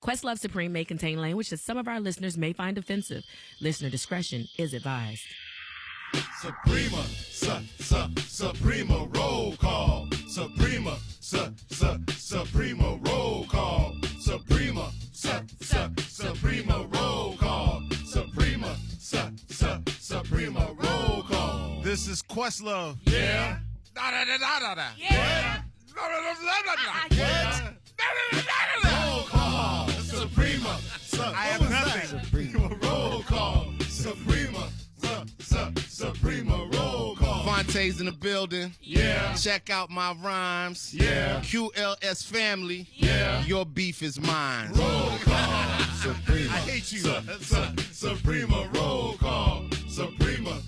Questlove Supreme may contain language that some of our listeners may find offensive. Listener discretion is advised. Suprema, Suprema roll call. Suprema, Suprema roll call. Suprema, Suprema roll call. Suprema, Suprema roll call. This is Questlove. Yeah. Yeah. Yeah. Roll call. Suprema. I have nothing. Suprema roll call. Suprema. Suprema roll call. Fonte's in the building. Yeah. Check out my rhymes. Yeah. QLS family. Yeah. Your beef is mine. Roll call. Suprema. I hate you. Suprema roll call. Suprema.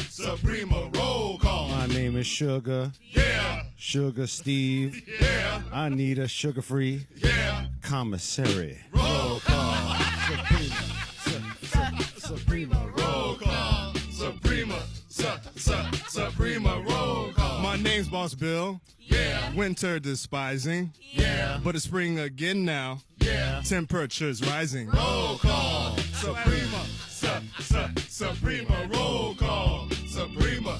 Suprema roll call. My name is Sugar. Yeah. Sugar Steve. Yeah. I need a sugar-free Yeah. commissary. Roll call. Suprema roll call. Suprema. Suprema roll call. My name's Boss Bill. Yeah. Winter despising, Yeah. but it's spring again now. Yeah. Temperature's rising. Roll call. Suprema. Suprema roll call. Suprema.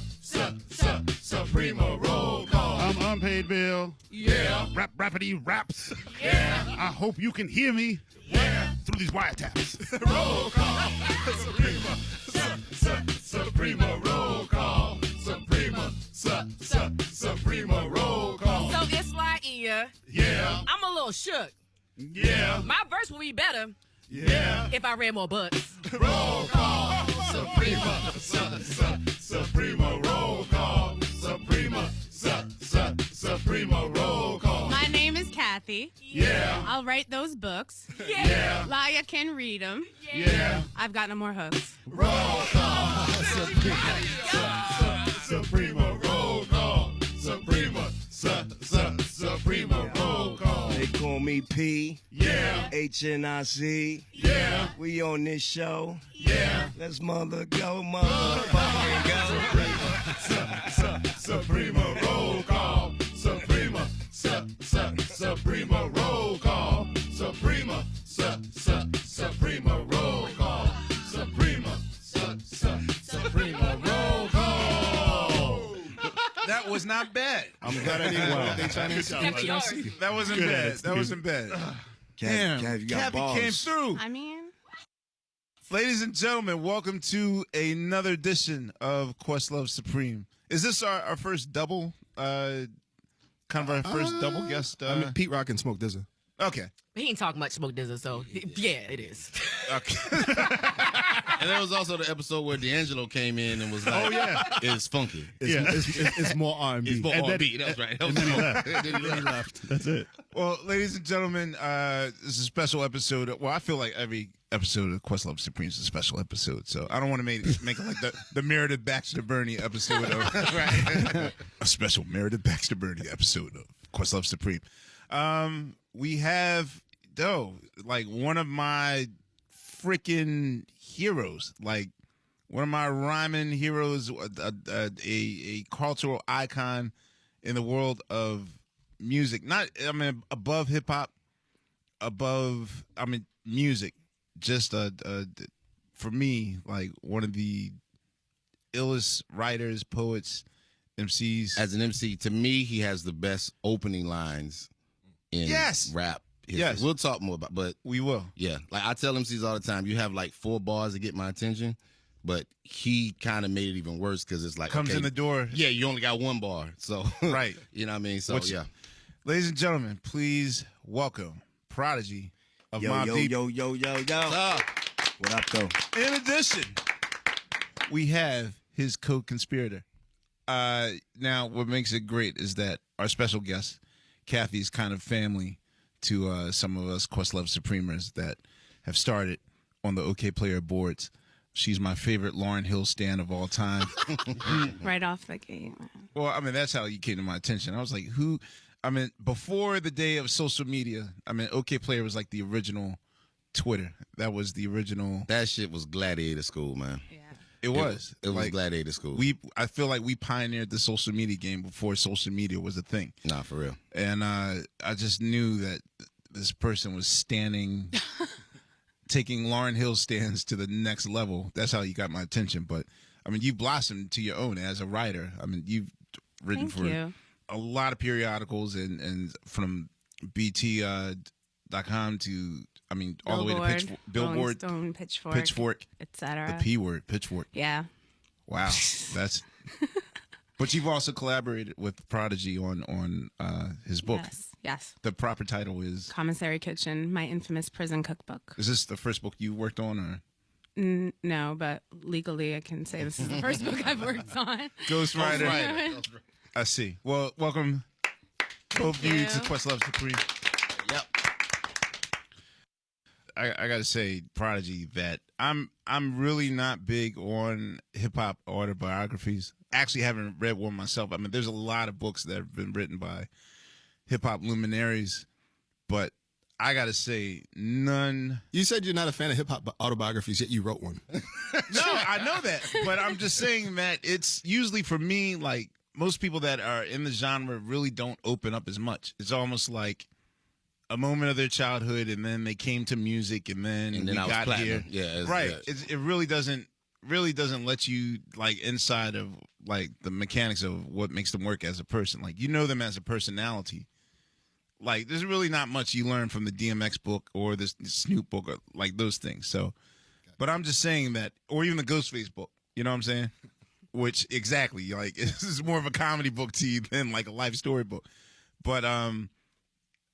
Suprema roll call. I'm unpaid Bill. Yeah. Rappity raps. Yeah. I hope you can hear me Yeah. through these wiretaps. Roll call. Suprema. Suprema roll call. Suprema. Suprema roll call. So it's like, yeah, Yeah. I'm a little shook. Yeah. My verse would be better Yeah. if I read more books. Roll call. Suprema. Suprema roll call. Suprema. Suprema roll call. My name is Kathy. Yeah. I'll write those books. Yeah. Laya can read them. Yeah. I've got no more hooks. Roll call. Suprema roll call. Suprema. Suprema roll call. They call me P, Yeah. HNIC. Yeah. We on this show. Yeah. Let's motherfucking go. Suprema roll call. Suprema. Suprema roll call. Suprema. Suprema roll call. Suprema. Suprema roll call. That was not bad. I'm glad I did well. They Chinese That's yours. That wasn't bad. That wasn't bad. Damn, Cav, you got Kathy balls. came through. I mean, Ladies and gentlemen, welcome to another edition of Questlove Supreme. Is this our first double, kind of our first double guest? I mean, Pete Rock and Smoke Dizza. Okay. He ain't talk much smoke dizzle, so yeah, it is. Okay. And there was also the episode where D'Angelo came in and was like, Oh, yeah. it's funky. It's more R&B. It's more And then- R&B. That was right. That And was then he cool. left. And then he left. That's it. Well, ladies and gentlemen, this is a special episode. Well, I feel like every episode of Questlove Supreme is a special episode, so I don't want to make it like the Meredith Baxter Burney episode of right. A special Meredith Baxter Burney episode of Questlove Supreme. We have like one of my freaking heroes, like one of my rhyming heroes, a cultural icon in the world of music. Above hip hop, music. Just for me, like one of the illest writers, poets, MCs. As an MC, to me, he has the best opening lines in Yes. rap. history. Yes. We'll talk more about, but We will. yeah, like I tell MCs all the time, you have like 4 bars to get my attention, but he kind of made it even worse because it's like, Comes okay, in the door. yeah, you only got 1 bar, so Right. you know what I mean? So Which- yeah, Ladies and gentlemen, please welcome Prodigy of Yo, Mobb yo, Deep. yo, yo, yo, yo. What up, though? In addition, we have his co-conspirator. Now, what makes it great is that our special guest, Kathy's kind of family to some of us Questlove Supremers that have started on the OK Player boards. She's my favorite Lauryn Hill stan of all time. right off the gate. Well, I mean, that's how you came to my attention. I was like, who? I mean, before the day of social media, I mean, OK Player was like the original Twitter. That was the original. that shit was gladiator school, man. Yeah. It was. It was like, gladiator school. I feel like we pioneered the social media game before social media was a thing. Nah, for real. And I just knew that this person was standing, taking Lauryn Hill stands to the next level. That's how you got my attention. But I mean, you blossomed to your own as a writer. I mean, you've written Thank you. a lot of periodicals and from BT.com to, I mean, all the way to Billboard, Rolling Stone, Pitchfork, etc. the P word, Pitchfork. Yeah. Wow, that's. But you've also collaborated with Prodigy on his book. Yes. The proper title is. Commissary Kitchen, my infamous prison cookbook. Is this the first book you worked on, or? No, but legally I can say this is the first book I've worked on. Ghostwriter. I see. Well, welcome, both of you, to Questlove Supreme. Yep. I gotta say, Prodigy, that I'm really not big on hip hop autobiographies. Actually, haven't read one myself. I mean, there's a lot of books that have been written by hip hop luminaries, but I gotta say, none. You said you're not a fan of hip hop autobiographies, yet you wrote one. No, I know that, but I'm just saying that it's usually for me, like most people that are in the genre really don't open up as much. It's almost like a moment of their childhood, and then they came to music, and then we I was got platinum. here. Yeah, right. Yeah. It really doesn't let you like inside of like the mechanics of what makes them work as a person. Like you know them as a personality. Like there's really not much you learn from the DMX book or the Snoop book or like those things. So, but I'm just saying that, or even the Ghostface book. You know what I'm saying? Which exactly like this is more of a comedy book to you than like a life story book. But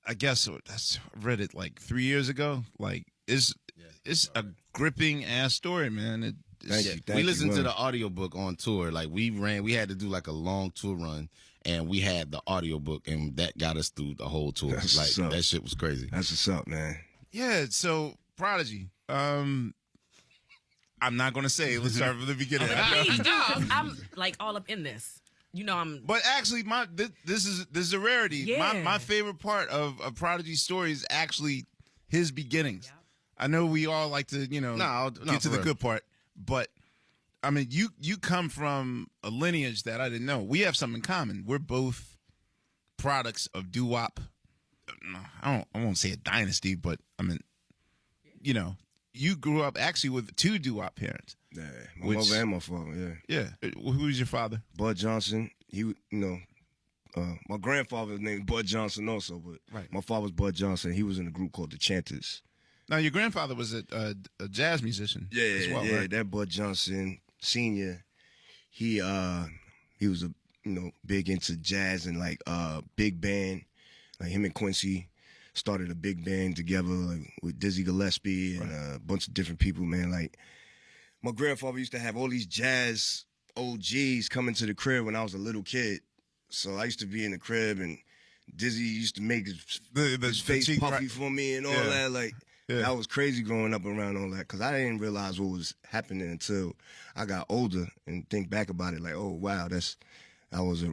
I guess I read it like 3 years ago. Like it's a gripping ass story, man. We listened to the audiobook on tour. Like we had to do like a long tour run, and we had the audiobook, and that got us through the whole tour. That's like what's up. that shit was crazy. That's what's up, man. Yeah. So Prodigy. I'm not gonna say. Let's start from the beginning. Please do, 'cause I'm like all up in this. You know, I'm. But actually, this is a rarity. Yeah. My favorite part of Prodigy's story is actually his beginnings. I know we all like to, get to for the real. good part, but I mean, you come from a lineage that I didn't know. We have something in common. We're both products of doo-wop. I won't say a dynasty, but I mean, you grew up actually with two doo-wop parents. Yeah, my mother and my father. Yeah. Yeah. Who was your father? Bud Johnson. He, my grandfather named Bud Johnson also, but Right. my father's Bud Johnson. He was in a group called the Chanters. Now, your grandfather was a jazz musician. as well, right? That Bud Johnson Senior. He was big into jazz and like big band. Like him and Quincy started a big band together, like with Dizzy Gillespie and a bunch of different people. Man, like my grandfather used to have all these jazz OGs coming to the crib when I was a little kid. So I used to be in the crib, and Dizzy used to make his face cheek, puffy right. for me and all Yeah. that. Like, Yeah. that was crazy growing up around all that, because I didn't realize what was happening until I got older and think back about it. Like, oh, wow,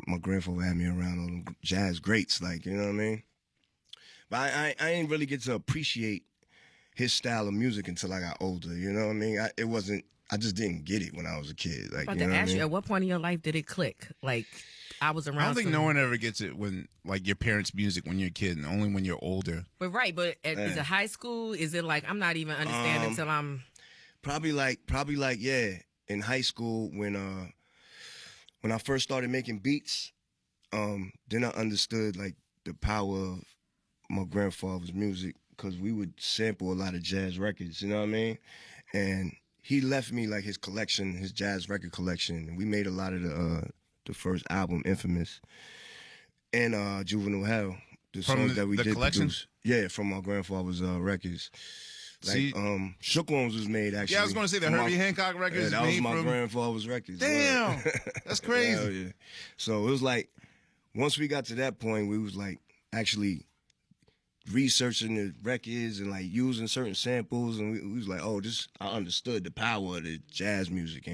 my grandfather had me around all them jazz greats, like, you know what I mean? But I didn't really get to appreciate his style of music until I got older, you know what I mean? I just didn't get it when I was a kid. Like, About you to know what I ask you, mean? at what point in your life did it click? Like, I was around. I don't think no one ever gets it when, like, your parents' music when you're a kid, and only when you're older. But is it high school? Is it like I'm not even understanding until I'm? Probably like yeah, in high school when I first started making beats, then I understood like the power of my grandfather's music, because we would sample a lot of jazz records, you know what I mean? And he left me like his collection, his jazz record collection, and we made a lot of the first album, Infamous, and Juvenile Hell, the From songs that we the did collection? produce. Yeah, from my grandfather's records. Like, See- Shook Ones was made actually. Yeah, I was going to say the from Herbie my- Hancock record Yeah, is that was made my from. grandfather's records. Damn, that's crazy. Hell yeah. So it was like, once we got to that point, we was like actually researching the records and like using certain samples, and we was like, oh, I understood the power of the jazz music,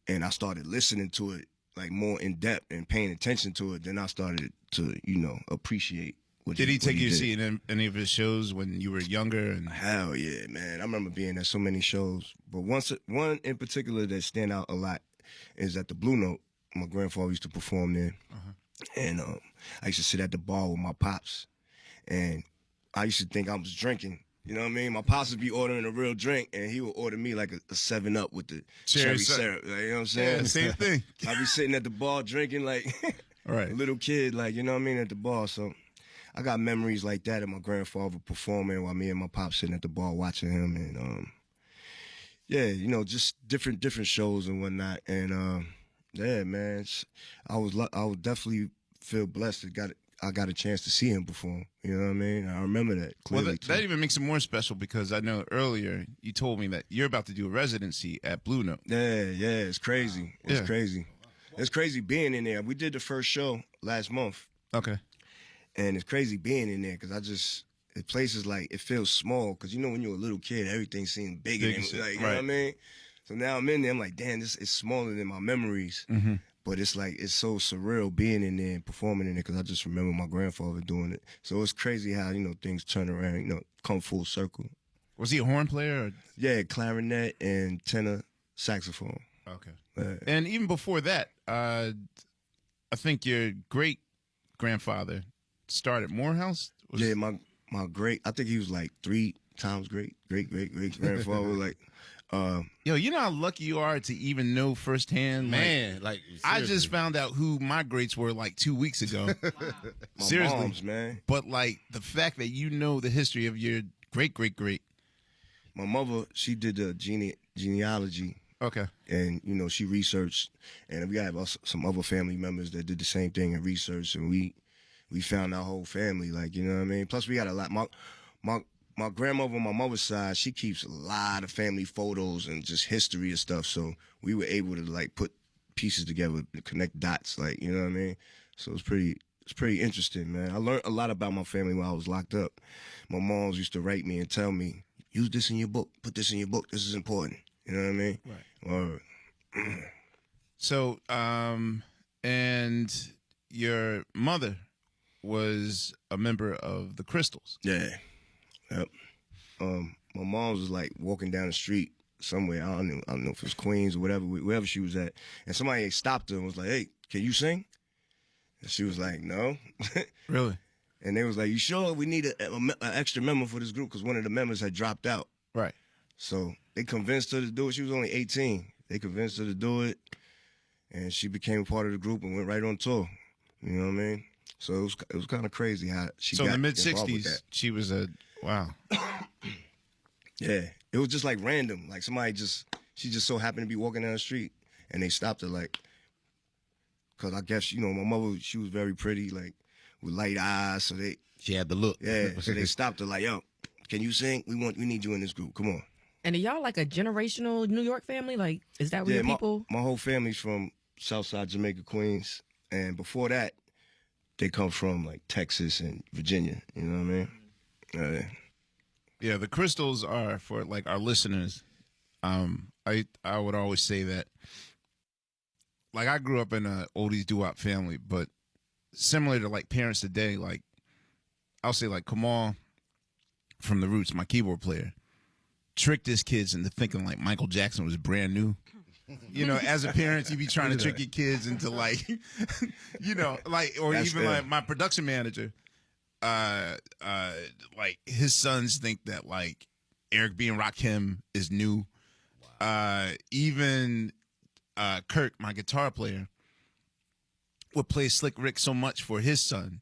and I started listening to it like more in depth and paying attention to it. Then I started to appreciate. Did he take you to did. see any of his shows when you were younger? And Hell yeah, man. I remember being at so many shows. But one in particular that stand out a lot is at the Blue Note. My grandfather used to perform there. And I used to sit at the bar with my pops. And I used to think I was drinking. You know what I mean? My pops would be ordering a real drink, and he would order me like a 7-Up with the cherry syrup. Like, you know what I'm saying? Yeah, same thing. I'd be sitting at the bar drinking like Right. a little kid, like, you know what I mean, at the bar. So I got memories like that of my grandfather performing while me and my pops sitting at the bar watching him. And, yeah, you know, just different shows and whatnot. And, yeah, man, I would definitely feel blessed that I got a chance to see him perform. You know what I mean? I remember that clearly. Well, that even makes it more special because I know earlier you told me that you're about to do a residency at Blue Note. Yeah, it's crazy. It's crazy. It's crazy being in there. We did the first show last month. Okay. And it's crazy being in there because the place is like, it feels small because, you know, when you're a little kid, everything seems bigger than, like, you know what I mean? So now I'm in there, I'm like, damn, this is smaller than my memories. Mm-hmm. But it's like, it's so surreal being in there and performing in there because I just remember my grandfather doing it. So it's crazy how, you know, things turn around, you know, come full circle. Was he a horn player? Or? Yeah, clarinet and tenor saxophone. Okay. And even before that, I think your great-grandfather started Morehouse? Yeah, my great, I think he was like 3 times great-grandfather. Like, yo, you know how lucky you are to even know firsthand? Man, like I just found out who my greats were like 2 weeks ago. my Seriously, moms, man. But like the fact that you know the history of your great. My mother, she did the genealogy. Okay. And, you know, she researched, and we have some other family members that did the same thing and research, and we found our whole family, like, you know what I mean? Plus, we got a lot. My grandmother on my mother's side, she keeps a lot of family photos and just history and stuff, so we were able to, like, put pieces together, connect dots, like, you know what I mean? So it's pretty interesting, man. I learned a lot about my family while I was locked up. My moms used to write me and tell me, use this in your book, put this in your book, this is important. You know what I mean? Right. So, and your mother was a member of the Crystals. Yeah. Yep. My mom was like walking down the street somewhere. I don't know if it was Queens or wherever she was at. And somebody stopped her and was like, hey, can you sing? And she was like, no. Really? And they was like, you sure we need an extra member for this group? Because one of the members had dropped out. Right. So they convinced her to do it. She was only 18. They convinced her to do it. And she became a part of the group and went right on tour. You know what I mean? So it was kind of crazy how she got in the mid-60s, she was a, wow. Yeah. It was just like random. Like she just so happened to be walking down the street and they stopped her like, because I guess, you know, my mother, she was very pretty, like with light eyes. So she had the look. Yeah. So they stopped her like, yo, can you sing? We need you in this group. Come on. And are y'all like a generational New York family? Like, is that where your people? My whole family's from Southside Jamaica, Queens. And before that, they come from like Texas and Virginia. You know what I mean? Yeah, the Crystals are, for like our listeners, I would always say that, like, I grew up in a oldies doo-wop family, but similar to like parents today, like I'll say like Kamal from The Roots, my keyboard player, tricked his kids into thinking like Michael Jackson was brand new. You know, as a parent, you be trying to trick your kids into like, you know, like, or that's even like my production manager, like his sons think that like Eric B. and Rakim is new. Wow. Even Kirk, my guitar player, would play Slick Rick so much for his son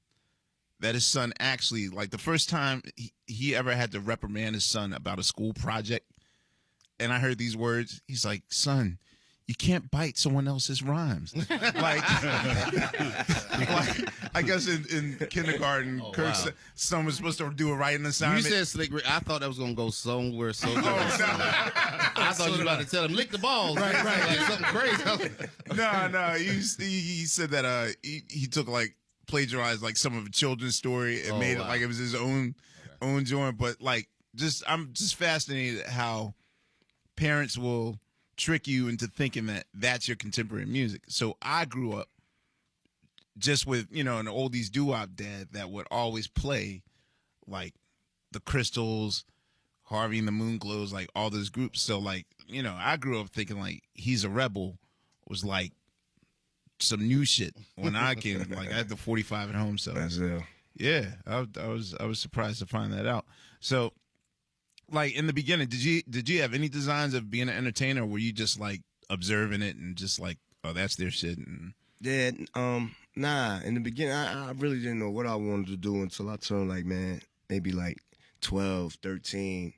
that his son actually, like the first time he ever had to reprimand his son about a school project, and I heard these words, he's like, son, you can't bite someone else's rhymes. like I guess in kindergarten, Kirk's son was supposed to do a writing assignment. You said Slick Rick. I thought that was going to go somewhere so different. I thought you were about to tell him, lick the balls. Right. Like something crazy. No. He said that he took like, plagiarized like some of a children's story and made it like it was his own joint. But like, I'm just fascinated how parents will trick you into thinking that that's your contemporary music. So I grew up just with, you know, an oldies doo-wop dad that would always play like the Crystals, Harvey and the Moonglows, like all those groups. So like, you know, I grew up thinking like He's a Rebel was like some new shit when I came. Like I had the 45 at home. So that's Yeah, I was surprised to find that out. So, like in the beginning, did you have any designs of being an entertainer, or were you just like observing it and just like, oh, that's their shit? And Yeah, nah. In the beginning, I really didn't know what I wanted to do until I turned like, man, maybe like 12, 13.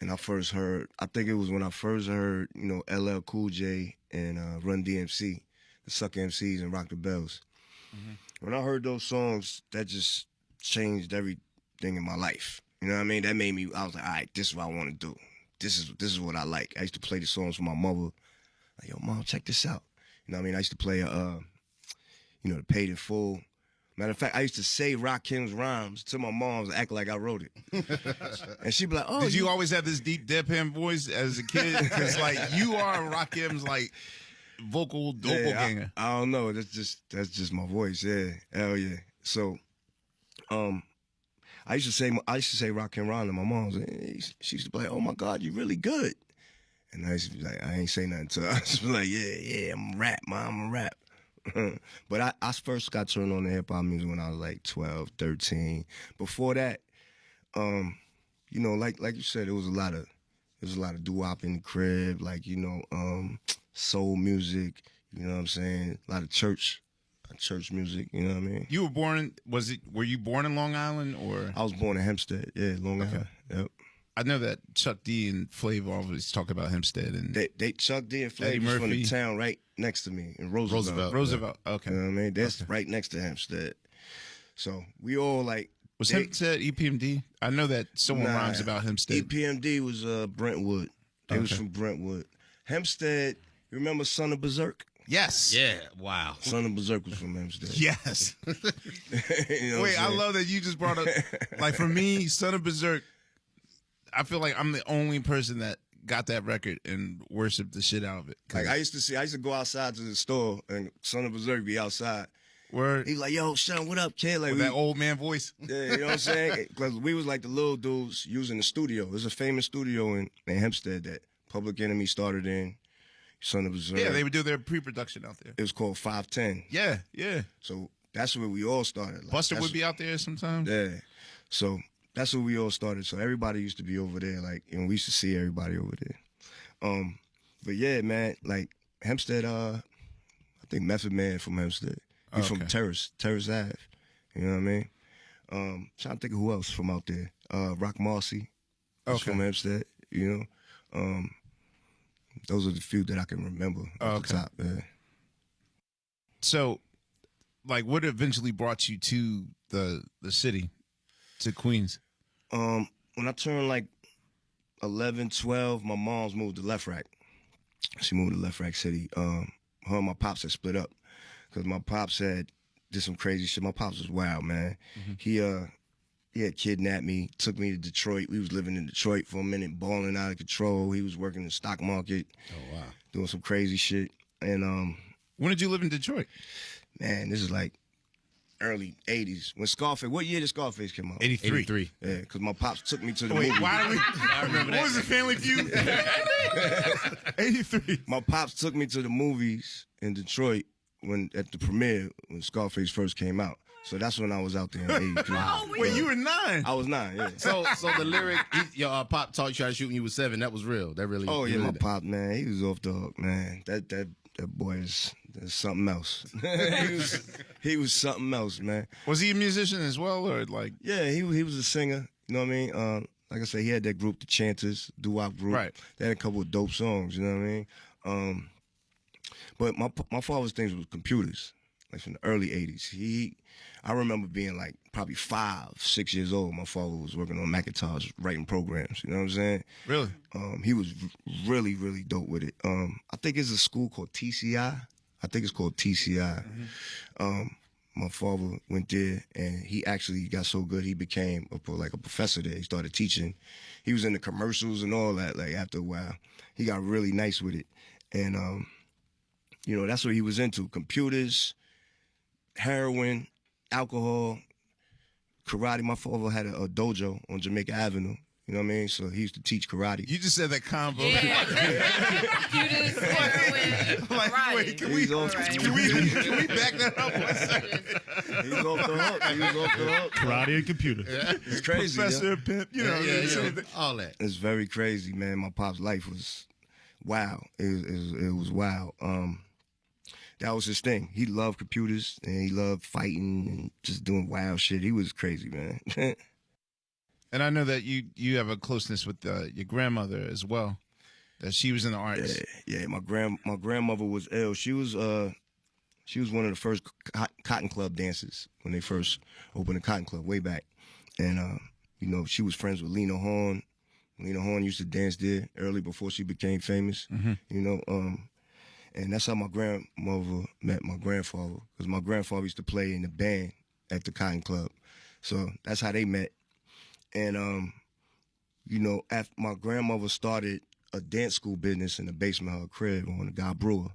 And I think it was when I first heard, you know, LL Cool J and Run DMC, the Suck MCs and Rock the Bells. When I heard those songs, that just changed everything in my life. You know what I mean? That made me, I was like, all right, this is what I want to do. This is what I like. I used to play the songs for my mother. Like, yo, Mom, check this out. You know what I mean? I used to play, you know, the Paid in Full. Matter of fact, I used to say Rakim's rhymes to my mom's and act like I wrote it. And she'd be like, oh. did you always have this deep deadpan voice as a kid? Because like you are Rakim's like vocal doppelganger. I don't know. That's just my voice. Yeah, hell yeah. So, I used to say Rakim Ron to my mom. She used to be like, oh my God, you're really good. And I used to be like, I ain't say nothing to her. I used to be like, yeah, I'm a rap, Mom, I'm a rap. But I first got turned on to hip hop music when I was like 12, 13. Before that, you know, like you said, there was a lot of doo-wop in the crib, like, you know, soul music, you know what I'm saying? A lot of church music, you know what I mean? You were were you born in Long Island or? I was born in Hempstead, yeah, Long Island. Yep. I know that Chuck D and Flav always talk about Hempstead and they Chuck D and Flav is from the town right next to me in Roosevelt. Roosevelt. Okay. You know what I mean? That's right next to Hempstead. So we all like Hempstead EPMD? I know that someone rhymes about Hempstead. EPMD was Brentwood. They was from Brentwood. Hempstead, you remember Son of Berserk? Yes. Yeah. Wow. Son of Berserk was from Hempstead. Yes. You know Wait, I love that you just brought up, like for me, Son of Berserk, I feel like I'm the only person that got that record and worshiped the shit out of it. Like I used to go outside to the store and Son of Berserk be outside. Word. He like, yo, son, what up, kid? Like With that old man voice. Yeah, you know what I'm saying? Because we was like the little dudes using the studio. There's a famous studio in Hempstead that Public Enemy started in. Son of Berserk. Yeah, they would do their pre-production out there. It was called 510. Yeah, yeah. So that's where we all started. Like, Buster would be out there sometimes. Yeah. So that's where we all started. So everybody used to be over there. Like, and we used to see everybody over there. But yeah, man, like Hempstead, I think Method Man from Hempstead. He's from Terrace Ave. You know what I mean? Trying to think of who else from out there. Rock Marcy. From Hempstead, you know. Those are the few that I can remember off the top. Yeah. So, like, what eventually brought you to the city, to Queens? When I turned like 11, 12, my mom's moved to Left Rack. She moved to Left Rack City. Her and my pops had split up because my pops did some crazy shit. My pops was wild, man. He had kidnapped me, took me to Detroit. We was living in Detroit for a minute, balling out of control. He was working in the stock market. Oh, wow. Doing some crazy shit. And when did you live in Detroit? Man, this is like early 80s. When what year did Scarface come out? 83. Yeah, because my pops took me to the movie. Why do we? I remember that. What was the Family Feud? 83. My pops took me to the movies in Detroit at the premiere when Scarface first came out. So that's when I was out there in 83. Wait, you were 9? I was 9, yeah. So the lyric, your pop taught you how to shoot when you were 7. That was real. That really. Oh yeah, my pop, man, he was off the hook, man. That boy is something else. he was something else, man. Was he a musician as well, or like? Yeah, he was a singer. You know what I mean? Like I said, he had that group, the Chanters, doo-wop group. Right. They had a couple of dope songs. You know what I mean? But my father's things was computers, like from the early 80s. I remember being like probably 5, 6 years old. My father was working on Macintosh, writing programs. You know what I'm saying? Really? He was really, really dope with it. I think it's a school called TCI. I think it's called TCI. My father went there, and he actually got so good he became a professor there. He started teaching. He was in the commercials and all that. Like after a while, he got really nice with it, and you know, that's what he was into: computers, heroin, alcohol, karate. My father had a dojo on Jamaica Avenue. You know what I mean? So he used to teach karate. You just said that combo. Yeah. Computers, heroin, Like, karate. wait, can He's we off- can we back that up one second? He was off the hook. He was off the hook. Karate and computer. It's crazy. Professor yo. Pimp, you know, all that. It's very crazy, man. My pop's life was wow. It was wild. That was his thing. He loved computers and he loved fighting and just doing wild shit. He was crazy, man. And I know that you have a closeness with your grandmother as well. That she was in the arts. Yeah. My grandmother was ill. She was one of the first Cotton Club dancers when they first opened the Cotton Club way back. And you know, she was friends with Lena Horne. Lena Horne used to dance there early before she became famous. You know, and that's how my grandmother met my grandfather, because my grandfather used to play in the band at the Cotton Club. So that's how they met. And you know, after my grandmother started a dance school business in the basement of her crib on the Guy Brewer.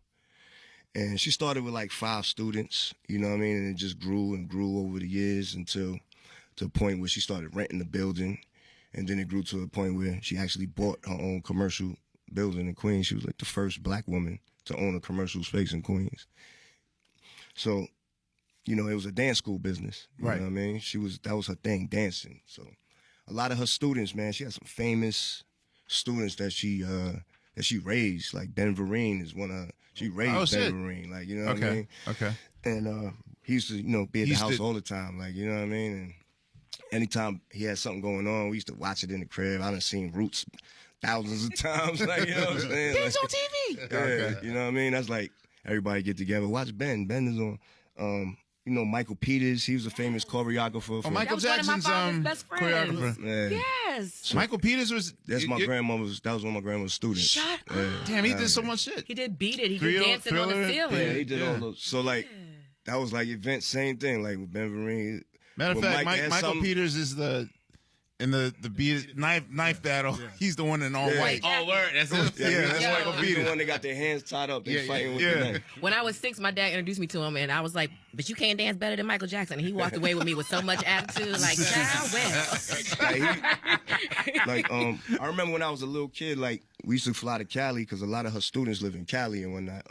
And she started with like 5 students, you know what I mean? And it just grew and grew over the years until to a point where she started renting the building. And then it grew to a point where she actually bought her own commercial building in Queens. She was like the first black woman to own a commercial space in Queens. So, you know, it was a dance school business. You know what I mean? That was her thing, dancing. So a lot of her students, man, she had some famous students that she raised. Like Ben Vereen is one of she raised Ben Vereen. Like, you know what I mean? Okay. And he used to, you know, be at the house all the time. Like, you know what I mean? And anytime he had something going on, we used to watch it in the crib. I done seen Roots thousands of times. Like, you know what I'm saying? Ben's on TV. Yeah, you know what I mean? That's like everybody get together. Watch Ben. Ben is on. You know, Michael Peters, he was a famous choreographer. For, Michael That was one of Jackson's my father's best friends. choreographer. yeah. Yes. Michael Peters was That was one of my grandmother's students. Shut up. damn. He did so much shit. He did Beat It. He Thriller- did Dancing on the Thriller. Ceiling. Yeah, he did all those. So like, that was like event, same thing. Like with Ben Vereen. Matter of Well, fact, Mike had Michael something- Peters is in the beat knife battle. He's the one in all white. Oh, word. That's it. Yeah, that's Michael He's the Peters. one that got their hands tied up. They fighting with yeah. the knife. When I was 6, my dad introduced me to him, and I was like, "But you can't dance better than Michael Jackson." And he walked away with me with so much attitude, like, "Child, well." I remember when I was a little kid, like, we used to fly to Cali because a lot of her students live in Cali and whatnot.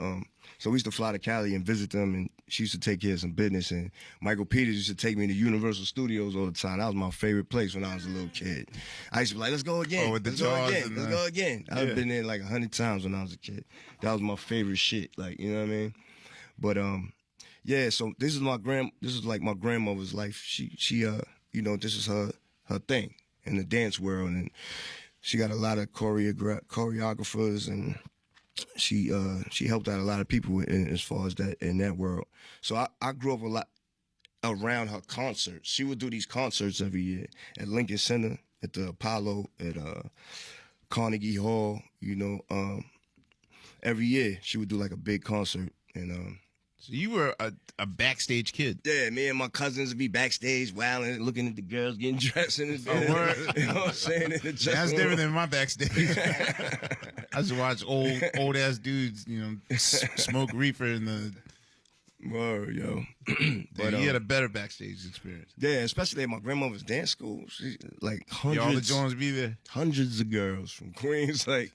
So we used to fly to Cali and visit them, and she used to take care of some business. And Michael Peters used to take me to Universal Studios all the time. That was my favorite place when I was a little kid. I used to be like, let's go again. Oh, with the let's go jaws again. and Let's go again. I've been there like 100 times when I was a kid. That was my favorite shit. Like, you know what I mean? But yeah. So this is like my grandmother's life. She you know, this is her thing in the dance world, and she got a lot of choreographers, and she helped out a lot of people as far as that in that world. So I grew up a lot around her concerts. She would do these concerts every year at Lincoln Center, at the Apollo, at Carnegie Hall. You know, every year she would do like a big concert, and So you were a backstage kid. yeah, me and my cousins would be backstage wilding, looking at the girls getting dressed in the bed. You know what I'm saying? In the That's dressing room. different than my backstage. I just watch old ass dudes, you know, smoke reefer in the. Word, yo. But he had a better backstage experience. Yeah, especially at my grandmother's dance school. She, like Yeah, all the hundreds, Jones be there. hundreds of girls from Queens. Like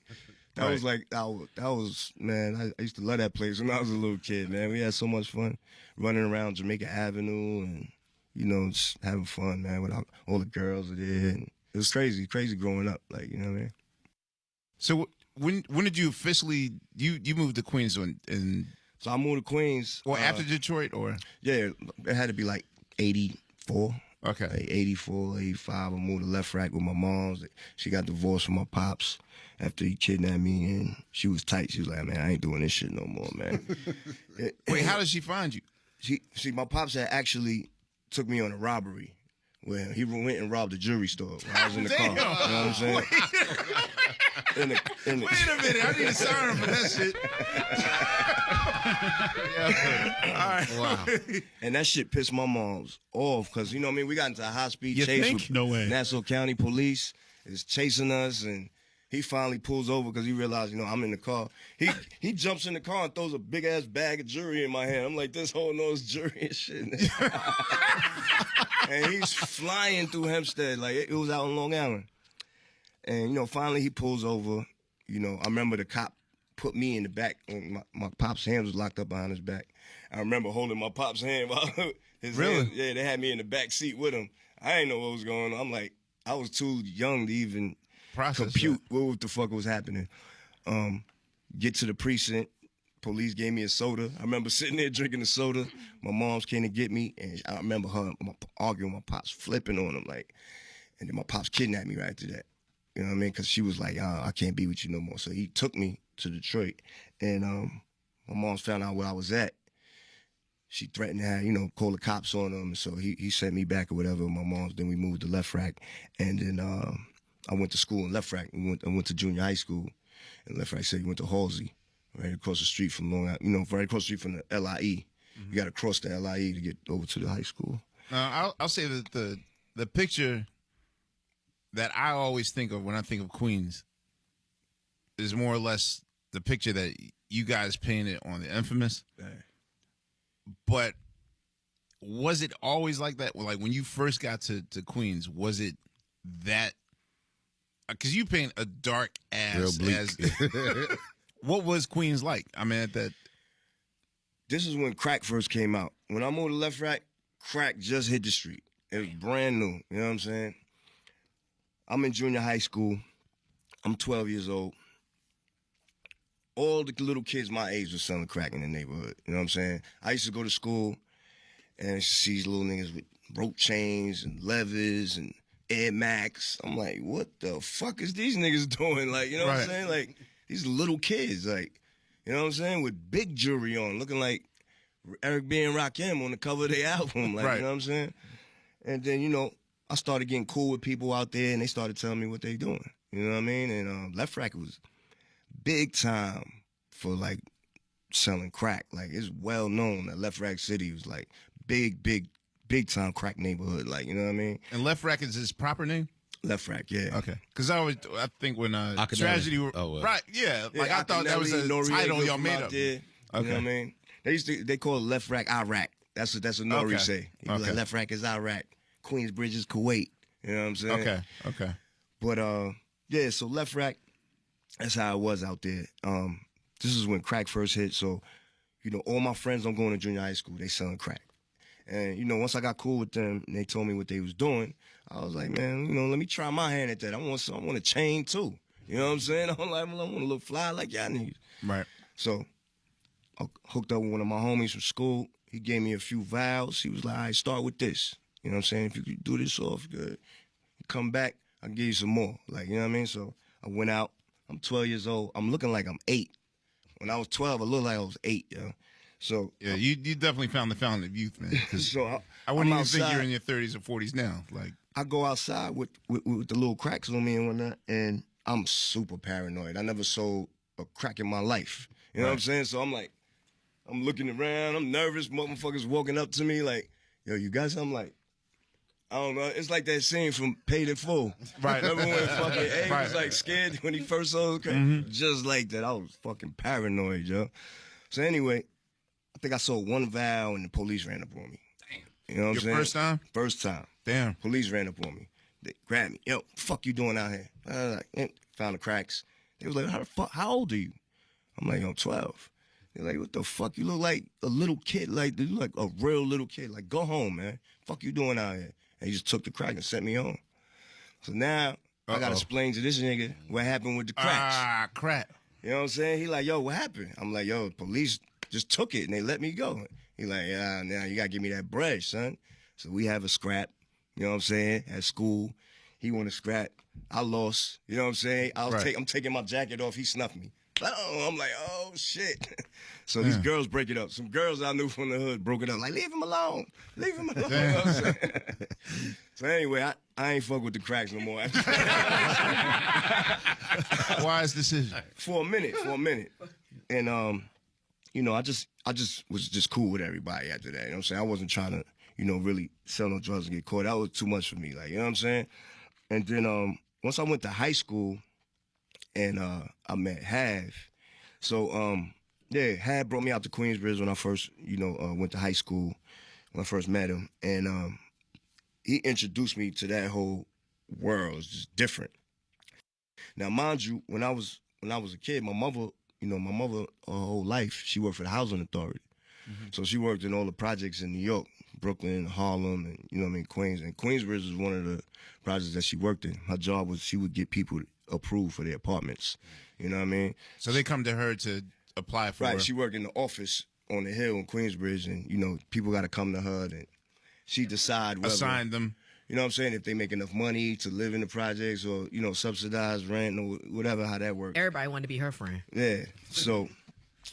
that Right. was like that was man. I used to love that place when I was a little kid. Man, we had so much fun running around Jamaica Avenue and you know just having fun, man. With all the girls were there, and it was crazy growing up. Like you know what I mean. So when did you officially you moved to Queens and So I moved to Queens. or after Detroit or Yeah, it had to be like 84. okay. Like 84, 85. I moved to Left Rack with my mom's. She got divorced from my pops after he kidnapped me, and she was tight. She was like, man, I ain't doing this shit no more, man. Wait, how did she find you? My pops had actually took me on a robbery where he went and robbed a jewelry store when I was in the car. You know what I'm saying? Wait a minute, I need a siren for that shit. All right. Wow. And that shit pissed my moms off because, you know what I mean? We got into a high-speed You chase think? with No way. Nassau County Police is chasing us, and he finally pulls over because he realized, you know, I'm in the car. He jumps in the car and throws a big-ass bag of jewelry in my hand. I'm like, this whole nose jewelry and shit. And he's flying through Hempstead. Like, it was out in Long Island. And, finally he pulls over. I remember the cop put me in the back. My pop's hand was locked up behind his back. I remember holding my pop's hand while his hand, yeah, they had me in the back seat with him. I didn't know what was going on. I'm like, I was too young to even compute what the fuck was happening. Get to the precinct. Police gave me a soda. I remember sitting there drinking the soda. My mom's came to get me, and I remember her arguing with my pops, flipping on him, and then my pops kidnapped me right after that. You know what I mean? Because she was like, I can't be with you no more. So he took me to Detroit, and my mom's found out where I was at. She threatened to have, call the cops on him. So he sent me back or whatever. My mom's, then we moved to Left Rack, and then I went to school in Left Rack. I went to junior high school, and Left Rack said he went to Halsey. Right across the street from Long Island, right across the street from the LIE. You got to cross the LIE to get over to the high school. I'll say that the picture that I always think of when I think of Queens is more or less the picture that you guys painted on the Infamous. Right. But was it always like that? Like when you first got to Queens, was it that? Because you paint a dark ass. Real bleak. What was Queens like? I mean, This is when crack first came out. When I moved to Left Rack, crack just hit the street. It was brand new. You know what I'm saying? I'm in junior high school. I'm 12 years old. All the little kids my age were selling crack in the neighborhood. You know what I'm saying? I used to go to school and I used to see these little niggas with rope chains and levers and Air Max. I'm like, what the fuck is these niggas doing? Like, you know what I'm saying? Like, these little kids, like, you know what I'm saying, with big jewelry on, looking like Eric B. and Rakim on the cover of their album, like, you know what I'm saying? And then, I started getting cool with people out there, and they started telling me what they doing, you know what I mean? And Left Rack was big time for, like, selling crack. Like, it's well known that Left Rack City was, like, big time crack neighborhood, like, you know what I mean? And Left Rack is his proper name? Left Rack, yeah. Okay. Because I think when Tragedy, right? Yeah, like I thought that was a title y'all made up. You know what I mean? They call it Left Rack Iraq. That's what Nori say. He be like, Left Rack is Iraq. Queensbridge is Kuwait. You know what I'm saying? Okay. But yeah. So Left Rack, that's how it was out there. This is when crack first hit. So, all my friends I'm going to junior high school, they selling crack. And, once I got cool with them and they told me what they was doing, I was like, man, let me try my hand at that. I want a chain too. You know what I'm saying? I want to look fly like y'all niggas. Right. So I hooked up with one of my homies from school. He gave me a few vows. He was like, all right, start with this. You know what I'm saying? If you could do this off good, you come back, I'll give you some more. Like, you know what I mean? So I went out. I'm 12 years old. I'm looking like I'm 8. When I was 12, I looked like I was 8, yo. So yeah, you definitely found the fountain of youth, man. So I wouldn't even think you're in your 30s or 40s now. Like I go outside with the little cracks on me and whatnot, and I'm super paranoid. I never sold a crack in my life. You know what I'm saying? So I'm like, I'm looking around. I'm nervous. Motherfuckers walking up to me like, yo, you got something? Like, I don't know. It's like that scene from Paid in Full. Right. Remember when fucking A was like scared when he first saw the crack? Mm-hmm. Just like that. I was fucking paranoid, yo. So anyway, I think I sold one vow and the police ran up on me. Damn. You know what I'm saying? Your first time? First time. Damn. Police ran up on me. They grabbed me. Yo, fuck you doing out here? I was like, found the cracks. They was like, how old are you? I'm like, I'm 12. They're like, what the fuck? You look like a little kid. Like, you look like a real little kid. Like, go home, man. Fuck you doing out here? And he just took the crack and sent me home. So now I got to explain to this nigga what happened with the cracks. Ah, crack. You know what I'm saying? He like, yo, what happened? I'm like, yo, police just took it and they let me go. He like, yeah, now you got to give me that bread, son. So we have a scrap, you know what I'm saying, at school. He want to scrap. I lost, you know what I'm saying? I'm taking my jacket off. He snuffed me. Oh, I'm like, oh, shit. So these girls break it up. Some girls I knew from the hood broke it up. Like, leave him alone. Leave him alone. You know what I'm saying? So anyway, I ain't fuck with the cracks no more. Wise decision. For a minute. And, you know, I just was just cool with everybody after that. You know what I'm saying? I wasn't trying to, you know, really sell no drugs and get caught. That was too much for me. Like, you know what I'm saying? And then once I went to high school and I met Hav. So, yeah, Hav brought me out to Queensbridge when I first, you know, went to high school, when I first met him. And he introduced me to that whole world. It's just different. Now, mind you, when I was a kid, my mother, her whole life, she worked for the housing authority. So she worked in all the projects in New York, Brooklyn, Harlem, and Queens. And Queensbridge was one of the projects that she worked in. Her job was she would get people approved for their apartments. You know what I mean? So they come to her to apply for. Right. She worked in the office on the Hill in Queensbridge, and people got to come to her, and she decide whether, assign them. You know what I'm saying? If they make enough money to live in the projects or, subsidized rent or whatever, how that works. Everybody wanted to be her friend. Yeah. So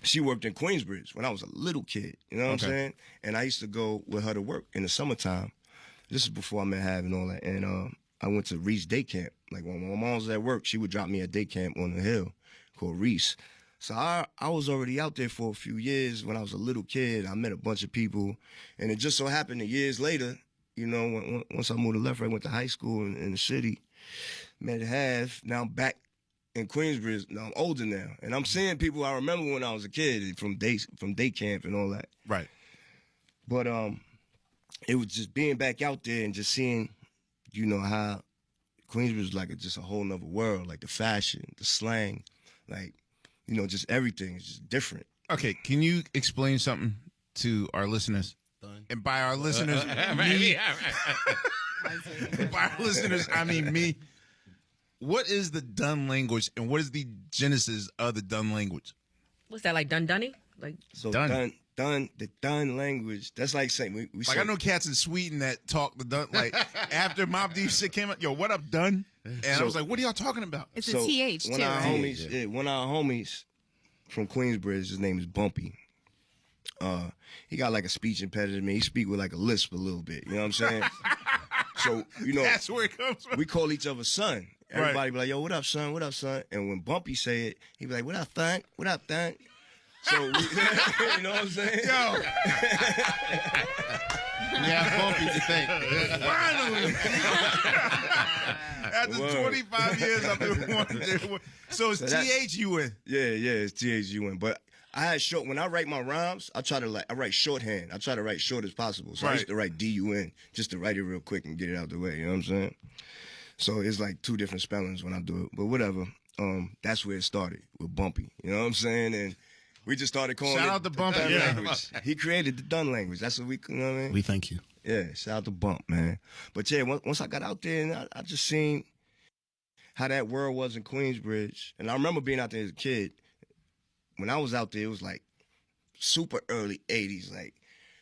she worked in Queensbridge when I was a little kid. You know what I'm saying? And I used to go with her to work in the summertime. This is before I met Hav and all that. And I went to Reese Day Camp. Like when my mom was at work, she would drop me at day camp on the Hill called Reese. So I was already out there for a few years. When I was a little kid, I met a bunch of people. And it just so happened that years later, once I moved to Left, I went to high school in the city, met Hav. Now I'm back in Queensbridge. Now I'm older now, and I'm seeing people I remember when I was a kid from day camp and all that. Right. But it was just being back out there and just seeing, how Queensbridge is like just a whole nother world. Like the fashion, the slang, like just everything is just different. Okay, can you explain something to our listeners? And by our listeners, me. By our listeners, I mean me. What is the Dun language, and what is the genesis of the Dun language? What's that, like Dundunny? Like So Dun. the Dun language. That's like saying we Like I know cats in Sweden that talk the Dun. Like after Mobb Deep shit came out, yo, what up, Dun? And I was like, what are y'all talking about? It's a TH, one too, of our right? homies, one of our homies from Queensbridge, his name is Bumpy. He got like a speech impediment. He speak with like a lisp a little bit. You know what I'm saying? So, That's where it comes from. we call each other son. Everybody be like, yo, what up, son? What up, son? And when Bumpy say it, he be like, what up, thunk? What up, thunk? So, you know what I'm saying? Yo, Yeah, Bumpy to think. finally. After 25 years, I've been wondering. So it's THUN. Yeah, it's THUN. But I had short, when I write my rhymes, I write shorthand. I try to write short as possible. So I used to write DUN just to write it real quick and get it out the way. You know what I'm saying? So it's like two different spellings when I do it. But whatever. That's where it started with Bumpy. You know what I'm saying? And we just started calling Shout it out to Bumpy. the Dun Yeah. language. He created the Dun language. That's what you know what I mean? We thank you. Yeah, shout out to Bump, man. But yeah, once I got out there, and I just seen how that world was in Queensbridge. And I remember being out there as a kid. When I was out there, it was like super early 80s. Like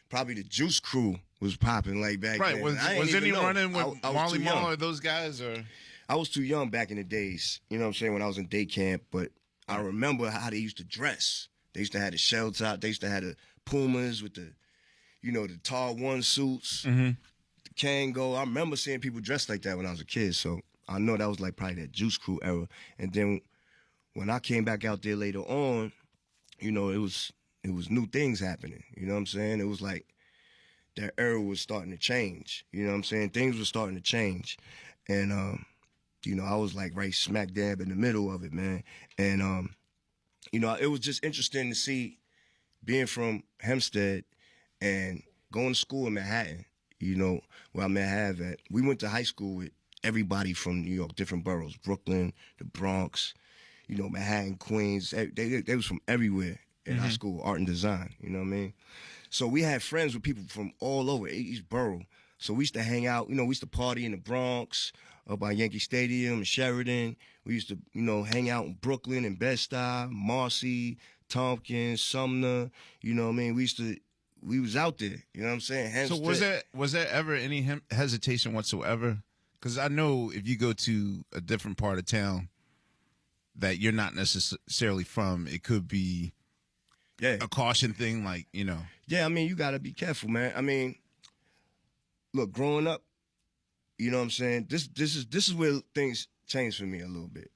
probably the Juice Crew was popping like back Right. then. Was I ain't any even know. running with I was Marley too young. Marl or those guys? Or I was too young back in the days, you know what I'm saying, when I was in day camp. But I remember how they used to dress. They used to have the shell top. They used to have the Pumas with the, the tall one suits, the Kango. I remember seeing people dressed like that when I was a kid. So I know that was like probably that Juice Crew era. And then when I came back out there later on, it was new things happening. You know what I'm saying? It was like that era was starting to change. You know what I'm saying? Things were starting to change. And, I was like right smack dab in the middle of it, man. And, it was just interesting to see being from Hempstead and going to school in Manhattan, where I met Hav at. We went to high school with everybody from New York, different boroughs, Brooklyn, the Bronx, Manhattan, Queens. They was from everywhere in high school, art and design, you know what I mean? So we had friends with people from all over each borough. So we used to hang out, we used to party in the Bronx, up by Yankee Stadium and Sheridan. We used to, hang out in Brooklyn and Bed-Stuy, Marcy, Tompkins, Sumner, you know what I mean? We was out there, you know what I'm saying? Hempstead. So was there ever any hesitation whatsoever? Because I know if you go to a different part of town that you're not necessarily from, it could be a caution thing, like, Yeah, I mean, you got to be careful, man. I mean, look, growing up, you know what I'm saying? This is where things changed for me a little bit.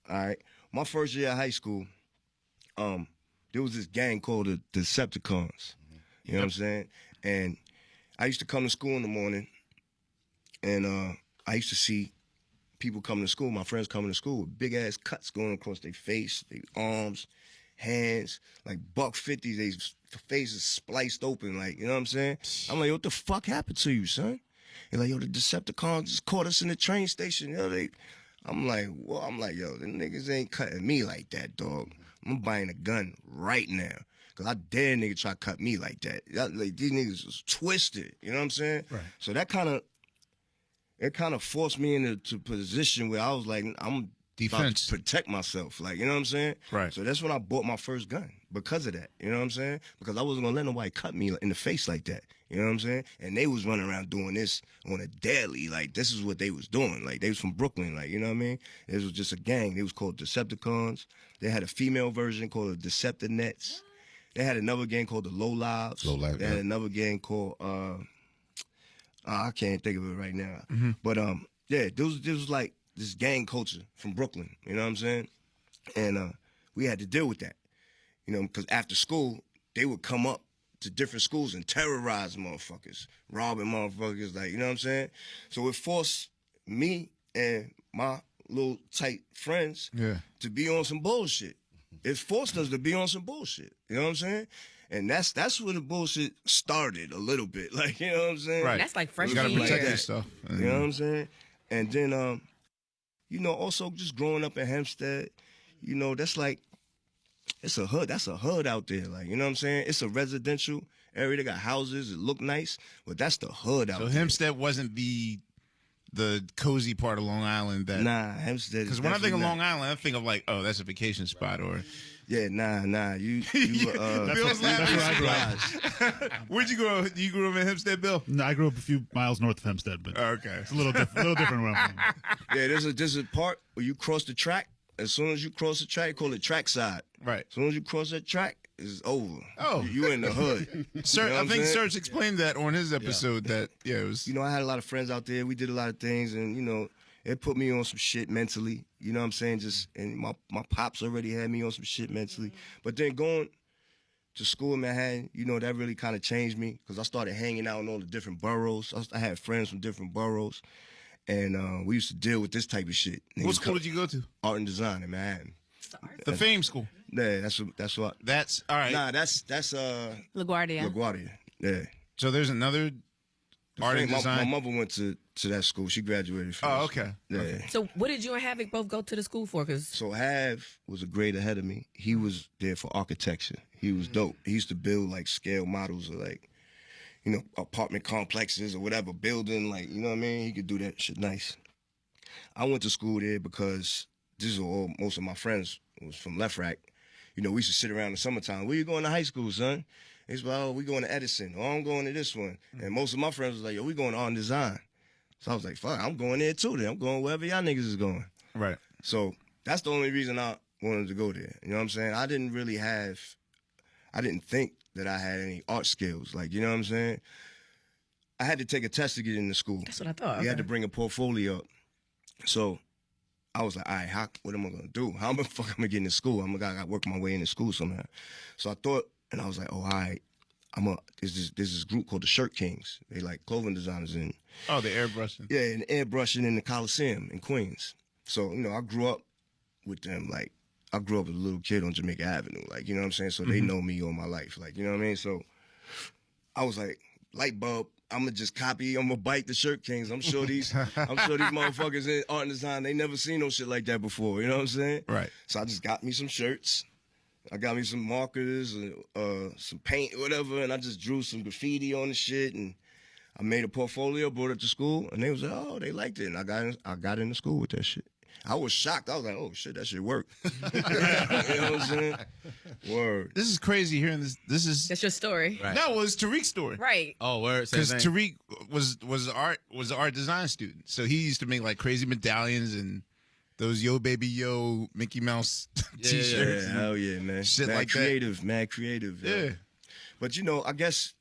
All right. My first year of high school, there was this gang called the Decepticons. You know what I'm saying? And I used to come to school in the morning, and I used to see people coming to school, my friends coming to school with big ass cuts going across their face, their arms, hands, like $150. Their faces spliced open, like, you know what I'm saying? I'm like, what the fuck happened to you, son? They're like, yo, the Decepticons just caught us in the train station. I'm like, well, yo, the niggas ain't cutting me like that, dog. I'm buying a gun right now. Cause I dare a nigga try to cut me like that. Like, these niggas was twisted. You know what I'm saying? Right. So that kind of forced me into a position where I was like, I'm Defense. about to protect myself. Like, you know what I'm saying? Right. So that's when I bought my first gun because of that. You know what I'm saying? Because I wasn't gonna let nobody cut me in the face like that. You know what I'm saying? And they was running around doing this on a daily. Like, this is what they was doing. Like, they was from Brooklyn. Like, you know what I mean? It was just a gang. They was called Decepticons. They had a female version called the Deceptinettes. They had another gang called the Low Lives. They had another gang called I can't think of it right now. But yeah, there was like this gang culture from Brooklyn. You know what I'm saying? And we had to deal with that. You know, because after school they would come up to different schools and terrorize motherfuckers, robbing motherfuckers. Like, you know what I'm saying? So it forced me and my little tight friends to be on some bullshit. It forced us to be on some bullshit. You know what I'm saying? And that's where the bullshit started a little bit. Like, you know what I'm saying? Right. That's like You freshman gotta year. protect yourself. You know what I'm saying? And then, you know, also just growing up in Hempstead, you know, that's like, it's a hood. That's a hood out there. Like, you know what I'm saying? It's a residential area. They got houses. It look nice, but that's the hood out there. So Hempstead wasn't the cozy part of Long Island that. Nah, Hempstead. Because when I think of Long Island, I think of like, oh, that's a vacation spot, or. Yeah, nah. You Bill's laughing. That's where I grew up. Where'd you grow up? You grew up in Hempstead, Bill? No, I grew up a few miles north of Hempstead, but Okay. it's a little different where I'm from. Yeah, there's a part where you cross the track. As soon as you cross the track, you call it trackside. Right. As soon as you cross that track, it's over. Oh. You in the hood. Sir, You know what I I'm think saying? Serge explained that on his episode that, it was. You know, I had a lot of friends out there. We did a lot of things, and, you know, it put me on some shit mentally. You know what I'm saying? And my pops already had me on some shit mentally. But then going to school in Manhattan, you know, that really kind of changed me because I started hanging out in all the different boroughs. I had friends from different boroughs, and we used to deal with this type of shit. What school did you go to? Art and Design in Manhattan. The Fame School. Yeah, that's what. That's all right. Nah, that's LaGuardia. LaGuardia. Yeah. So there's another art and My design. mother went to that school. She graduated from Oh, that okay. school. Yeah. Okay. So what did you and Havoc both go to the school for? Because So Hav was a grade ahead of me. He was there for architecture. He was dope. He used to build like scale models of like, you know, apartment complexes or whatever, building, like, you know what I mean? He could do that shit nice. I went to school there because this is all most of my friends was from Left Rack. You know, we used to sit around in the summertime. Where you going to high school, son? He's like, oh, we going to Edison. Oh, I'm going to this one. And most of my friends was like, yo, we going to Art and Design. So I was like, fuck, I'm going there too then. I'm going wherever y'all niggas is going. Right. So that's the only reason I wanted to go there. You know what I'm saying? I didn't think that I had any art skills. Like, you know what I'm saying? I had to take a test to get into school. that's what I thought. You had Okay. to bring a portfolio up. So I was like, all right, what am I going to do? How the fuck am I going to get into school? I got to work my way into school somehow. So I thought, and I was like, oh, all right, there's this group called the Shirt Kings. They like clothing designers and Oh, the airbrushing. yeah, and airbrushing in the Coliseum in Queens. So, you know, I grew up with them. Like, I grew up as a little kid on Jamaica Avenue. Like, you know what I'm saying? So they know me all my life. Like, you know what I mean? So I was like, light bulb, I'm going to just copy. I'm going to bite the Shirt Kings. I'm sure these motherfuckers in art and design, they never seen no shit like that before. You know what I'm saying? Right. So I just got me some shirts. I got me some markers and some paint, whatever, and I just drew some graffiti on the shit, and I made a portfolio, brought it to school, and they was like, oh, they liked it, and I got into school with that shit. I was shocked. I was like, oh, shit, that shit worked. You know what I'm saying? Word. This is crazy hearing this. This is That's your story. Right. no, it was Tariq's story. Right. Oh, word. Same Because thing. Tariq was an art design student, so he used to make like crazy medallions and those Yo Baby Yo Mickey Mouse T-shirts. Yeah, hell yeah, man. Shit mad like that. creative, mad creative. Yeah. But, you know, I guess,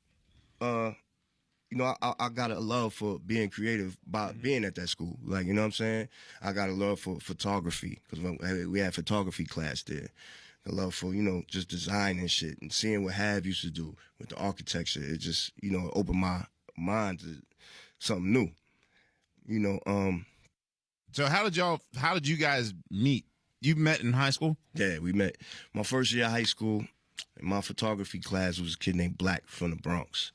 you know, I got a love for being creative by being at that school. Like, you know what I'm saying? I got a love for photography because we had photography class there. A love for, you know, just design and shit and seeing what Hav used to do with the architecture. It just, you know, opened my mind to something new. You know, So how did you guys meet? You met in high school? yeah, we met. My first year of high school, in my photography class was a kid named Black from the Bronx.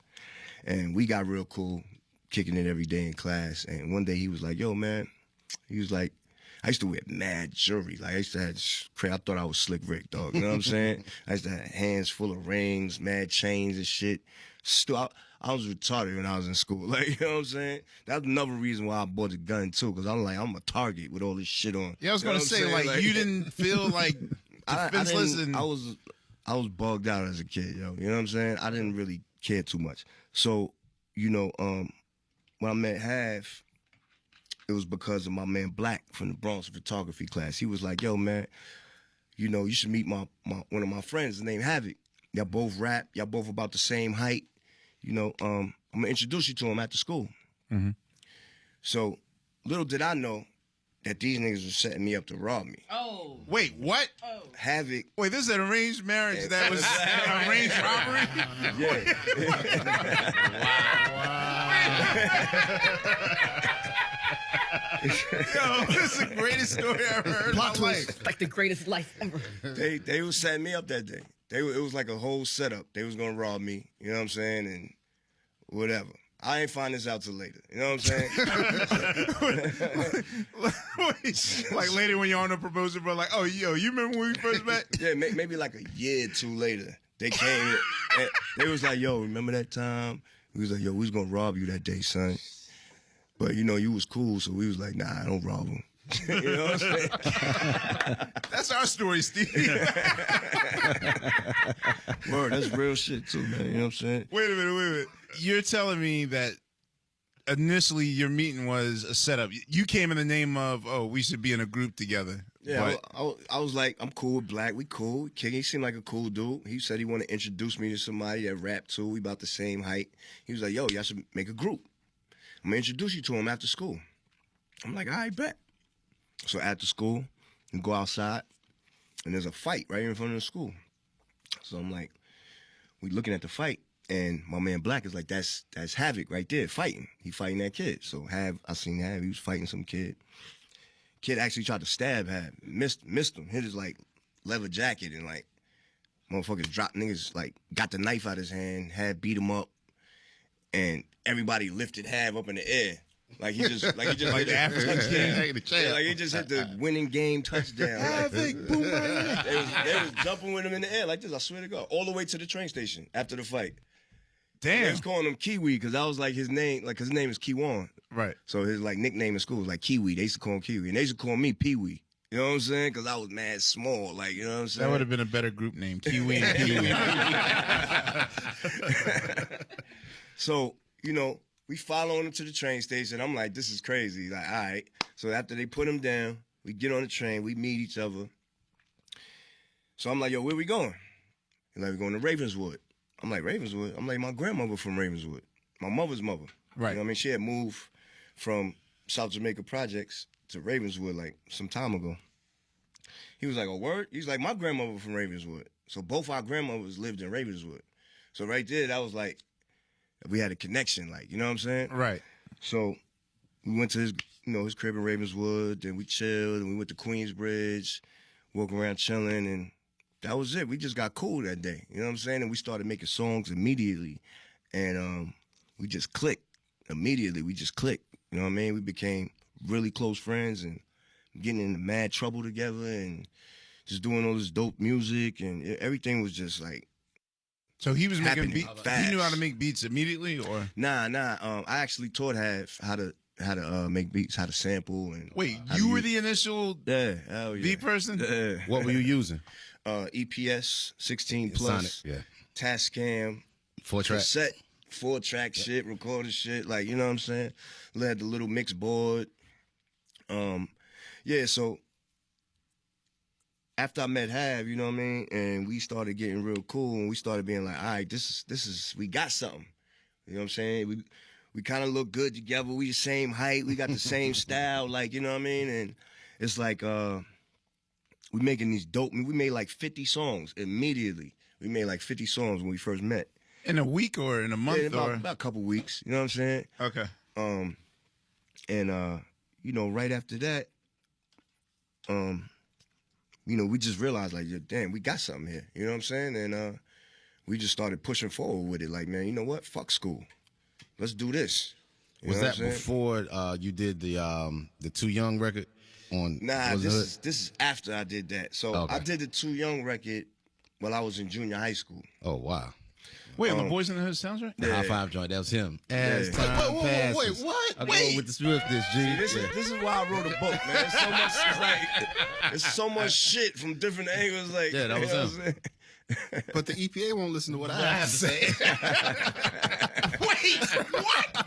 And we got real cool, kicking it every day in class. And one day he was like, yo, man, he was like, I used to wear mad jewelry. Like I used to have I thought I was Slick Rick, dog. You know what I'm saying? I used to have hands full of rings, mad chains and shit. I was retarded when I was in school. Like, you know what I'm saying? That's another reason why I bought a gun too, because I'm like, I'm a target with all this shit on. Yeah, I was gonna say, like, you didn't feel like defenseless. I was bugged out as a kid, yo. You know what I'm saying? I didn't really care too much. So, you know, when I met Hav, it was because of my man Black from the Bronx photography class. He was like, yo, man, you know, you should meet one of my friends named Havoc. Y'all both rap. Y'all both about the same height. You know, I'm going to introduce you to him after school. Mm-hmm. So, little did I know that these niggas were setting me up to rob me. Oh. Wait, what? Oh. Havoc. Wait, this is an arranged marriage that was an arranged robbery? Yo, this is the greatest story I've ever heard in my life. Like the greatest life ever. They was setting me up that day. It was like a whole setup. They was gonna rob me, you know what I'm saying, and whatever. I ain't find this out till later. You know what I'm saying? Like later when you're on the proposal, bro, like, oh, yo, you remember when we first met? Yeah, maybe like a year or two later, they came and they was like, yo, remember that time? We was like, yo, we was gonna rob you that day, son. But you know, you was cool, so we was like, nah, I don't rob him. You know what I'm saying? That's our story, Steve. Word, that's real shit too, man. You know what I'm saying? Wait a minute. You're telling me that initially your meeting was a setup. You came in the name of, oh, we should be in a group together. Yeah, I was like, I'm cool with Black. We cool. He seemed like a cool dude. He said he wanted to introduce me to somebody that rap too. We about the same height. He was like, yo, y'all should make a group. I'm going to introduce you to him after school. I'm like, all right, bet. So after school, we go outside, and there's a fight right in front of the school. So I'm like, we looking at the fight, and my man Black is like, that's Havoc right there, fighting. He fighting that kid. So I seen Hav, he was fighting some kid. Kid actually tried to stab Hav, missed him, hit his like leather jacket, and like motherfuckers dropped niggas, like got the knife out his hand, Hav beat him up, and everybody lifted Hav up in the air. Like he just like the African yeah, like he just hit the winning game touchdown. Like, they was jumping with him in the air like this. I swear to God, all the way to the train station after the fight. Damn. They was calling him Kiwi because I was like his name, like his name is Kiwan. Right. So his like nickname in school was like Kiwi. They used to call him Kiwi, and they used to call me Pee Wee. You know what I'm saying? Because I was mad small, like, you know what I'm saying? That would have been a better group name, Kiwi and Pee-wee. So, you know, we following him to the train station. I'm like, this is crazy. Like, all right. So after they put him down, we get on the train. We meet each other. So I'm like, yo, where we going? He's like, we're going to Ravenswood. I'm like, Ravenswood? I'm like, my grandmother from Ravenswood. My mother's mother. Right. You know what I mean? She had moved from South Jamaica Projects to Ravenswood like some time ago. He was like, a word? He's like, my grandmother from Ravenswood. So both our grandmothers lived in Ravenswood. So right there, that was like, we had a connection, like, you know what I'm saying? Right. So we went to his crib in Ravenswood, then we chilled, and we went to Queensbridge, walking around chilling, and that was it. We just got cool that day, you know what I'm saying? And we started making songs immediately, and we just clicked immediately. We just clicked, you know what I mean? We became really close friends and getting into mad trouble together and just doing all this dope music, and everything was just like, so he was making happening beats. fast. He knew how to make beats immediately, or Nah. I actually taught Hav how to make beats, how to sample, and wait, how to you were use- the initial hell yeah. beat person? Yeah. What were you using? EPS 16 Sonic, plus, yeah. Tascam, 4-track. cassette, 4-track shit, recorded shit, like, you know what I'm saying? Had the little mix board. Yeah, so after I met Hav, you know what I mean, and we started getting real cool, and we started being like, all right, this is we got something. You know what I'm saying? We kind of look good together. We the same height. We got the same style, like, you know what I mean? And it's like we making these dope. We made like 50 songs immediately. We made like 50 songs when we first met. In a week or in a month, Yeah, or about a couple weeks. You know what I'm saying? okay. And you know, right after that, you know, we just realized, like, damn, we got something here. You know what I'm saying? And we just started pushing forward with it. Like, man, you know what? Fuck school. Let's do this. You Was know what that I'm saying? before you did the Too Young record? on? Nah, was this it? is after I did that. So Okay. I did the Too Young record while I was in junior high school. Oh wow. Wait, on the Boys in the Hood soundtrack? The high five joint. That was him. As Yeah. time Wait, passes. what? I go Wait. with the swiftness, G. This is why I wrote a book, man. It's so much, it's so much shit from different angles. Like, Yeah, that was you know him. what I'm saying? But the EPA won't listen to what I have to say. Wait, what?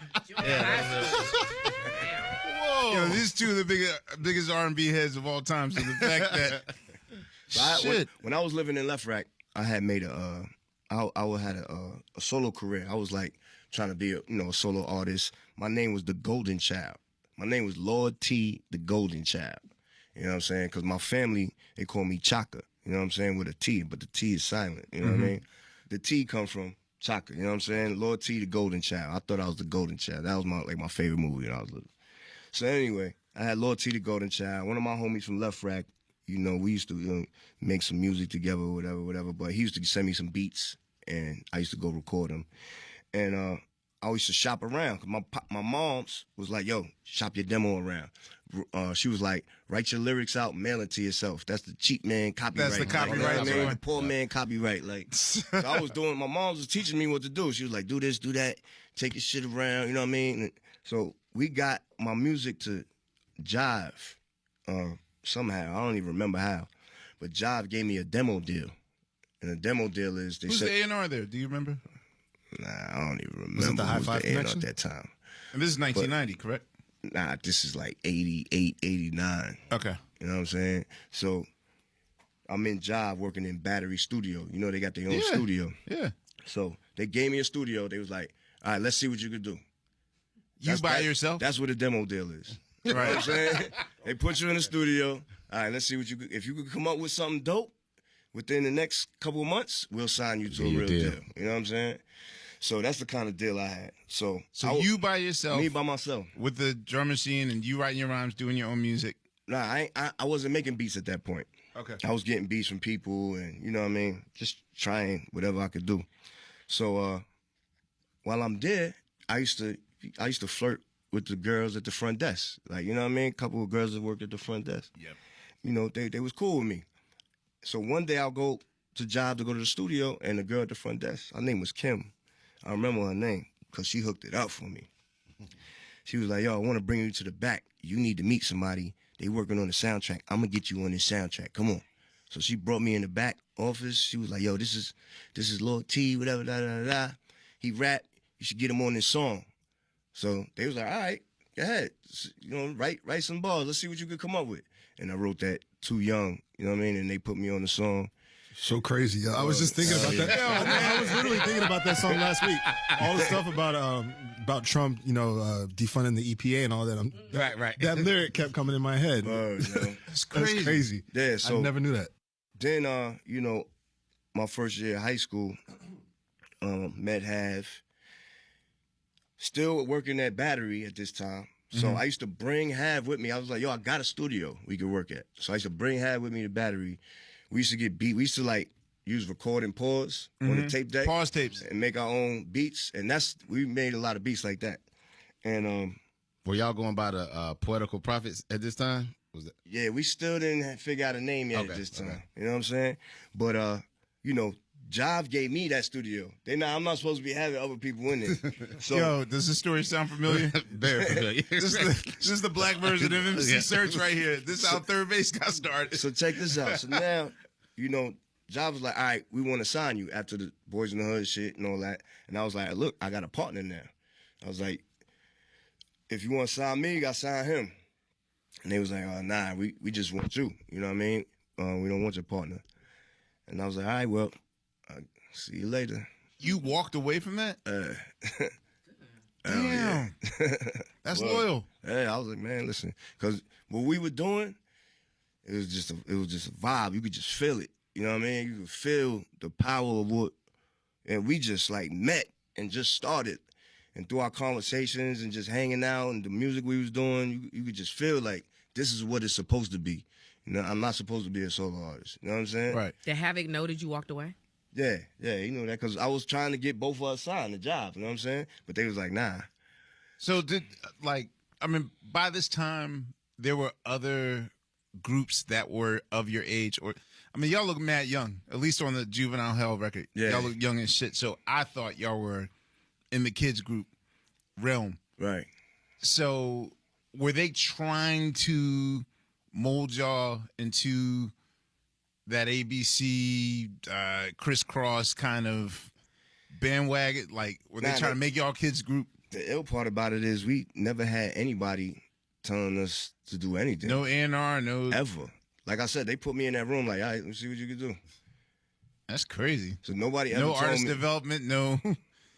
Whoa. Yo, these two are the biggest R&B heads of all time. So the fact that So when I was living in Left Rack, I had made I had a solo career. I was like trying to be a solo artist. My name was the Golden Child. My name was Lord T, the Golden Child. You know what I'm saying? Because my family, they call me Chaka. You know what I'm saying? With a T, but the T is silent. You know what I mean? The T come from Chaka. You know what I'm saying? Lord T, the Golden Child. I thought I was the Golden Child. That was my favorite movie when I was little. So anyway, I had Lord T, the Golden Child. One of my homies from Left Rack, we used to make some music together, whatever. But he used to send me some beats, and I used to go record them. And I used to shop around. Cause my mom's was like, yo, shop your demo around. She was like, write your lyrics out, mail it to yourself. That's the cheap man copyright. That's the copyright. Like, That's right. the poor man copyright. Like, so I was doing. My mom was teaching me what to do. She was like, do this, do that, take your shit around. You know what I mean? And so we got my music to Jive somehow. I don't even remember how, but Jive gave me a demo deal, and the demo deal is who's the A&R there? Do you remember? Nah, I don't even remember. Was it the High who Five the A&R Connection? at that time? And this is 1990, correct? Nah, this is like 88, 89. Okay. You know what I'm saying? So I'm in Jive working in Battery Studio. You know, they got their own studio. Yeah. So they gave me a studio. They was like, all right, let's see what you could do. You by yourself? That's what a demo deal is. You know Right. what I'm saying? They put you in the studio. All right, let's see what if you could come up with something dope within the next couple of months, we'll sign you to a real deal. You know what I'm saying? So that's the kind of deal I had. So you by yourself? Me by myself. With the drum machine and you writing your rhymes, doing your own music? Nah, I wasn't making beats at that point. Okay. I was getting beats from people and, you know what I mean, just trying whatever I could do. So while I'm there, I used to flirt with the girls at the front desk. Like, you know what I mean? A couple of girls that worked at the front desk. Yep. You know, they was cool with me. So one day I'll go to Job to go to the studio, and the girl at the front desk, her name was Kim. I remember her name because she hooked it up for me. She was like, yo, I want to bring you to the back. You need to meet somebody. They working on the soundtrack. I'm going to get you on this soundtrack. Come on. So she brought me in the back office. She was like, yo, this is Lord T, whatever, da. He rap. You should get him on this song. So they was like, all right, go ahead. You know, write some bars. Let's see what you could come up with. And I wrote that Too Young, you know what I mean? And they put me on the song. So crazy, yo. I was just thinking about that. Yo, man, I was literally thinking about that song last week. All the stuff about Trump, defunding the EPA and all that. Right. That lyric kept coming in my head. It's crazy. That's crazy. Yeah, so I never knew that. Then, my first year of high school, met Hav. Still working at Battery at this time. So I used to bring Hav with me. I was like, yo, I got a studio we could work at. So I used to bring Hav with me to Battery. We used to get beat. We used to use record and pause on the tape deck. Pause tapes. And make our own beats. And we made a lot of beats like that. And were y'all going by the Poetical Prophets at this time? Was that? Yeah, we still didn't figure out a name yet at this time. Okay. You know what I'm saying? But Jive gave me that studio. I'm not supposed to be having other people in it. So Yo, does this story sound familiar? Very familiar. This is the black version of MC Search right here. This is how third base got started. So check this out. So now, Jive was like, all right, we want to sign you after the Boys in the Hood shit and all that. And I was like, look, I got a partner now. I was like, if you want to sign me, you got to sign him. And they was like, oh, nah, we just want you. You know what I mean? We don't want your partner. And I was like, all right, well, see you later. You walked away from that? Damn. That's loyal. Yeah, I was like, man, listen, because what we were doing, it was just a vibe. You could just feel it. You know what I mean? You could feel the power of what, and we just met and just started. And through our conversations and just hanging out and the music we was doing, you could just feel like this is what it's supposed to be. I'm not supposed to be a solo artist. You know what I'm saying? Right. Did Havoc know that you walked away? Yeah, you know that because I was trying to get both of us signed the job. You know what I'm saying? But they was like, nah. So by this time, there were other groups that were of your age, or I mean, y'all look mad young, at least on the Juvenile Hell record. Yeah. Y'all look young as shit. So I thought y'all were in the kids group realm. Right. So were they trying to mold y'all into that ABC crisscross kind of bandwagon? Like, were they trying to make y'all kids group? The ill part about it is we never had anybody telling us to do anything. No A&R, no... Ever. Like I said, they put me in that room like, all right, let's see what you can do. That's crazy. So nobody ever No told artist me, development, no...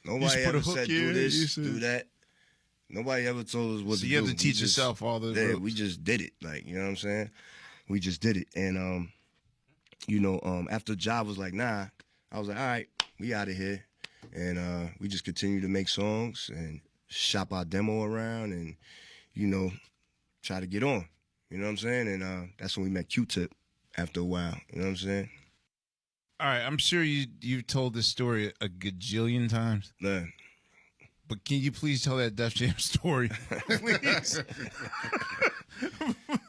nobody put a ever hook said here, do you this, said- do that. Nobody ever told us what So to do. you have to We teach just- yourself all those Yeah, ropes. we just did it. Like, you know what I'm saying? We just did it. And, after Job was like, nah, I was like, all right, we out of here. And we just continued to make songs and shop our demo around and, try to get on. You know what I'm saying? And that's when we met Q-Tip after a while. You know what I'm saying? All right, I'm sure you've told this story a gajillion times, Yeah. but can you please tell that Def Jam story, please?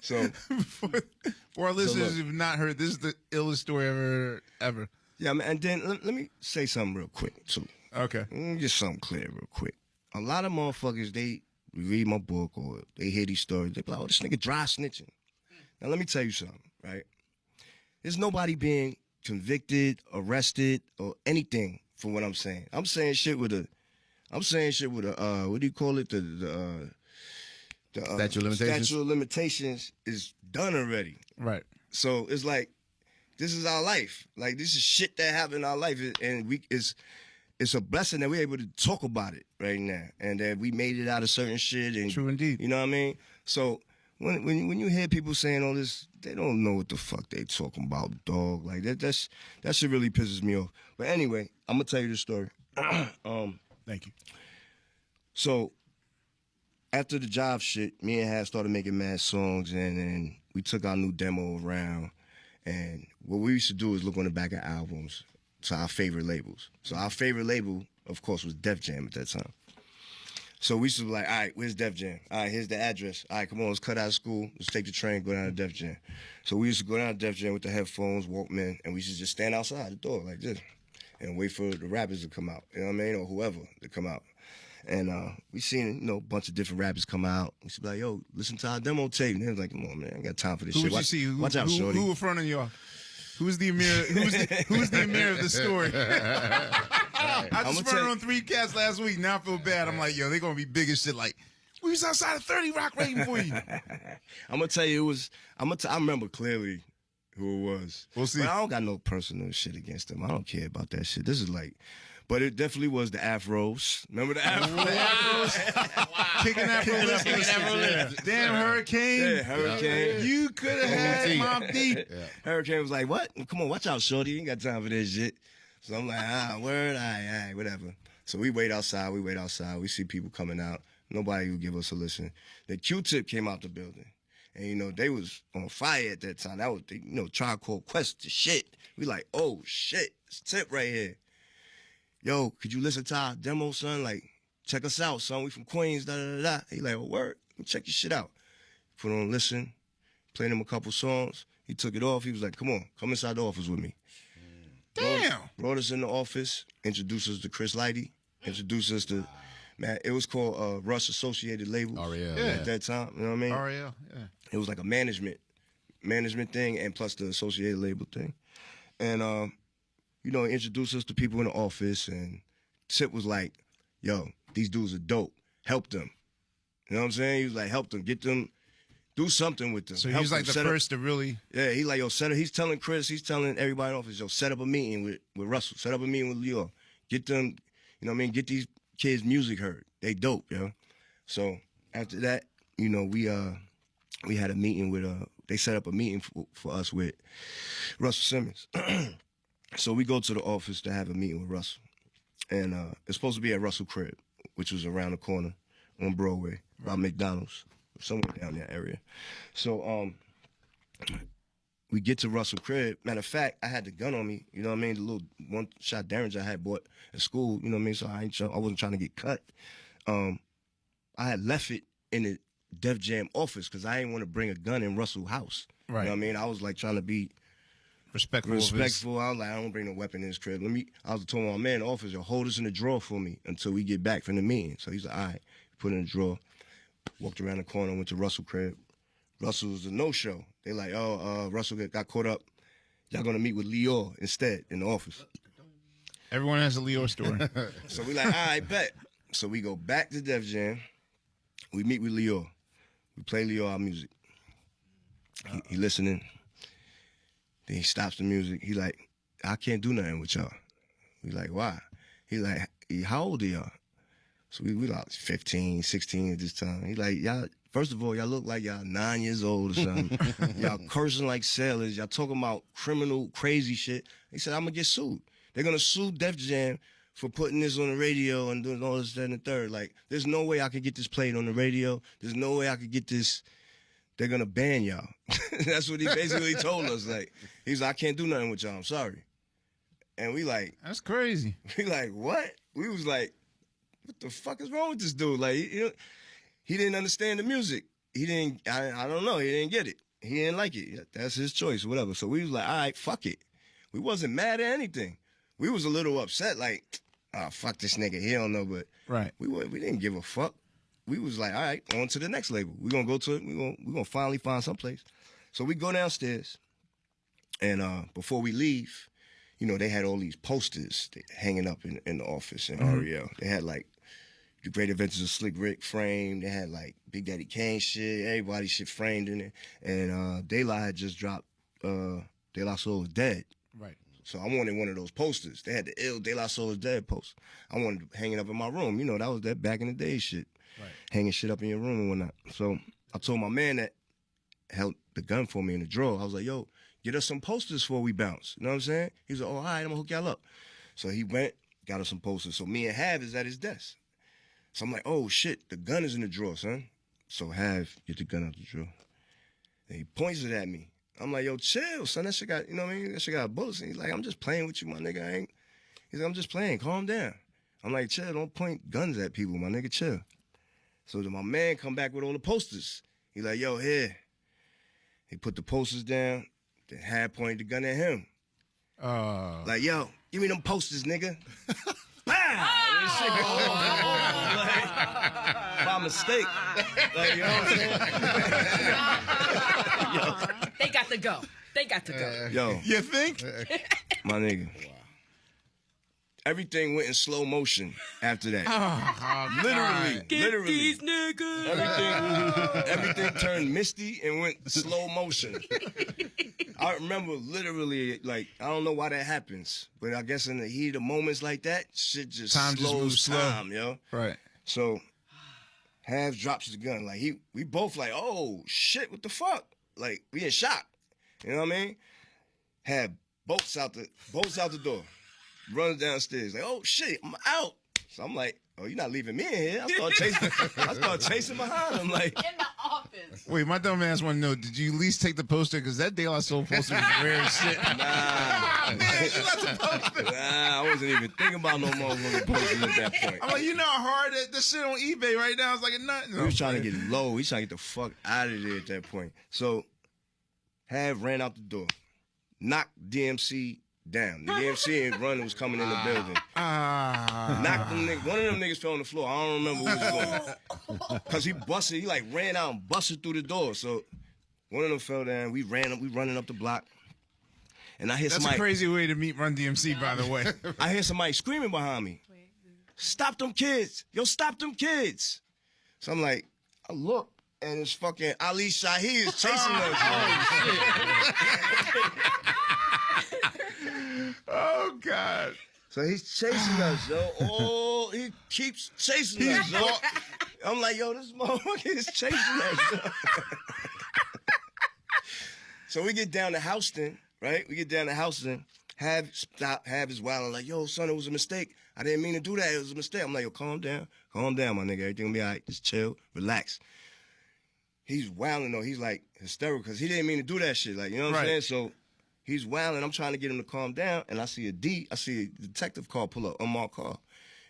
So, For our listeners look. who've not heard, this is the illest story ever. yeah, man, and then let me say something real quick, too. Okay. Just something clear real quick. A lot of motherfuckers, they read my book or they hear these stories, they be like, oh, this nigga dry snitching. Now, let me tell you something, right? There's nobody being convicted, arrested, or anything for what I'm saying. I'm saying shit with a, what do you call it? The Statute of limitations? Statute of limitations is done already. Right. So it's like, this is our life. Like, this is shit that happened in our life. And it's a blessing that we're able to talk about it right now. And that we made it out of certain shit. And True indeed. you know what I mean? So when you hear people saying all this, they don't know what the fuck they talking about, dog. Like, that shit really pisses me off. But anyway, I'm going to tell you the story. Thank you. So, after the Job shit, me and Hat started making mad songs, and then we took our new demo around. And what we used to do is look on the back of albums to our favorite labels. So our favorite label, of course, was Def Jam at that time. So we used to be like, all right, where's Def Jam? All right, here's the address. All right, come on, let's cut out of school. Let's take the train, go down to Def Jam. So we used to go down to Def Jam with the headphones, Walkman, and we used to just stand outside the door like this and wait for the rappers to come out, you know what I mean, or whoever to come out. And we seen, a bunch of different rappers come out. We used to be like, yo, listen to our demo tape. And they was like, come on, man, I ain't got time for this Who shit. would you see? Watch out, shorty. Who in front of y'all? Who's the Amir? Who's the Amir of the story? I just tell run you- on 3 cats last week. Now I feel bad. I'm like, yo, they gonna be big as shit. Like, we was outside of 30 Rock waiting for you. I'm gonna tell you, I remember clearly who it was. We'll see. But I don't got no personal shit against them. I don't care about that shit. This is like, but it definitely was the Afros. Remember the Afros? Kicking Afro left. Damn, Hurricane. Yeah, Hurricane. You could have had Mobb Deep. Hurricane was like, what? Come on, watch out, shorty. You ain't got time for this shit. So I'm like, word, all right, whatever. So we wait outside. We see people coming out. Nobody would give us a listen. Then Q-Tip came out the building. And, they was on fire at that time. That was, Tribe Called Quest the shit. We like, oh, shit, it's Tip right here. Yo, could you listen to our demo, son? Like, check us out, son. We from Queens, da-da-da-da. He like, oh, word. Check your shit out. Put on listen, played him a couple songs. He took it off. He was like, come on, come inside the office with me. Damn. Brought us in the office, introduced us to Chris Lighty, introduced us to, man, it was called Rush Associated Labels. REL, At that time, you know what I mean? REL, yeah. It was like a management thing and plus the associated label thing. And, introduced us to people in the office and Tip was like, yo, these dudes are dope. Help them. You know what I'm saying? He was like, help them, get them, do something with them. So he Help was like them, the set up- first to really... Yeah, he like, yo, he's telling Chris, he's telling everybody in the office, yo, set up a meeting with Russell, set up a meeting with Leo. Get them, you know what I mean, get these kids' music heard. They dope, yo. So after that, we had a meeting with, they set up a meeting for us with Russell Simmons. So we go to the office to have a meeting with Russell. And it's supposed to be at Russell Crib, which was around the corner on Broadway, by McDonald's, somewhere down that area. So we get to Russell Crib. Matter of fact, I had the gun on me, you know what I mean? The little one-shot Derringer I had bought at school, you know what I mean? So I wasn't trying to get cut. I had left it in the Def Jam office because I didn't want to bring a gun in Russell's house. Right. You know what I mean? I was like trying to be Respectful. I was like, I don't bring no weapon in this crib. I was told my man in the office, yo, hold this in the drawer for me until we get back from the meeting. So he's like, all right, put it in the drawer. Walked around the corner, went to Russell's crib. Russell was a no-show. They like, Russell got caught up. Y'all gonna meet with Leo instead in the office. Everyone has a Leo story. So we like, all right, bet. So we go back to Def Jam. We meet with Leo. We play Leo our music. He listening. Then he stops the music. He like, I can't do nothing with y'all. We like, why? He like, how old are y'all? So we like 15, 16 at this time. He like, y'all, first of all, y'all look like y'all 9 years old or something. Y'all cursing like sailors. Y'all talking about criminal, crazy shit. He said, I'm going to get sued. They're going to sue Def Jam for putting this on the radio and doing all this, that, and the third. Like, there's no way I could get this played on the radio. There's no way I could get this. They're going to ban y'all. That's what he basically told us. Like, he's like, I can't do nothing with y'all. I'm sorry. And we like. That's crazy. We like, what? We was like, what the fuck is wrong with this dude? Like, he didn't understand the music. He didn't, I don't know. He didn't get it. He didn't like it. That's his choice, whatever. So we was like, all right, fuck it. We wasn't mad at anything. We was a little upset, like, oh, fuck this nigga. He don't know, but right. We didn't give a fuck. We was like, all right, on to the next label. We're going to go to it. We're gonna finally find someplace. So we go downstairs, and before we leave, you know, they had all these posters hanging up in the office in REL. They had, like, The Great Adventures of Slick Rick framed. They had, like, Big Daddy Kane shit. Everybody shit framed in it. And De La had just dropped De La Soul is Dead. Right. So I wanted one of those posters. They had the ill De La Soul is Dead poster. I wanted to hang it up in my room. You know, that was that back in the day shit. Right. Hanging shit up in your room and whatnot. So I told my man that held the gun for me in the drawer. I was like, yo, get us some posters before we bounce. You know what I'm saying? He was like, oh, all right, I'm going to hook y'all up. So he went, got us some posters. So me and Hav is at his desk. So I'm like, oh, shit, the gun is in the drawer, son. So Hav, get the gun out the drawer. And he points it at me. I'm like, yo, chill, son. That shit got, you know what I mean? That shit got bullets. And he's like, I'm just playing with you, my nigga. He's like, I'm just playing. Calm down. I'm like, chill. Don't point guns at people, my nigga. Chill. So then my man come back with all the posters. He like, yo, here. He put the posters down. Then Had pointed the gun at him. Like, yo, give me them posters, nigga. Bam! This shit go off. Like, by mistake. Like, you know what I'm saying? They got to go. They got to go. Yo. You think? My nigga. Wow. Everything went in slow motion after that. Literally. Get these niggas. Everything turned misty and went slow motion. I remember literally, like, I don't know why that happens, but I guess in the heat of moments like that, shit just slows time, yo. Right. So, Hav drops the gun. Like, we both like, oh, shit, what the fuck? Like, we in shock. You know what I mean? Hav bolts out the door. Runs downstairs. Like, oh, shit, I'm out. So I'm like, oh, you're not leaving me in here. I start chasing behind him. Like, In the office. Wait, my dumb ass want to know, did you at least take the poster? Because that De La Soul poster was rare as shit. Nah. Man, you got the poster. Nah, I wasn't even thinking about no motherfucking posters at that point. I'm like, you know how hard that shit on eBay right now? It's like a nut. We was trying to get low. We was trying to get the fuck out of there at that point. So, Hav ran out the door. Knocked DMC down. The DMC and Run was coming in the building. Knocked them niggas. One of them niggas fell on the floor. I don't remember who was going. Because he busted. He like ran out and busted through the door. So one of them fell down. We running up the block. And I hear That's somebody. a crazy way to meet Run DMC, by the way. I hear somebody screaming behind me. Stop them kids. Yo, stop them kids. So I'm like, I look, and it's fucking Ali Shahi is chasing us. Oh, God. So he's chasing us, yo. Oh, he keeps chasing us, yo. I'm like, yo, this motherfucker is chasing us, yo. So we get down to Houston, right? We get down to Houston. Hav is wilding like, yo, son, it was a mistake. I didn't mean to do that. It was a mistake. I'm like, yo, calm down, my nigga. Everything will be all right. Just chill, relax. He's wilding though. He's like hysterical because he didn't mean to do that shit. Like, you know what I'm saying? So he's wilding. I'm trying to get him to calm down, and I see a detective car pull up, unmarked car.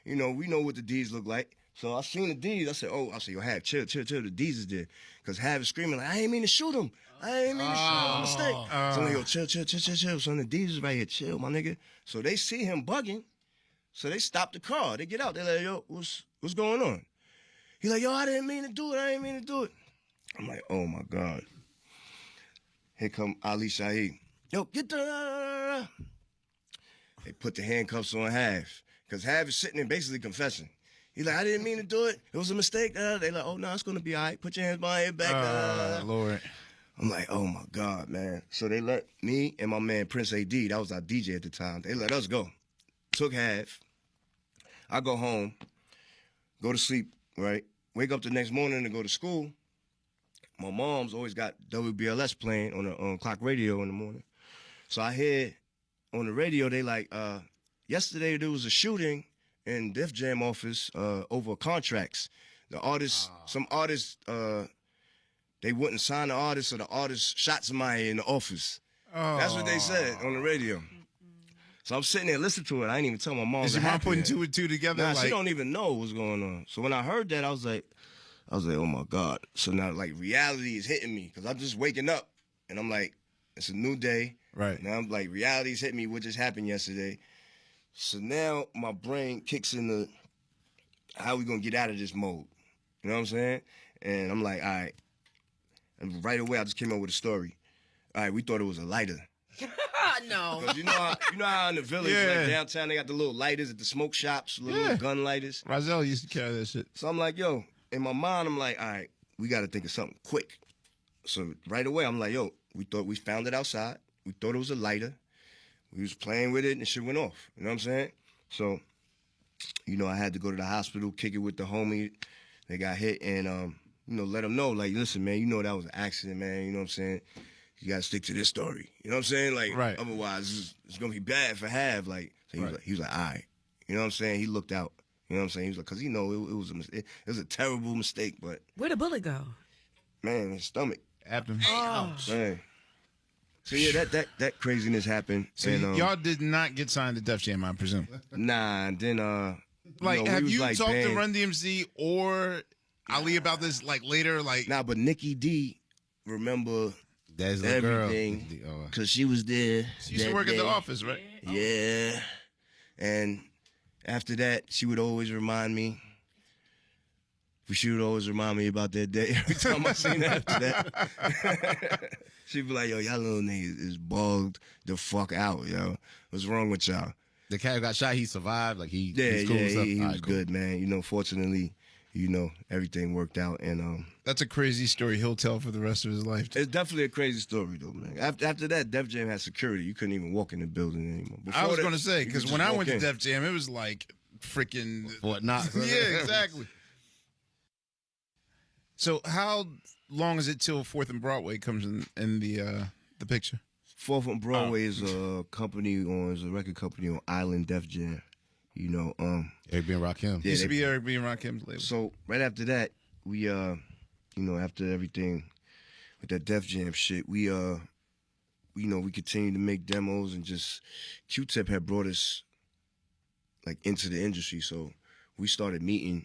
You know, we know what the D's look like. So I seen the D's. I said, yo, Hav, chill. The D's is there. Because Hav is screaming like, I ain't mean to shoot him. I ain't mean to shoot him. Mistake. So I'm like, yo, chill. So the D's is right here. Chill, my nigga. So they see him bugging. So they stop the car. They get out. They're like, yo, what's going on? He like, yo, I didn't mean to do it. I'm like, oh, my God. Here come Ali Shaheed. Yo, get the... They put the handcuffs on Hav. Because Hav is sitting there basically confessing. He's like, I didn't mean to do it. It was a mistake. They like, oh, no, it's going to be all right. Put your hands behind your back. Lord. I'm like, oh, my God, man. So they let me and my man Prince A.D., that was our DJ at the time, they let us go. Took Hav. I go home, go to sleep, right? Wake up the next morning to go to school. My mom's always got WBLS playing on clock radio in the morning. So I hear on the radio, they like, yesterday there was a shooting in Def Jam office over contracts. The artists, some artists, they wouldn't sign the artist, so the artist shot somebody in the office. That's what they said on the radio. So I'm sitting there listening to it. I ain't even tell my mom. Is your mom putting two and two together? Nah, she don't even know what's going on. So when I heard that, I was like, oh my God. So now like reality is hitting me because I'm just waking up and I'm like, it's a new day. Right. Now I'm like, reality's hitting me. What just happened yesterday? So now my brain kicks into how we gonna get out of this mode. You know what I'm saying? And I'm like, all right. And right away, I just came up with a story. All right, we thought it was a lighter. No. Because you know how in the village, like downtown, they got the little lighters at the smoke shops, little gun lighters. Rozelle used to carry that shit. So I'm like, yo, in my mind, I'm like, all right, we got to think of something quick. So right away, I'm like, yo, we found it outside. We thought it was a lighter. We was playing with it and shit went off. You know what I'm saying? So, I had to go to the hospital, kick it with the homie. They got hit and, let them know, like, listen, man, that was an accident, man. You know what I'm saying? You got to stick to this story. You know what I'm saying? Like, right. Otherwise, it's going to be bad for Hav. Like, so he was like, all right. You know what I'm saying? He looked out. You know what I'm saying? He was like, because it was a terrible mistake, but. Where'd the bullet go? Man, his stomach. Abdomen. Oh. Man. So yeah, that craziness happened. So and, y'all did not get signed to Def Jam, I presume. Nah, and then have you talked to Run DMC or Ali about this later? Nah, but Nikki D remember That's the everything because she was there. She used to work at the office, right? Yeah, and after that, she would always remind me. She would always remind me about that day every time I seen her after that. She'd be like, yo, y'all little niggas is bugged the fuck out, yo. What's wrong with y'all? The cat who got shot, he survived. Like he's cool he was good, man. Fortunately, everything worked out. And that's a crazy story he'll tell for the rest of his life. It's definitely a crazy story, though, man. After that, Def Jam had security. You couldn't even walk in the building anymore. I was going to say, because when I went to Def Jam, it was like freaking Fort Knox. Yeah, exactly. So how long is it till 4th and Broadway comes in the picture? 4th and Broadway is a record company on Island Def Jam. Eric B. and Rakim. Used to be Eric B. and Rakim's label. So right after that, we after everything with that Def Jam shit, we continued to make demos and just Q-Tip had brought us into the industry. So we started meeting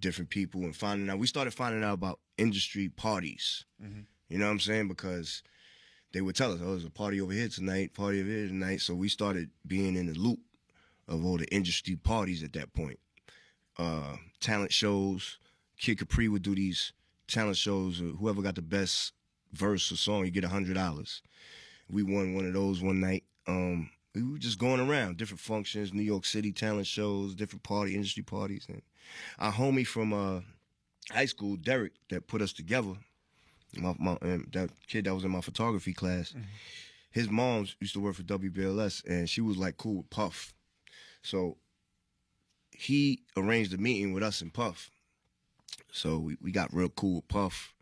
different people and we started finding out about industry parties. Mm-hmm. You know what I'm saying? Because they would tell us, oh, there's a party over here tonight, party over here tonight. So we started being in the loop of all the industry parties at that point. Talent shows. Kid Capri would do these talent shows. Whoever got the best verse or song, you get $100. We won one of those one night. We were just going around, different functions, New York City talent shows, different industry parties. And our homie from high school, Derek, that put us together, that kid that was in my photography class, his mom used to work for WBLS, and she was cool with Puff. So he arranged a meeting with us and Puff. So we got real cool with Puff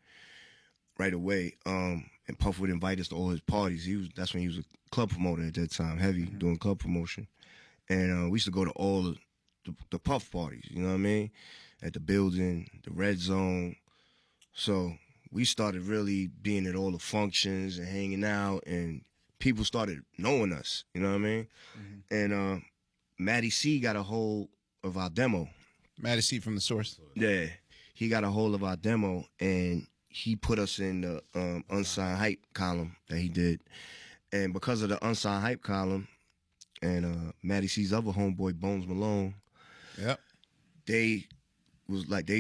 right away. And Puff would invite us to all his parties. That's when he was a club promoter at that time, heavy, doing club promotion. And we used to go to all the Puff parties, you know what I mean? At the building, the Red Zone. So we started really being at all the functions and hanging out, and people started knowing us, you know what I mean? Mm-hmm. And Maddie C got a hold of our demo. Matty C from The Source. Yeah, he got a hold of our demo and he put us in the unsigned hype column that he did. And because of the unsigned hype column and Matty C's other homeboy, Bones Malone, Yep. they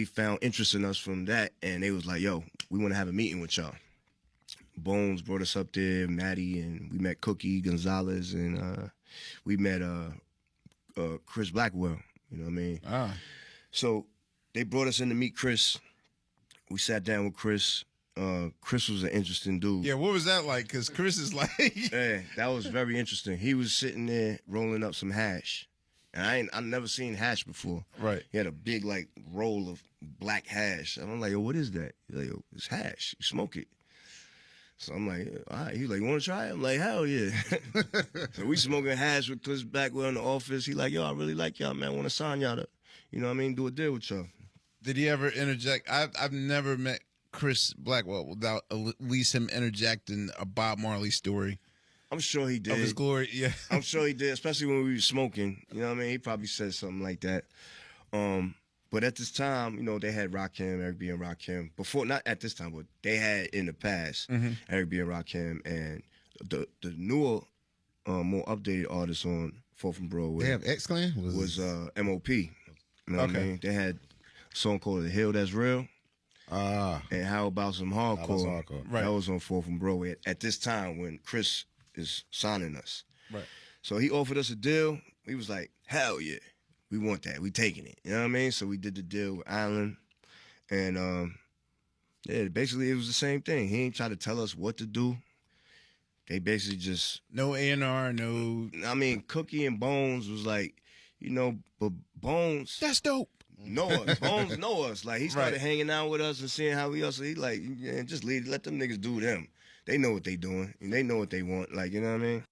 found interest in us from that, and they was like, yo, we want to have a meeting with y'all. Bones brought us up there, Matty, and we met Cookie Gonzalez, and we met Chris Blackwell, you know what I mean? Ah. So they brought us in to meet Chris. We sat down with Chris. Chris was an interesting dude. Yeah, what was that like? Because Chris is like... Yeah, that was very interesting. He was sitting there rolling up some hash. And I've never seen hash before. Right. He had a big, like, roll of black hash. And I'm like, yo, what is that? He's like, yo, it's hash. You smoke it. So I'm like, all right. He's like, you want to try it? I'm like, hell yeah. So we smoking hash with Chris Blackwell in the office. He like, yo, I really like y'all, man. I want to sign y'all to, you know what I mean, do a deal with y'all. Did he ever interject? I've never met Chris Blackwell without at least him interjecting a Bob Marley story. I'm sure he did. Of his glory, yeah. I'm sure he did, especially when we were smoking. You know what I mean? He probably said something like that. But at this time, you know, they had Rakim, Eric B. and Rakim. Before, not at this time, but they had in the past, Eric B. and Rakim. And the newer, more updated artists on 4th and Broadway. They have X-Clan? Was MOP. You know what I mean? They had a song called The Hill That's Real. And How About Some Hardcore? Right. That was on 4th and Broadway at this time when Chris is signing us. Right. So he offered us a deal. We was like, hell yeah, we want that. We taking it. You know what I mean? So we did the deal with Island. And yeah, basically it was the same thing. He ain't try to tell us what to do. They basically just... No A&R, no... I mean, Cookie and Bones was like, you know, but Bones... That's dope. Know us. Bones know us. Like, he started hanging out with us and seeing how we are. So he like, yeah, just let them niggas do them. They know what they doing, and they know what they want. Like, you know what I mean?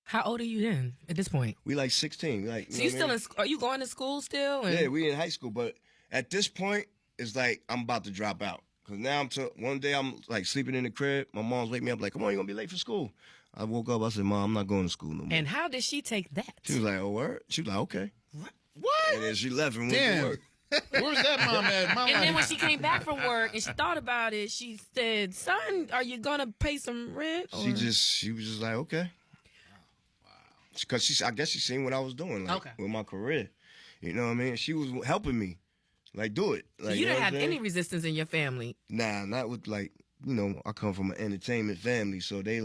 How old are you then at this point? We like 16. Like, So you still in? Are you going to school still? And... Yeah, we in high school. But at this point, it's like I'm about to drop out. Because now one day I'm like sleeping in the crib. My mom's wake me up like, come on, you're going to be late for school. I woke up. I said, Mom, I'm not going to school no more. And how did she take that? She was like, oh, word? She was like, okay. What? And then she left and went Damn. to work. Where's that mom at? Mom And then when she came back from work and she thought about it, she said, son, are you going to pay some rent? Or... She was just like, okay. Because I guess she seen what I was doing, like, with my career. You know what I mean? She was helping me, like, do it. Like, so you didn't have any resistance in your family? Nah, not with, like, you know, I come from an entertainment family, so they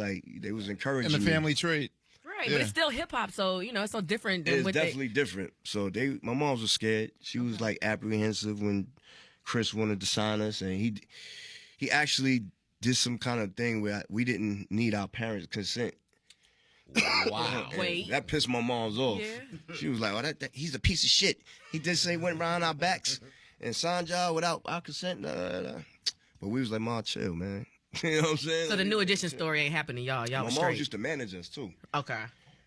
was encouraging me. In the family trade. Right, but it's still hip hop, so you know it's so different than it's definitely different. So my mom was scared. She was like apprehensive when Chris wanted to sign us, and he actually did some kind of thing where we didn't need our parents' consent. Wow. Wait. That pissed my mom's off. Yeah. She was like, "Oh, he's a piece of shit. He just went around our backs and signed y'all without our consent." But we was like, "Mom, chill, man." You know what I'm saying? So the New Edition story ain't happening, y'all. Y'all my was mom straight. used to manage us too. Okay.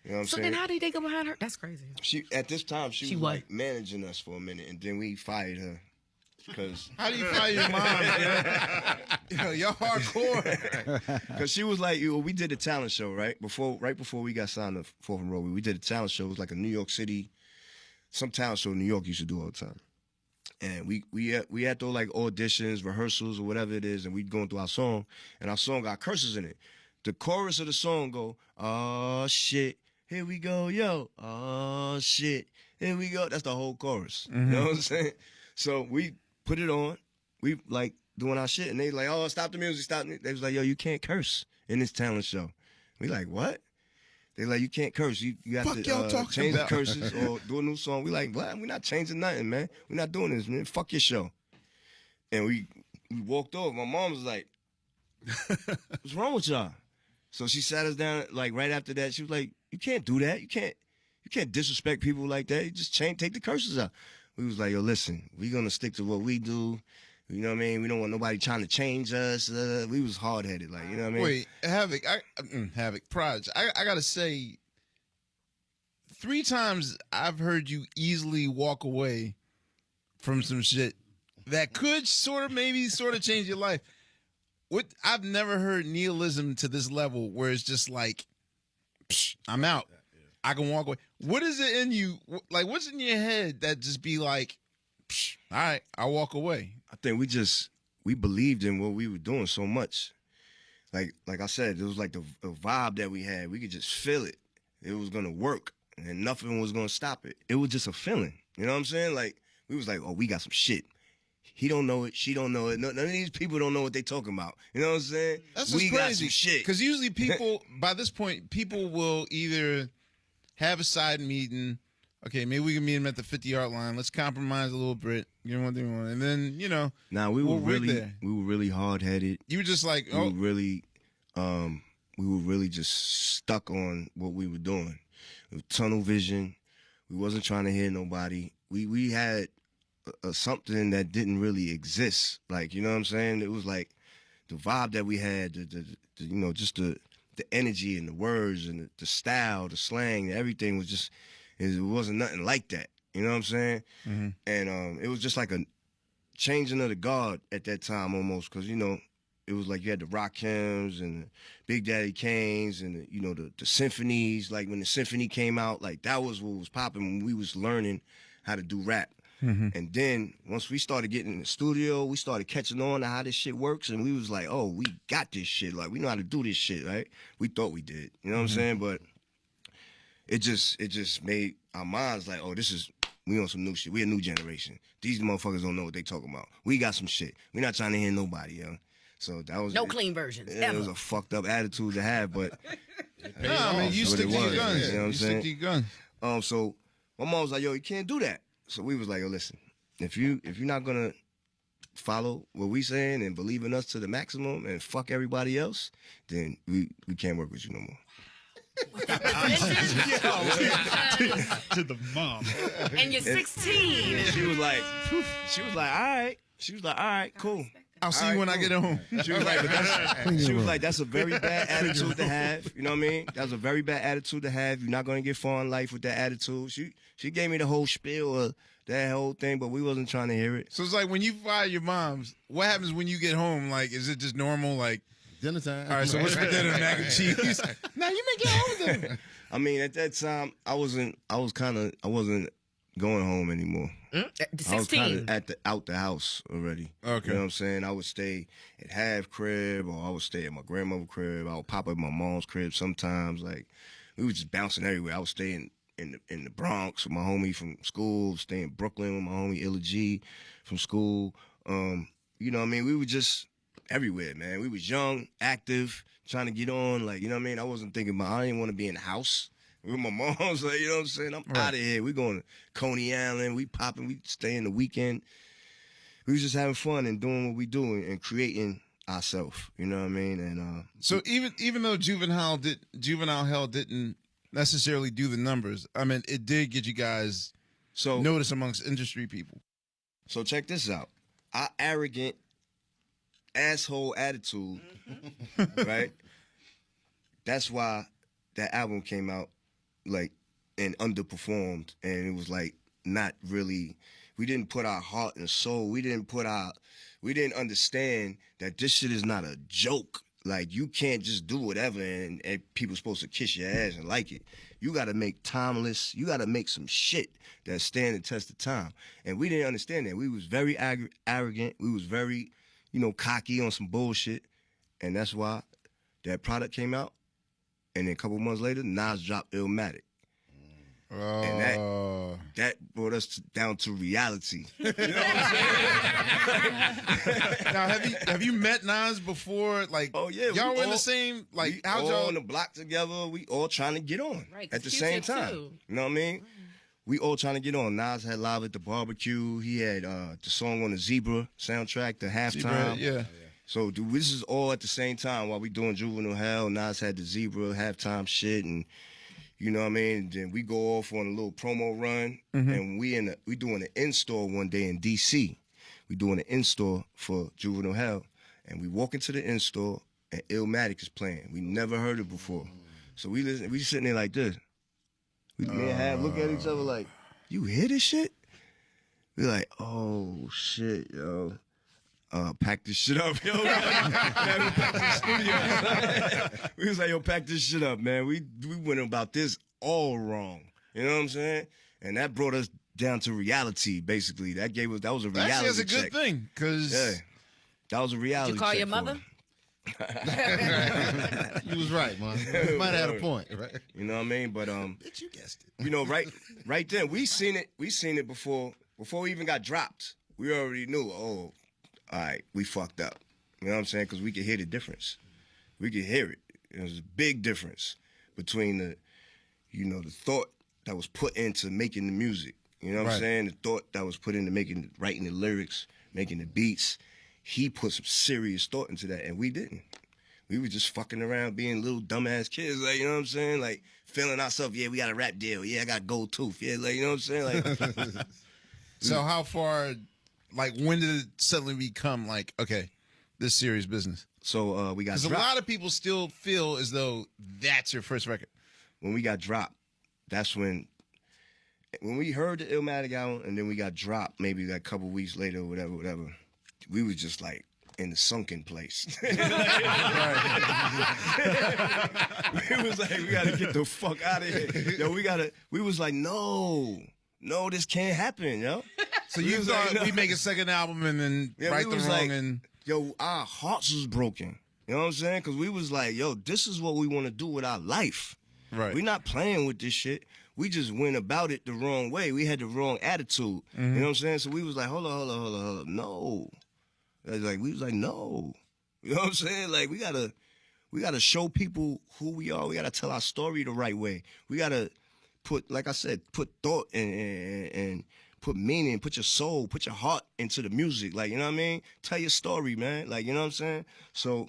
You know what I'm So saying? then how did they go behind her? That's crazy. She at this time she was like managing us for a minute, and then we fired her. Cause how do you fire your mom? You're hardcore. Because she was like, we did a talent show right before we got signed to 4th and Broadway. We did a talent show. It was like a New York City, some talent show New York used to do all the time. And we had to like auditions, rehearsals, or whatever it is, and we'd go through our song, and our song got curses in it. The chorus of the song go, oh shit, here we go, yo, oh shit, here we go. That's the whole chorus. You know what I'm saying? So we put it on, we like doing our shit, and they like, oh, stop the music, stop. They was like, yo, you can't curse in this talent show. We like, what? They like, you can't curse. You have to change the curses or do a new song. We like, what? We're not changing nothing, man. We're not doing this, man. Fuck your show. And we walked over. My mom was like, what's wrong with y'all? So she sat us down, like, right after that. She was like, you can't do that. You can't disrespect people like that. You just take the curses out. We was like, yo, listen, we're going to stick to what we do. You know what I mean? We don't want nobody trying to change us. We was hard-headed, like, you know what I mean? Wait, Havoc, Proj, I got to say, 3 times I've heard you easily walk away from some shit that could sort of change your life. I've never heard nihilism to this level where it's just like, psh, I'm out. I can walk away. What is it in you? Like, what's in your head that just be like, psh, all right, I'll walk away. I think we believed in what we were doing so much. Like I said, it was like the vibe that we had. We could just feel it. It was gonna work, and nothing was gonna stop it. It was just a feeling. You know what I'm saying? Like we was like, oh, we got some shit. He don't know it. She don't know it. None of these people don't know what they talking about. You know what I'm saying? That's we just got crazy. some shit. Because usually people, by this point, people will either have a side meeting. Okay, maybe we can meet him at the 50-yard line. Let's compromise a little bit. You know what they want, and then Nah, we were really hard headed. You were just like, We were really just stuck on what we were doing. Tunnel vision. We wasn't trying to hear nobody. We had something that didn't really exist. Like, you know what I'm saying? It was like the vibe that we had, just the energy and the words and the style, the slang, everything was just, it wasn't nothing like that. You know what I'm saying? Mm-hmm. And it was just like a changing of the guard at that time almost, because, it was like you had the Rakims and the Big Daddy Kanes and, the symphonies. Like when the symphony came out, like that was what was popping when we was learning how to do rap. Mm-hmm. And then once we started getting in the studio, we started catching on to how this shit works, and we was like, oh, we got this shit. Like, we know how to do this shit, right? We thought we did. You know what I'm saying? But it just made our minds like, oh, we on some new shit. We a new generation. These motherfuckers don't know what they talking about. We got some shit. We not trying to hear nobody, yo. So that was No clean versions. It ever. was a fucked up attitude to have, but no, I mean, you stick to your guns. You know what I'm saying? Stick to your guns. So my mom was like, yo, you can't do that. So we was like, yo, listen, if you're not gonna follow what we saying and believe in us to the maximum and fuck everybody else, then we can't work with you no more. To the mom. And you're 16. And she was like, all right. She was like, all right, cool. I'll see you when I get home. She was like, that's a very bad attitude to have. You know what I mean? That's a very bad attitude to have. You're not gonna get far in life with that attitude. She gave me the whole spiel of that whole thing, but we wasn't trying to hear it. So it's like when you fire your moms, what happens when you get home? Like, is it just normal? Like, Dinner time. all right, so what's for dinner? Mac and cheese. Now you make your own dinner. I mean, at that time, I wasn't going home anymore. I was 16. kind of out the house already. Okay. You know what I'm saying? I would stay at half crib, or I would stay at my grandmother's crib. I would pop up at my mom's crib sometimes. Like, we were just bouncing everywhere. I would stay in the Bronx with my homie from school, stay in Brooklyn with my homie Illa G from school. You know what I mean? We were just everywhere, man. We was young, active, trying to get on. Like, you know what I mean? I wasn't thinking about, I didn't want to be in the house with my mom's. Like, you know what I'm saying? I'm out of here. We going to Coney Island. We popping. We staying the weekend. We was just having fun and doing what we do and creating ourselves. You know what I mean? And So even though Juvenile Hell didn't necessarily do the numbers, I mean, it did get you guys notice amongst industry people. So check this out. Our arrogant asshole attitude, right? That's why that album came out like and underperformed, and it was like not really. We didn't put our heart and soul. We didn't understand that this shit is not a joke. Like, you can't just do whatever and people supposed to kiss your ass and like it. You got to make timeless. You got to make some shit that stand the test of time. And we didn't understand that. We was very arrogant. We was very, cocky on some bullshit. And that's why that product came out. And then a couple months later, Nas dropped Illmatic. And that brought us down to reality. You know what I'm saying? Now, have you met Nas before? Like, oh yeah, y'all were in the same. Like, how'd y'all on the block together? We all trying to get on at the Q-Tip same time. too. You know what I mean? We all trying to get on. Nas had Live at the Barbecue. He had the song on the Zebra soundtrack, the halftime. Yeah. So this is all at the same time while we doing Juvenile Hell. Nas had the Zebra halftime shit, and you know what I mean. Then we go off on a little promo run, and we doing an in-store one day in D.C. We doing an in-store for Juvenile Hell, and we walk into the in-store, and Illmatic is playing. We never heard it before, so we listen. We sitting there like this. Me and Hab look at each other like, "You hear this shit?" We like, "Oh shit, yo." Pack this shit up, yo. We was like, yo, pack this shit up, man. We went about this all wrong. You know what I'm saying? And that brought us down to reality, basically. That was a reality Actually, that's a check. good thing, because That was a reality Did you call check your for mother? him. You was right, man. You might have had a point, right? You know what I mean? But Bitch, you guessed it. you know, right then we seen it before we even got dropped. We already knew, all right, we fucked up. You know what I'm saying? Because we could hear the difference. We could hear it. There's a big difference between the thought that was put into making the music. You know what I'm saying? The thought that was put into writing the lyrics, making the beats. He put some serious thought into that, and we didn't. We were just fucking around being little dumbass kids, like, you know what I'm saying? Like, feeling ourselves, yeah, we got a rap deal. Yeah, I got gold tooth. Yeah, like, you know what I'm saying? Like, So how far, like, when did it suddenly become like, okay, this serious business? so we got Because a dropped. lot of people still feel as though that's your first record. When we got dropped, that's when we heard the Illmatic album, and then we got dropped maybe like a couple weeks later or whatever. We was just like in the sunken place. We was like, we gotta get the fuck out of here. Yo, we was like, no, this can't happen, yo. So you was thought like, we'd make a second album and then right the wrong and... Yo, our hearts was broken. You know what I'm saying? Because we was like, yo, this is what we want to do with our life. Right. We're not playing with this shit. We just went about it the wrong way. We had the wrong attitude. You know what I'm saying? So we was like, hold on. No. We was like, no. You know what I'm saying? Like, we gotta show people who we are. We gotta tell our story the right way. We gotta put, like I said, put thought and put meaning, put your soul, put your heart into the music. Like, you know what I mean? Tell your story, man. Like, you know what I'm saying? So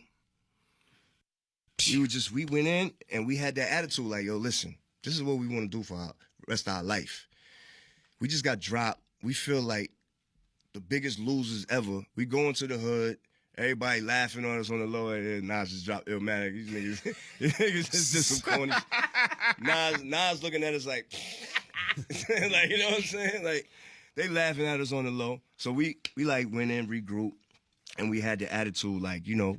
we went in and we had that attitude like, yo, listen, this is what we want to do for our rest of our life. We just got dropped. We feel like the biggest losers ever. We go into the hood, everybody laughing on us on the low end. Nas just dropped Illmatic. These niggas just some corny. Nas looking at us like, like, you know what I'm saying? Like, they laughing at us on the low. So we like went in, regrouped, and we had the attitude like, you know,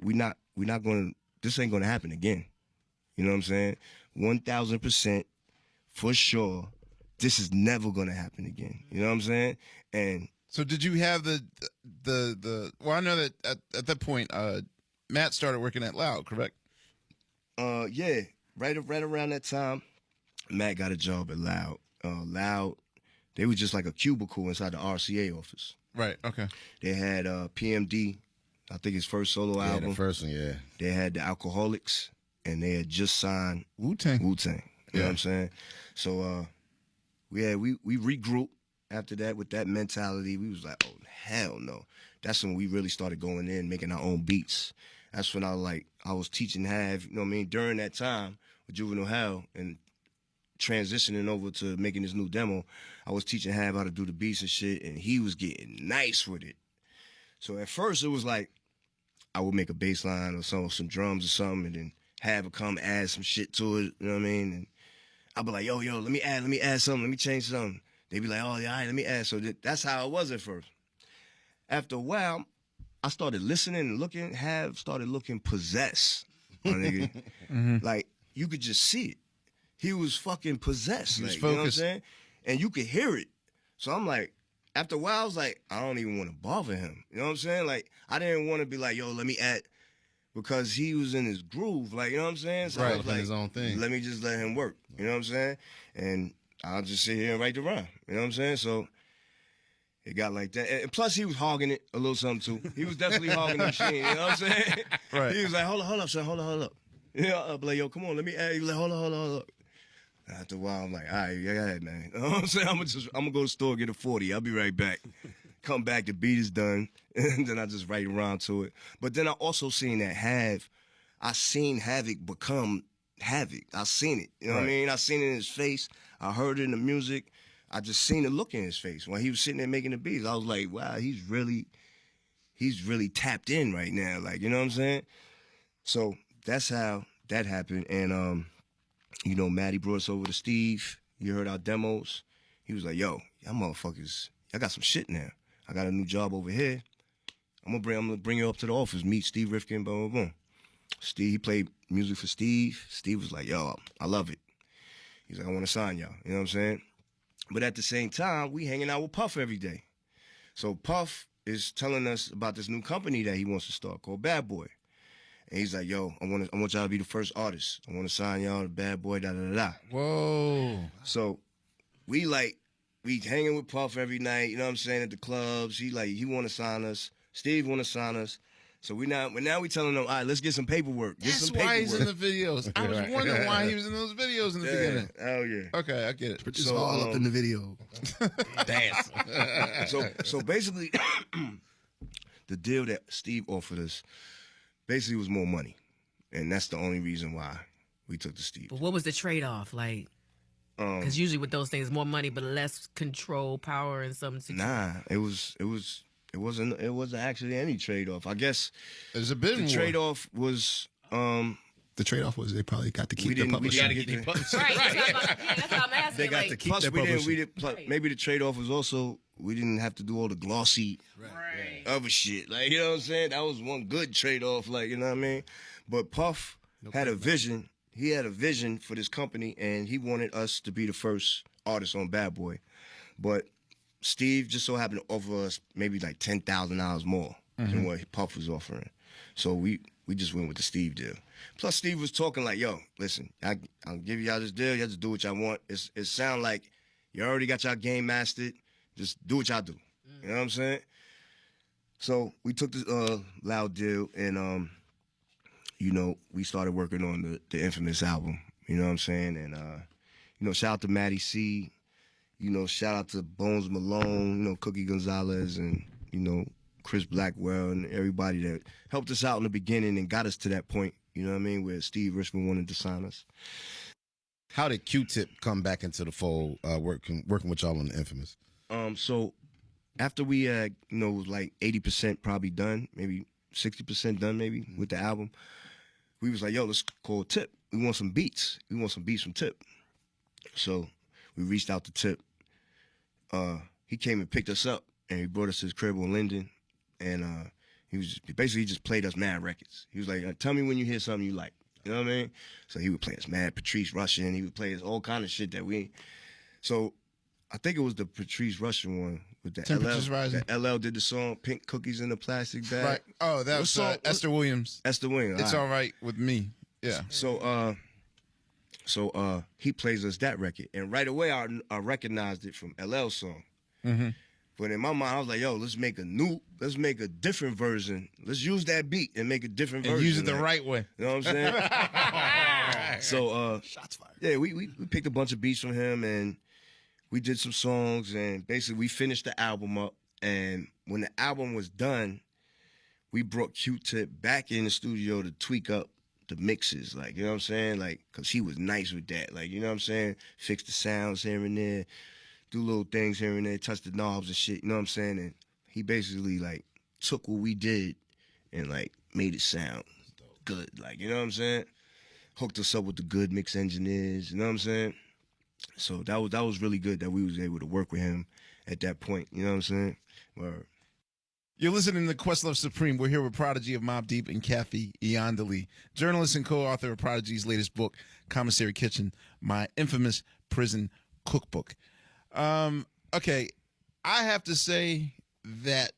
this ain't gonna happen again. You know what I'm saying? 1,000% for sure, this is never gonna happen again. You know what I'm saying? And So did you have the well, I know that at that point, Matt started working at Loud, correct? yeah, right around that time, Matt got a job at Loud. Loud, they were just like a cubicle inside the RCA office. Right, okay. They had PMD, I think his first solo Yeah, album. the first one, yeah. They had the Alcoholics, and they had just signed Wu-Tang. You know what I'm saying? So we regrouped after that with that mentality. We was like, oh, hell no. That's when we really started going in, making our own beats. That's when I was teaching Hav, you know what I mean, during that time with Juvenile Hell and transitioning over to making this new demo. I was teaching Hav how to do the beats and shit, and he was getting nice with it. So at first it was like I would make a bass line or some drums or something, and then Hav would come add some shit to it, you know what I mean? And I'd be like, yo, let me add something, let me change something. They'd be like, oh, yeah, all right, let me add. So that's how it was at first. After a while, I started listening and looking. Hav started looking possessed, my nigga. Like, you could just see it. He was fucking possessed. He was like, you know what I'm focused. saying? And you could hear it. So I'm like, after a while, I was like, I don't even want to bother him. You know what I'm saying? Like, I didn't want to be like, yo, let me add, because he was in his groove. Like, you know what I'm saying? So I Right, was doing like, his own thing. let me just let him work. You know what I'm saying? And I'll just sit here and write the rhyme. You know what I'm saying? So it got like that. And plus, he was hogging it a little something, too. He was definitely hogging the machine. You know what I'm saying? Right. He was like, hold up, son. Hold up. You know, I'll be like, yo, come on, let me add. He was like, hold up. After a while, I'm like, all right, go ahead, man. You know what I'm saying? I'm going to go to the store, get a 40. I'll be right back. Come back, the beat is done. And then I just write around to it. But then I also seen that I seen Havoc become Havoc. I seen it. You know what I mean? I seen it in his face. I heard it in the music. I just seen the look in his face when he was sitting there making the beats. I was like, wow, he's really tapped in right now. Like, you know what I'm saying? So that's how that happened. And, you know, Maddie brought us over to Steve. He heard our demos. He was like, yo, y'all motherfuckers, I got some shit now. I got a new job over here. I'm gonna bring you up to the office, meet Steve Rifkin, boom, boom, boom. Steve, he played music for Steve. Steve was like, yo, I love it. He's like, I want to sign y'all. You know what I'm saying? But at the same time, we hanging out with Puff every day. So Puff is telling us about this new company that he wants to start called Bad Boy. And he's like, yo, I want y'all to be the first artist. I want to sign y'all to Bad Boy, da-da-da-da. Whoa. So we hanging with Puff every night, you know what I'm saying, at the clubs. He want to sign us. Steve want to sign us. So we telling them, all right, let's get some paperwork. That's why he's in the videos. I was wondering why he was in those videos in the beginning. Oh, yeah. Okay, I get it. It's all up in the video. Dance. So basically, the deal that Steve offered us basically was more money. And that's the only reason why we took the Steve. But what was the trade-off? Like, because usually with those things, more money, but less control, power, and something. Nah, it wasn't actually any trade-off. I guess there's a bit the trade-off was the trade-off was they probably got to keep their publishing. Right. That's what I'm asking. They got to keep their publishing. Maybe the trade-off was also we didn't have to do all the glossy other shit. Like, you know what I'm saying? That was one good trade-off, like, you know what I mean? But Puff had a vision. He had a vision for this company, and he wanted us to be the first artist on Bad Boy. But Steve just so happened to offer us maybe like $10,000 more than what Puff was offering. So we just went with the Steve deal. Plus, Steve was talking like, yo, listen, I'll give y'all this deal. Y'all just do what y'all want. It sound like you already got y'all game mastered. Just do what y'all do. You know what I'm saying? So we took this Loud deal, and, you know, we started working on the infamous album. You know what I'm saying? And, you know, shout out to Matty C. You know, shout out to Bones Malone, you know, Cookie Gonzalez, and, you know, Chris Blackwell, and everybody that helped us out in the beginning and got us to that point, you know what I mean, where Steve Richmond wanted to sign us. How did Q-Tip come back into the fold, working with y'all on the Infamous? So after we had, you know, was like 80% probably done, maybe 60% done maybe with the album, we was like, yo, let's call Tip. We want some beats. We want some beats from Tip. So we reached out to Tip. He came and picked us up, and he brought us to his crib on Linden, and he just played us mad records. He was like, tell me when you hear something you like. You know what I mean? So he would play us mad Patrice Rushen. He would play us all kind of shit that we. So I think it was the Patrice Rushen one with the Temperatures Rising. That LL did the song "Pink Cookies in a Plastic Bag." Right. Oh, that was Esther Williams. Esther Williams. It's all right with me. Yeah. So he plays us that record, and right away I recognized it from LL's song. Mm-hmm. But in my mind, I was like, yo, let's make a different version. Let's use that beat and make a different version. And use it the right way. You know what I'm saying? So, shots fired. Yeah, we picked a bunch of beats from him, and we did some songs, and basically we finished the album up. And when the album was done, we brought Q-Tip back in the studio to tweak up the mixes, like, you know what I'm saying? Like, because he was nice with that. Like, you know what I'm saying? Fix the sounds here and there, do little things here and there, touch the knobs and shit, you know what I'm saying? And he basically, like, took what we did and, like, made it sound good. Like, you know what I'm saying? Hooked us up with the good mix engineers, you know what I'm saying? So that was really good that we was able to work with him at that point, you know what I'm saying? Word. You're listening to Questlove Supreme. We're here with Prodigy of Mobb Deep and Kathy Landoli, journalist and co-author of Prodigy's latest book, Commissary Kitchen, My Infamous Prison Cookbook. Okay, I have to say that,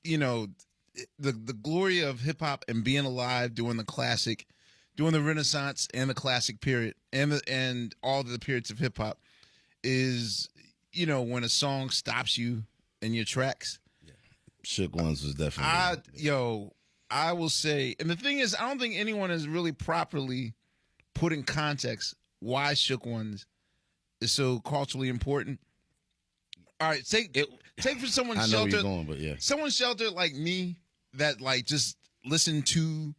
you know, the glory of hip-hop and being alive during the classic, during the Renaissance and the classic period, and all the periods of hip-hop is, you know, when a song stops you in your tracks. Yeah. Shook Ones was definitely. I will say, and the thing is, I don't think anyone has really properly put in context why Shook Ones is so culturally important. All right, take for someone I know sheltered, where you're going, but yeah, someone sheltered like me that like just listen to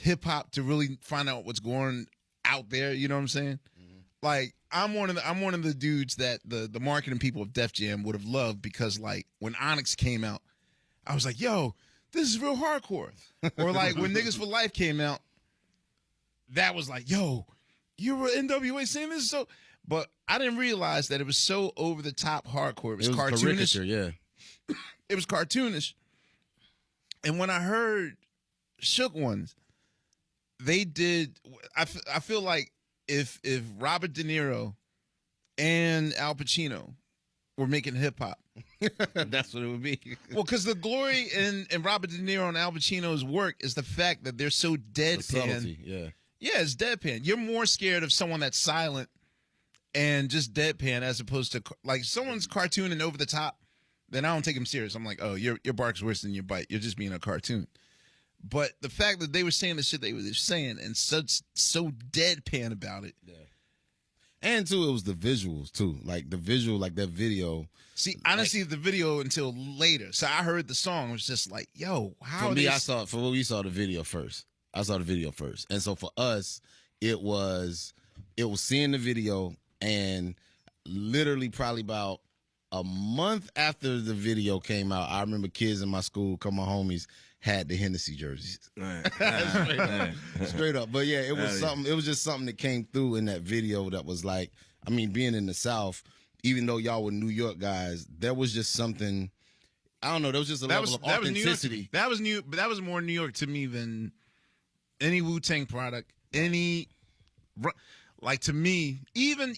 hip hop to really find out what's going out there. You know what I'm saying? Mm-hmm. Like I'm one of the dudes that the marketing people of Def Jam would have loved, because like when Onyx came out, I was like, yo, this is real hardcore. Or like when Niggas for Life came out, that was like, yo, you were NWA saying this, so. But I didn't realize that it was so over the top hardcore. It was cartoonish. Yeah, it was cartoonish. And when I heard Shook Ones, they did. I feel like if Robert De Niro and Al Pacino were making hip hop. That's what it would be. Well, because the glory in Robert De Niro and Al Pacino's work is the fact that they're so The deadpan. subtlety, yeah. Yeah, it's deadpan. You're more scared of someone that's silent and just deadpan as opposed to like someone's cartooning over the top. Then I don't take him serious. I'm like, oh, your bark's worse than your bite. You're just being a cartoon. But the fact that they were saying the shit they were saying and so deadpan about it. Yeah. And too, it was the visuals too. Like the visual, like that video. See, I didn't see the video until later. So I heard the song. It was just like, yo, how For me, they... we saw the video first. I saw the video first. And so for us, it was seeing the video, and literally probably about a month after the video came out, I remember kids in my school, my homies, had the Hennessy jerseys. Right. Straight up. But yeah, it was something. It was just something that came through in that video that was like, I mean, being in the South, even though y'all were New York guys, there was just something. I don't know. There was just a level of authenticity. That was new, but that was more New York to me than any Wu-Tang product. Any, like to me, even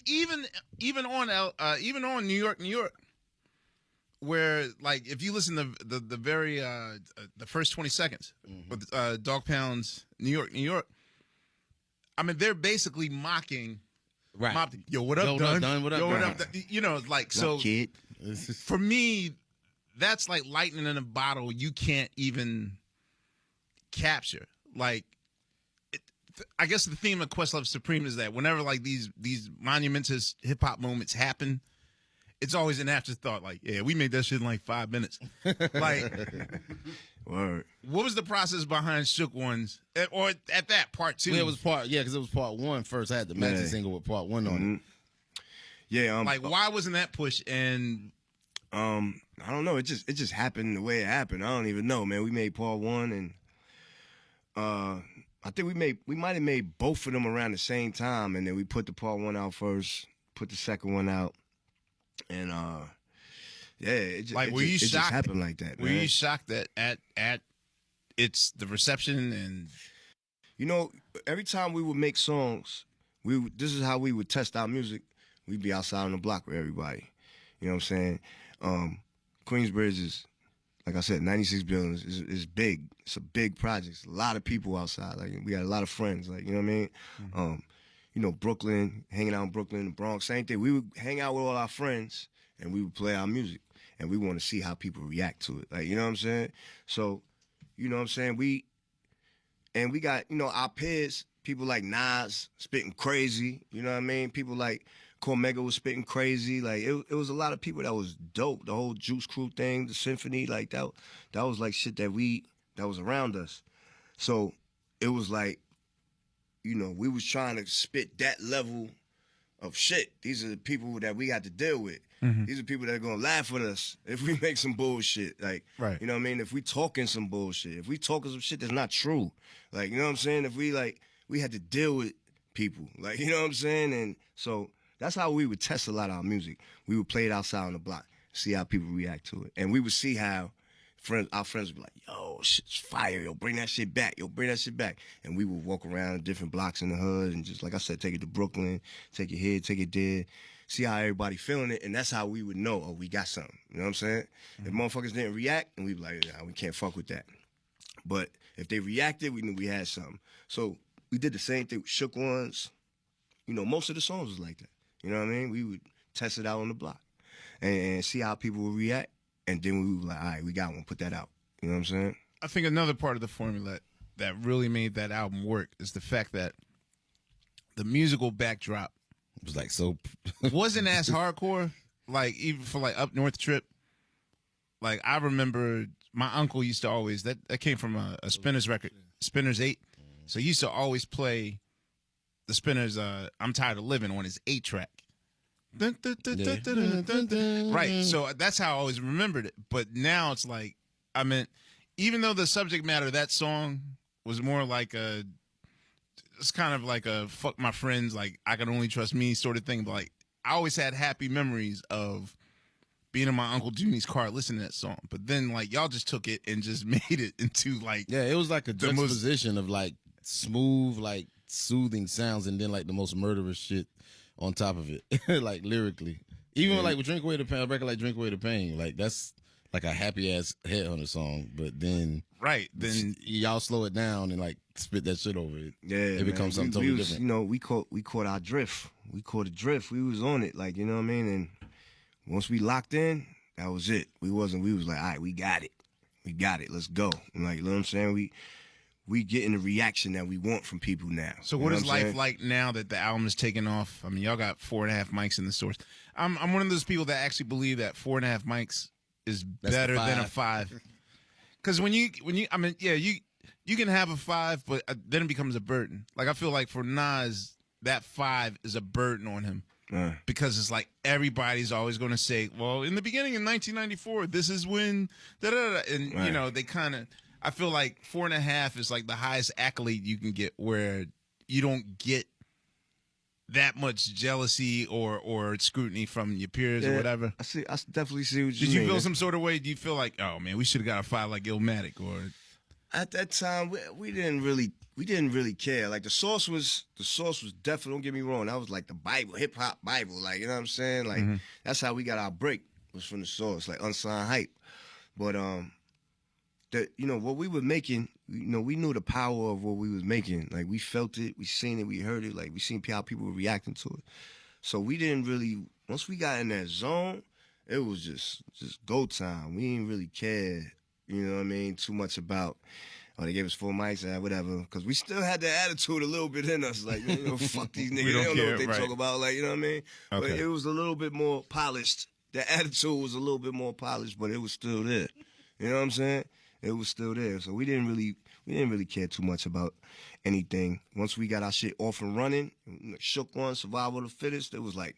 on New York. Where like if you listen to the very the first 20 seconds with Dog Pound's New York, I mean they're basically mocking Mobb Deep. Yo, what up, Dun? What up, Yo, what Dun? up? You know, like so. Kid. For me, that's like lightning in a bottle. You can't even capture. Like, I guess the theme of Questlove Supreme is that whenever like these monumentous hip hop moments happen, it's always an afterthought. Like, yeah, we made that shit in like 5 minutes. Like, Word. what was the process behind Shook Ones, or at that part 2? Yeah, because it was part 1 first. I had the maxi single with part 1 on it. Yeah. Like, why wasn't that push? And I don't know. It just happened the way it happened. I don't even know, man. We made part 1, and I think we might have made both of them around the same time, and then we put the part 1 out first, put the second one out. And yeah, it just happened like that. Were you shocked that at it's the reception? And you know, every time we would make songs, this is how we would test our music. We'd be outside on the block with everybody. You know what I'm saying? Queensbridge is, like I said, 96 buildings is big. It's a big project. It's a lot of people outside. Like we got a lot of friends. Like, you know what I mean? Mm-hmm. You know, Brooklyn, hanging out in Brooklyn, the Bronx, same thing. We would hang out with all our friends, and we would play our music, and we want to see how people react to it. Like, you know what I'm saying? So, you know what I'm saying? We got, you know, our peers, people like Nas spitting crazy, you know what I mean? People like Cormega was spitting crazy. Like, it was a lot of people that was dope. The whole Juice Crew thing, the symphony, like, that was like shit that was around us. So, it was like, you know, we was trying to spit that level of shit. These are the people that we got to deal with. Mm-hmm. These are people that are going to laugh with us if we make some bullshit. Like, right. You know what I mean? If we talking some bullshit. If we talking some shit that's not true. Like, you know what I'm saying? If we had to deal with people. Like, you know what I'm saying? And so that's how we would test a lot of our music. We would play it outside on the block, see how people react to it. And we would see how our friends would be like, yo, shit's fire. Yo, bring that shit back. Yo, bring that shit back. And we would walk around different blocks in the hood and just, like I said, take it to Brooklyn, take it here, take it there, see how everybody feeling it. And that's how we would know, oh, we got something. You know what I'm saying? If motherfuckers didn't react, and we'd be like, nah, we can't fuck with that. But if they reacted, we knew we had something. So we did the same thing with Shook Ones. You know, most of the songs was like that. You know what I mean? We would test it out on the block and see how people would react. And then we were like, all right, we got one, put that out. You know what I'm saying? I think another part of the formula that really made that album work is the fact that the musical backdrop was like so wasn't as hardcore. Like even for like Up North Trip. Like I remember my uncle used to always that came from a Spinners record, Spinners 8. So he used to always play the Spinners I'm Tired of Living on his 8-track. Right, so that's how I always remembered it. But now it's like, I mean, even though the subject matter of that song was more like it's kind of like a fuck my friends, like I can only trust me sort of thing. But like I always had happy memories of being in my Uncle Junie's car listening to that song. But then like y'all just took it and just made it into like, yeah, it was like a juxtaposition of like smooth, like soothing sounds, and then like the most murderous shit on top of it, like lyrically. Even like with Drink Away the Pain, a record like Drink Away the Pain, like that's like a happy ass Headhunter song. But then then y'all slow it down and like spit that shit over it. Yeah, it becomes something totally different. You know, we caught our drift. We caught a drift. We was on it, like, you know what I mean. And once we locked in, that was it. We was like, all right, we got it. Let's go. And like, you know what I'm saying? We getting the reaction that we want from people now. So what is life like now that the album is taking off? I mean, y'all got 4.5 mics in the stores. I'm one of those people that actually believe that 4.5 mics is better than a 5. Because when you, I mean, yeah, you can have a 5, but then it becomes a burden. Like I feel like for Nas, that 5 is a burden on him. Because it's like everybody's always going to say, well, in the beginning in 1994, this is when and you know, they kind of. I feel like 4.5 is like the highest accolade you can get, where you don't get that much jealousy or scrutiny from your peers or whatever. I definitely see what you mean. Did you feel some sort of way? Do you feel like, oh man, we should have got a 5 like Illmatic? Or at that time we didn't really care. Like the source was definitely, don't get me wrong, that was like the Bible, hip hop Bible, like, you know what I'm saying? Like that's how we got our break, was from the source, like Unsigned Hype. But you know, what we were making, you know, we knew the power of what we was making. Like, we felt it, we seen it, we heard it. Like, we seen how people were reacting to it. So we didn't really, once we got in that zone, it was just go time. We didn't really care, you know what I mean, too much about, oh, they gave us 4 mics, whatever. Because we still had the attitude a little bit in us. Like, you know, fuck these niggas. They don't know what they talk about. Like, you know what I mean? Okay. But it was a little bit more polished. The attitude was a little bit more polished, but it was still there. You know what I'm saying? It was still there. So we didn't really care too much about anything. Once we got our shit off and running, Shook One, Survival of the Fittest, it was like,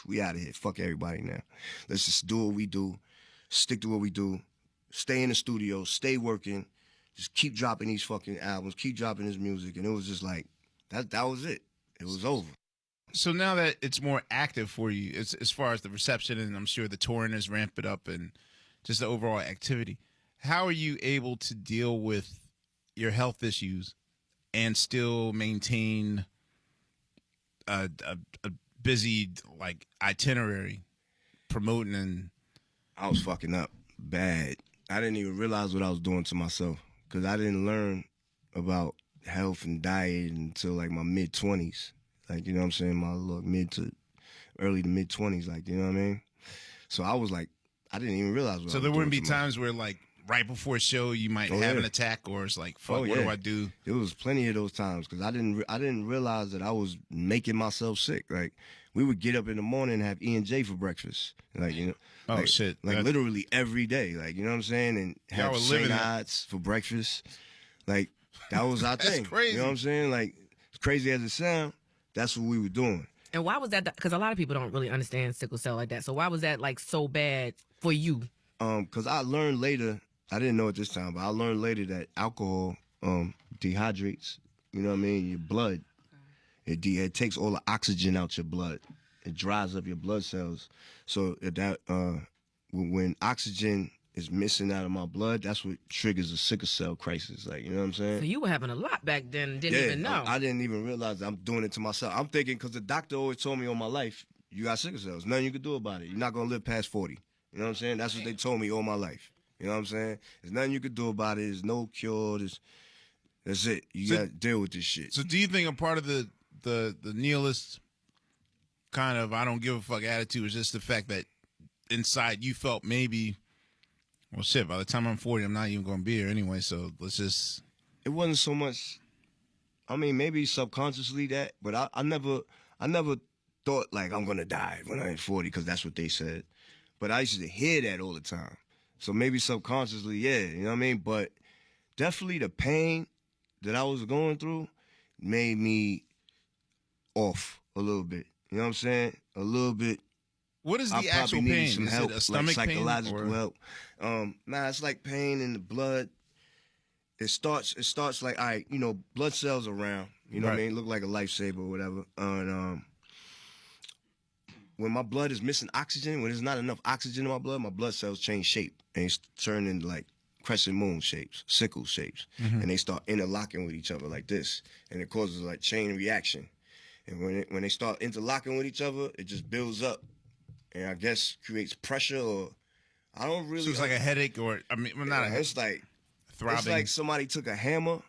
we out of here. Fuck everybody now. Let's just do what we do, stick to what we do, stay in the studio, stay working, just keep dropping these fucking albums, keep dropping this music. And it was just like, that was it. It was over. So now that it's more active for you, as far as the reception, and I'm sure the touring has ramped it up and just the overall activity, how are you able to deal with your health issues and still maintain a busy, like, itinerary promoting? And I was fucking up bad. I didn't even realize what I was doing to myself, because I didn't learn about health and diet until like my mid-20s. Like, you know what I'm saying? My little early to mid-20s, like, you know what I mean? So I was like, I didn't even realize what I was doing. So there wouldn't be times where, like, right before a show you might have an attack, or it's like, fuck, what do I do? There was plenty of those times, because I didn't realize that I was making myself sick. Like, we would get up in the morning and have E&J for breakfast. Like, you know. Oh, like, shit. Like, literally every day. Like, you know what I'm saying? And have St. Ides for breakfast. Like, that was our thing. Crazy. You know what I'm saying? Like, as crazy as it sounds, that's what we were doing. And why was that? Because a lot of people don't really understand sickle cell like that. So why was that, like, so bad for you? Because I learned later, I didn't know at this time, but I learned later that alcohol dehydrates, you know what I mean, your blood. It takes all the oxygen out your blood. It dries up your blood cells. So when oxygen is missing out of my blood, that's what triggers a sickle cell crisis. Like, you know what I'm saying? So you were having a lot back then and didn't even know. I didn't even realize that I'm doing it to myself. I'm thinking, because the doctor always told me all my life, you got sickle cells. Nothing you can do about it. You're not going to live past 40. You know what I'm saying? That's what they told me all my life. You know what I'm saying? There's nothing you can do about it. There's no cure. That's it. You got to deal with this shit. So do you think a part of the nihilist kind of I don't give a fuck attitude is just the fact that inside you felt maybe, well, shit, by the time I'm 40, I'm not even going to be here anyway, so let's just... It wasn't so much, I mean, maybe subconsciously that, but I never thought, like, I'm going to die when I'm 40, because that's what they said. But I used to hear that all the time. So maybe subconsciously, yeah, you know what I mean? But definitely the pain that I was going through made me off a little bit. You know what I'm saying? A little bit. What is the actual pain? Some is help, it a stomach like psychological pain? help. It's like pain in the blood. It starts like, all right, you know, blood cells around. You know what I mean? Look like a lifesaver or whatever. And when my blood is missing oxygen, when there's not enough oxygen in my blood cells change shape and it's turn into like crescent moon shapes, sickle shapes, and they start interlocking with each other like this, and it causes like chain reaction. And when they start interlocking with each other, it just builds up, and I guess creates pressure. Or I don't really. So it's like a headache, or I mean, well, not a It's like throbbing. It's like somebody took a hammer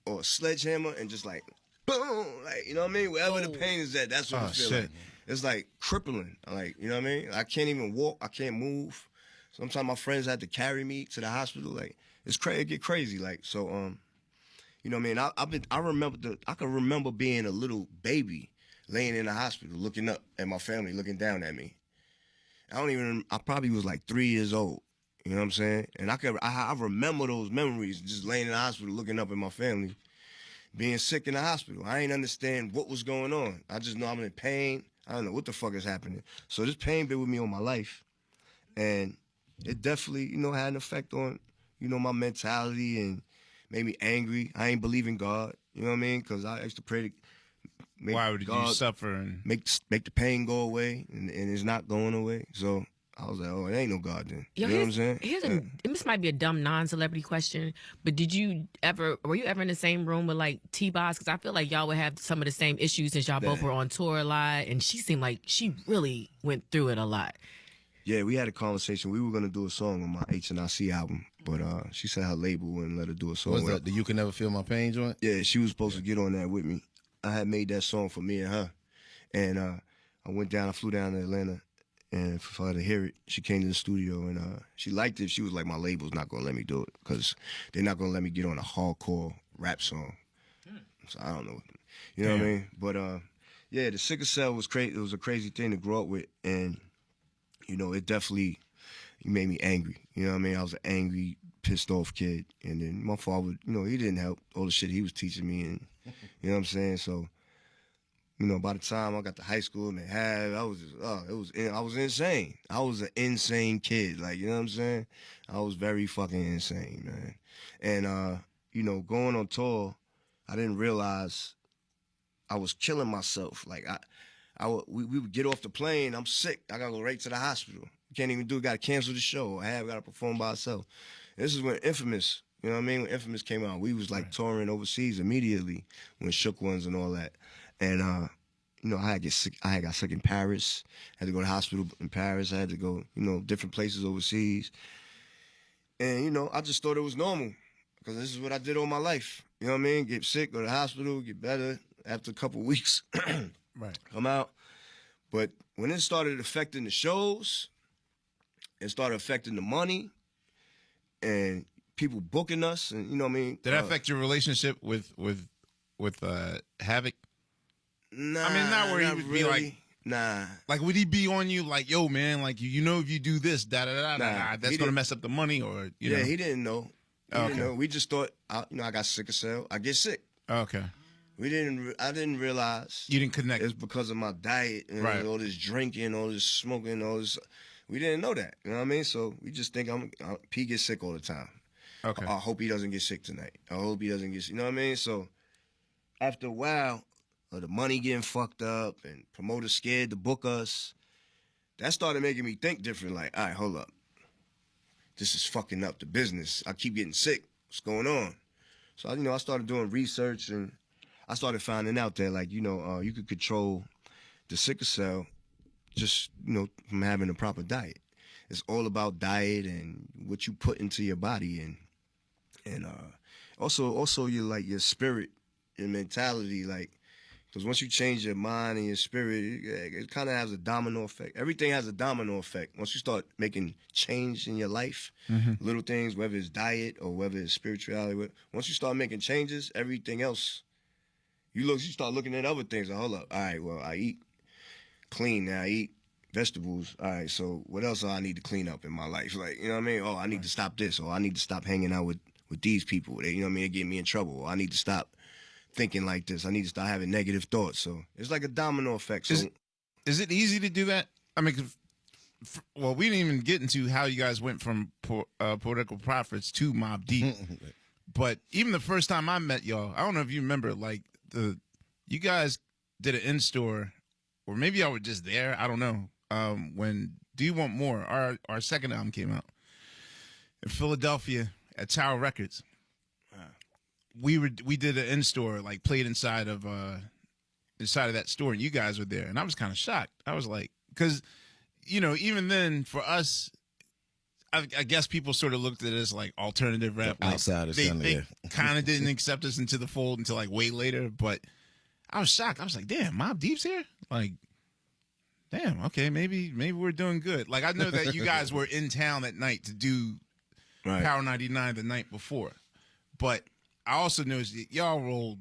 or a sledgehammer and just like boom, like you know what I mean. Wherever the pain is at, that's what it feels like. It's like crippling. Like you know what I mean. I can't even walk. I can't move. Sometimes my friends had to carry me to the hospital. Like it's crazy. It get crazy. Like so. You know what I mean? I can remember being a little baby laying in the hospital looking up at my family looking down at me. I probably was like 3 years old. You know what I'm saying? And I remember those memories, just laying in the hospital looking up at my family, being sick in the hospital. I ain't understand what was going on. I just know I'm in pain. I don't know what the fuck is happening. So this pain been with me all my life. And it definitely, had an effect on, my mentality and made me angry. I ain't believe in God. You know what I mean? Because I used to pray to why would you suffer and make the pain go away, and it's not going away. So I was like, oh, it ain't no God then. You know what I'm saying? This might be a dumb non-celebrity question, but were you ever in the same room with like T-Boz? Because I feel like y'all would have some of the same issues since y'all both were on tour a lot, and she seemed like she really went through it a lot. Yeah, we had a conversation. We were gonna do a song on my HNIC album, but she said her label wouldn't let her do a song. What's that? The You Can Never Feel My Pain joint? Yeah, she was supposed to get on that with me. I had made that song for me and her, and I flew down to Atlanta, and for her to hear it, she came to the studio and she liked it. She was like, my label's not gonna let me do it because they're not gonna let me get on a hardcore rap song. So I don't know, you know what I mean? But yeah, the sickle cell was crazy. It was a crazy thing to grow up with, and it definitely made me angry. You know what I mean? I was an angry, pissed off kid, and then my father, he didn't help all the shit he was teaching me, and you know what I'm saying? So, by the time I got to high school and I was insane. I was an insane kid. Like, you know what I'm saying? I was very fucking insane, man. And, going on tour, I didn't realize I was killing myself. Like, we would get off the plane. I'm sick. I gotta go right to the hospital. Can't even do it. Got to cancel the show. I got to perform by myself. This is when Infamous, you know what I mean? When Infamous came out, we was like touring overseas immediately when Shook Ones and all that. And I had got sick in Paris. Had to go to the hospital in Paris. I had to go, different places overseas. And I just thought it was normal because this is what I did all my life. You know what I mean? Get sick, go to the hospital, get better. After a couple weeks, come out. But when it started affecting the shows, it started affecting the money and people booking us, and you know what I mean. Did that affect your relationship with Havoc? Nah, I mean, not where he would really. be like, nah. Like, would he be on you like, yo, man, like if you do this, that's gonna mess up the money, or you know? Yeah, he didn't know. He didn't know. We just thought, I got sickle cell. I get sick. Okay. I didn't realize. You didn't connect. It's because of my diet and all this drinking, all this smoking, all this. We didn't know that. You know what I mean? So we just think P gets sick all the time. Okay. I hope he doesn't get sick tonight. I hope he doesn't get sick. You know what I mean? So after a while of the money getting fucked up and promoters scared to book us, that started making me think different. Like, all right, hold up. This is fucking up the business. I keep getting sick. What's going on? So, I started doing research and I started finding out that, like, you could control the sickle cell just, from having a proper diet. It's all about diet and what you put into your body and also your spirit and mentality, like, because once you change your mind and your spirit, it kind of has a domino effect. Everything has a domino effect. Once you start making change in your life, little things, whether it's diet or whether it's spirituality, once you start making changes, everything else, you start looking at other things. Like, hold up, all right, well, I eat clean now. I eat vegetables. All right, so what else do I need to clean up in my life? Like, you know what I mean? Oh, I need to stop this, or I need to stop hanging out with these people. They, you know what I mean? They get me in trouble. Or I need to stop thinking like this. I need to start having negative thoughts. So it's like a domino effect. So is it easy to do that? I mean, well, we didn't even get into how you guys went from Political Prophets to Mobb Deep. But even the first time I met y'all, I don't know if you remember, like, you guys did an in-store, or maybe y'all were just there, I don't know, when Do You Want More, our second album came out in Philadelphia at Tower Records. We did an in-store, like, played inside of inside of that store, and you guys were there, and I was kind of shocked. I was like, because, you know, even then for us, I guess people sort of looked at it as like alternative rap. Like, Outsiders, they kind of didn't accept us into the fold until like way later. But I was shocked. I was like, damn, Mobb Deep's here? Like, damn, okay, maybe we're doing good. Like, I know that you guys were in town that night to do Power 99 the night before. But I also noticed that y'all rolled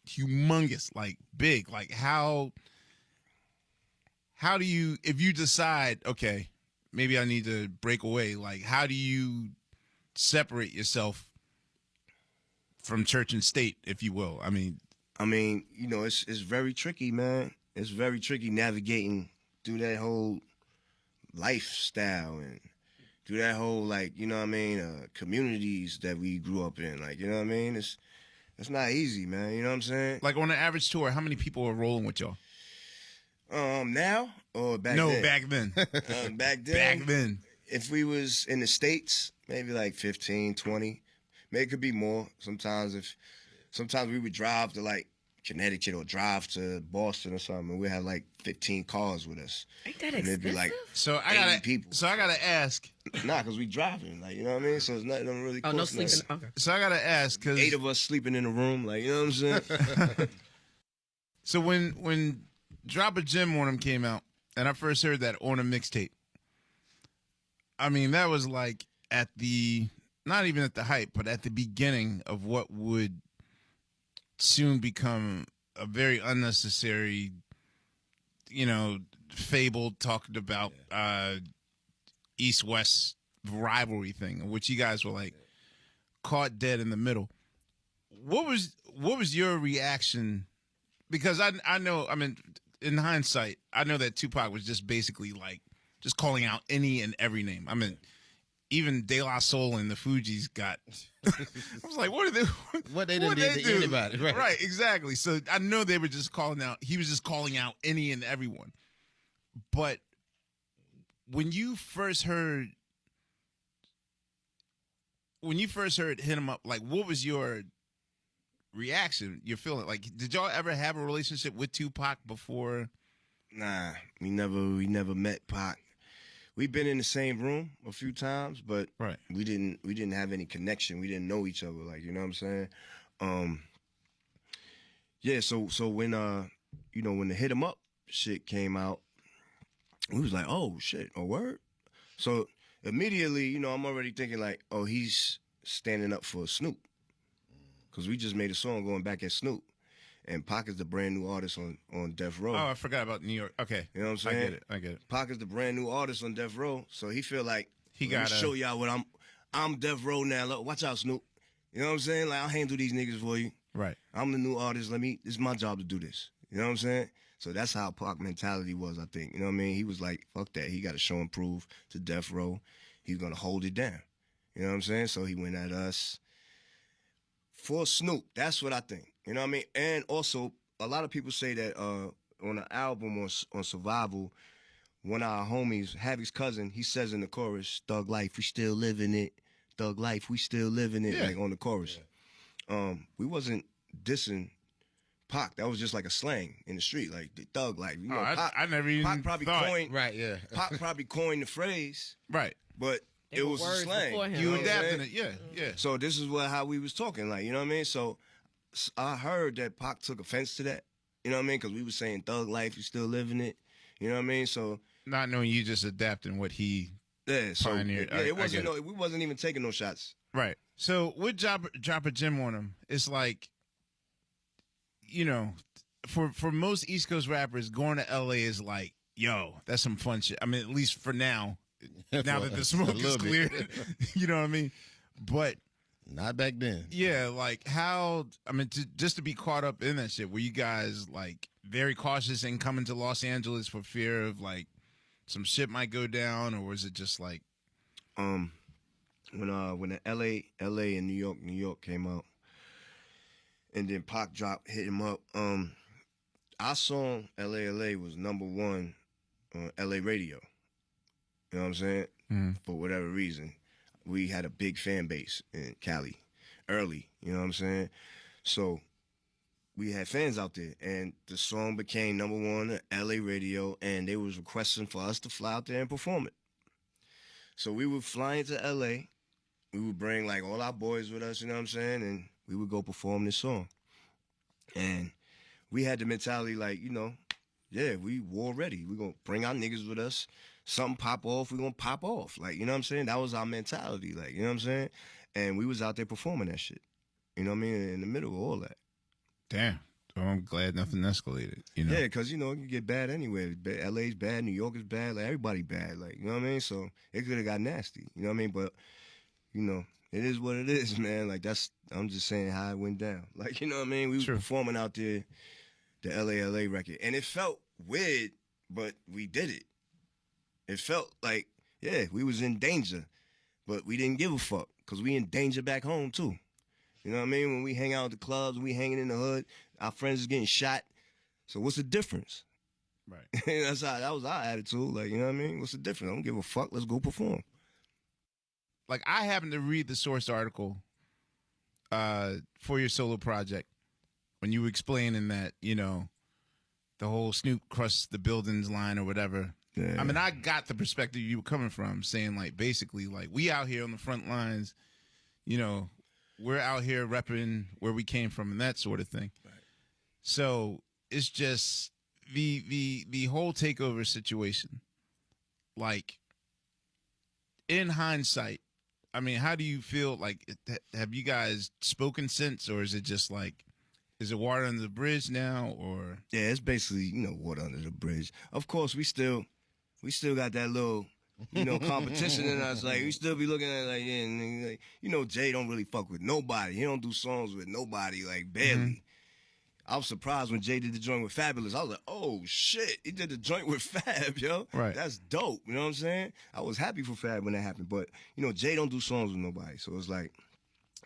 humongous, like big. Like, how do you, if you decide, okay, maybe I need to break away, like, how do you separate yourself from church and state, if you will? I mean, you know, it's very tricky, man. It's very tricky navigating through that whole lifestyle and through that whole, like, you know what I mean, communities that we grew up in. Like, you know what I mean? It's not easy, man. You know what I'm saying? like on an average tour, how many people are rolling with y'all? Now or back then? No, back then. Back then? Back then. If we was in the States, maybe like 15, 20. Maybe it could be more. Sometimes we would drive to like Connecticut or drive to Boston or something, and we had like 15 cars with us. Ain't that And it'd be like So I 80 gotta people. So I gotta ask. Nah, because we driving, like, you know what I mean? So it's not, it don't really Oh, cost no sleeping. nothing. Okay. So I gotta ask because 8 of us sleeping in a room, like, you know what I'm saying? so when Drop a Gem on him came out, and I first heard that on a mixtape. I mean, that was like at the, not even at the hype, but at the beginning of what would soon become a very unnecessary, you know, fable talking about East-West rivalry thing, which you guys were like caught dead in the middle. What was your reaction? Because I know, I mean, in hindsight, I know that Tupac was just basically like just calling out any and every name. I mean, even De La Soul and the Fugees got. I was like, what are they? What they done did to anybody, right? Right, exactly. So I know they were just calling out. He was just calling out any and everyone. But when you first heard Hit 'Em Up, like, what was your reaction? Your feeling? Like, did y'all ever have a relationship with Tupac before? Nah, we never met Pac. We've been in the same room a few times, but Right. we didn't have any connection. We didn't know each other, like, you know what I'm saying? Yeah, so when you know, when the Hit 'Em Up shit came out, we was like, oh shit, a word? So immediately, you know, I'm already thinking like, oh, he's standing up for Snoop. Cause we just made a song going back at Snoop. And Pac is the brand new artist on Death Row. Oh, I forgot about New York. Okay. You know what I'm saying? I get it. Pac is the brand new artist on Death Row, so he feel like He let me gotta show y'all what I'm Death Row now. Look, watch out, Snoop. You know what I'm saying? Like, I'll handle these niggas for you. Right. I'm the new artist. This is my job to do this. You know what I'm saying? So that's how Pac mentality was, I think. You know what I mean? He was like, fuck that. He got to show and prove to Death Row. He's gonna hold it down. You know what I'm saying? So he went at us for Snoop. That's what I think. You know what I mean? And also, a lot of people say that on the album on Survival, one of our homies, Havoc's cousin, he says in the chorus, "Thug life, we still living it. Thug life, we still living it." Yeah. Like on the chorus. Yeah. We wasn't dissing Pac. That was just like a slang in the street, like the thug life. You know, Pac, I never even Pac probably thought. coined. Right, yeah. Pac probably coined the phrase, Right. but They it were was a words slang. before him. You know what I'm adapting it. Yeah. Yeah. So this is how we was talking, like, you know what I mean? So I heard that Pac took offense to that. You know what I mean? Because we was saying thug life, you still living it. You know what I mean? So Not knowing you just adapting what he. yeah, so Pioneered. yeah, I it wasn't get it. we wasn't even taking no shots. Right. So with drop a gem on him, it's like, you know, for most East Coast rappers, going to LA is like, yo, that's some fun shit. I mean, at least for now. Now that the smoke is little bit. cleared, you know what I mean? But Not back then. yeah, like how, I mean, just to be caught up in that shit, were you guys like very cautious in coming to Los Angeles for fear of like some shit might go down, or was it just like, When the LA and New York came out, and then Pac Hit 'Em Up, our song LA was #1 on LA radio. You know what I'm saying? For whatever reason, we had a big fan base in Cali early. You know what I'm saying? So we had fans out there, and the song became #1 on LA radio, and they was requesting for us to fly out there and perform it. So we would fly into LA. We would bring like all our boys with us, you know what I'm saying, and we would go perform this song. And we had the mentality like, you know, yeah, we war ready. We're going to bring our niggas with us. Something pop off, we're going to pop off. Like, you know what I'm saying? That was our mentality, like, you know what I'm saying? And we was out there performing that shit. You know what I mean? In the middle of all that. Damn. So I'm glad nothing escalated, you know? Yeah, because, you know, it can get bad anyway. LA's bad, New York is bad, like, everybody bad, like, you know what I mean? So it could have got nasty, you know what I mean? But, you know, it is what it is, man. Like, I'm just saying how it went down. Like, you know what I mean? We were performing out there, the LA record. And it felt weird, but we did it. It felt like, yeah, we was in danger, but we didn't give a fuck because we in danger back home, too. You know what I mean? When we hang out at the clubs, we hanging in the hood, our friends is getting shot. So what's the difference? Right. That was our attitude. Like, you know what I mean? What's the difference? I don't give a fuck. Let's go perform. Like, I happened to read the Source article for your solo project when you were explaining that, you know, the whole Snoop crushed the buildings line or whatever. Yeah. I mean, I got the perspective you were coming from, saying, like, basically, like, we out here on the front lines, you know, we're out here repping where we came from and that sort of thing. Right. So it's just the whole takeover situation. Like, in hindsight, I mean, how do you feel? Like, have you guys spoken since, or is it just like, is it water under the bridge now, or? Yeah, it's basically, you know, water under the bridge. Of course, we still got that little, you know, competition in us. Like, we still be looking at it like, yeah, and, like, you know, Jay don't really fuck with nobody. He don't do songs with nobody, like, barely. Mm-hmm. I was surprised when Jay did the joint with Fabulous. I was like, oh, shit, he did the joint with Fab, yo. Right. That's dope, you know what I'm saying? I was happy for Fab when that happened. But, you know, Jay don't do songs with nobody. So it's like...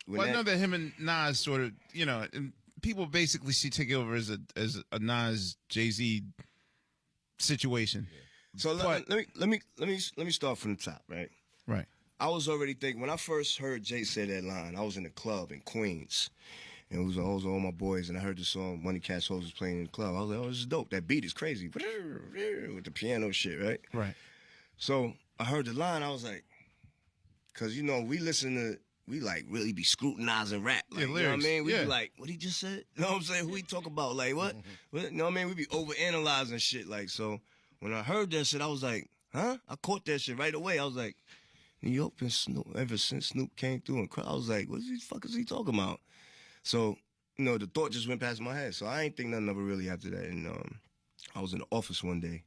Well, I know that him and Nas sort of, you know, and people basically see Takeover as a Nas Jay-Z situation. Yeah. So let me start from the top, right? Right. I was already thinking, when I first heard Jay say that line, I was in the club in Queens. And it was all my boys, and I heard the song Money Cash Hoes was playing in the club. I was like, oh, this is dope. That beat is crazy. With the piano shit, right? Right. So I heard the line, I was like, because, you know, we like really be scrutinizing rap. Like, you know what I mean? We be like, what he just said? You know what I'm saying? Who he talk about? Like, what? You know what I mean? We be overanalyzing shit. Like, so when I heard that shit, I was like, huh? I caught that shit right away. I was like, New York been Snoop ever since Snoop came through and cried. I was like, what the fuck is he talking about? So, you know, the thought just went past my head. So I ain't think nothing of it really after that. And I was in the office one day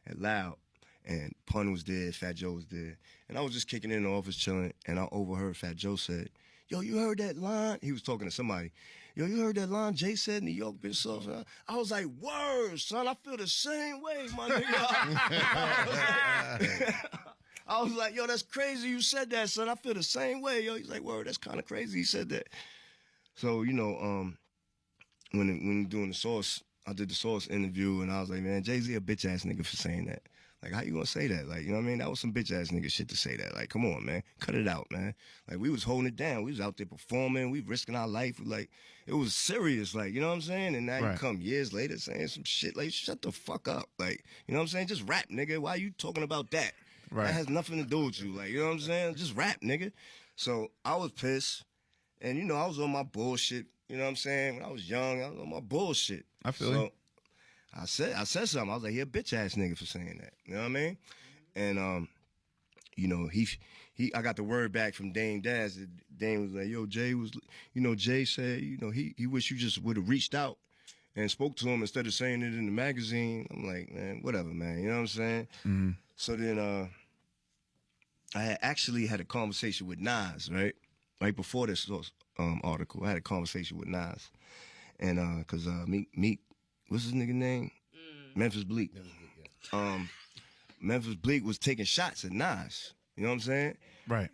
at Loud, and Pun was there, Fat Joe was there. And I was just kicking in the office chilling, and I overheard Fat Joe said, yo, you heard that line? He was talking to somebody. Yo, you heard that line Jay said, New York been soft? I was like, word, son, I feel the same way, my nigga. I was like, yo, that's crazy you said that, son. I feel the same way, yo. He's like, word, that's kind of crazy he said that. So, you know, when doing the Source, I did the Source interview, and I was like, man, Jay-Z a bitch-ass nigga for saying that. Like, how you gonna say that? Like, you know what I mean? That was some bitch-ass nigga shit to say that. Like, come on, man. Cut it out, man. Like, we was holding it down. We was out there performing. We risking our life. Like, it was serious, like, you know what I'm saying? And now you come years later saying some shit. Like, shut the fuck up. Like, you know what I'm saying? Just rap, nigga. Why are you talking about that? Right. That has nothing to do with you. Like, you know what I'm saying? Just rap, nigga. So I was pissed. And, you know, I was on my bullshit. You know what I'm saying? When I was young, I was on my bullshit. I feel you. I said something. I was like, he a bitch-ass nigga for saying that. You know what I mean? And, you know, I got the word back from Dame Daz. Dame was like, yo, Jay said, you know, he wish you just would have reached out and spoke to him instead of saying it in the magazine. I'm like, man, whatever, man. You know what I'm saying? Mm-hmm. So then I had actually had a conversation with Nas, right? Right before this article, I had a conversation with Nas. And, because Meek, what's his nigga name? Memphis Bleak. Memphis Bleak was taking shots at Nas. You know what I'm saying? Right.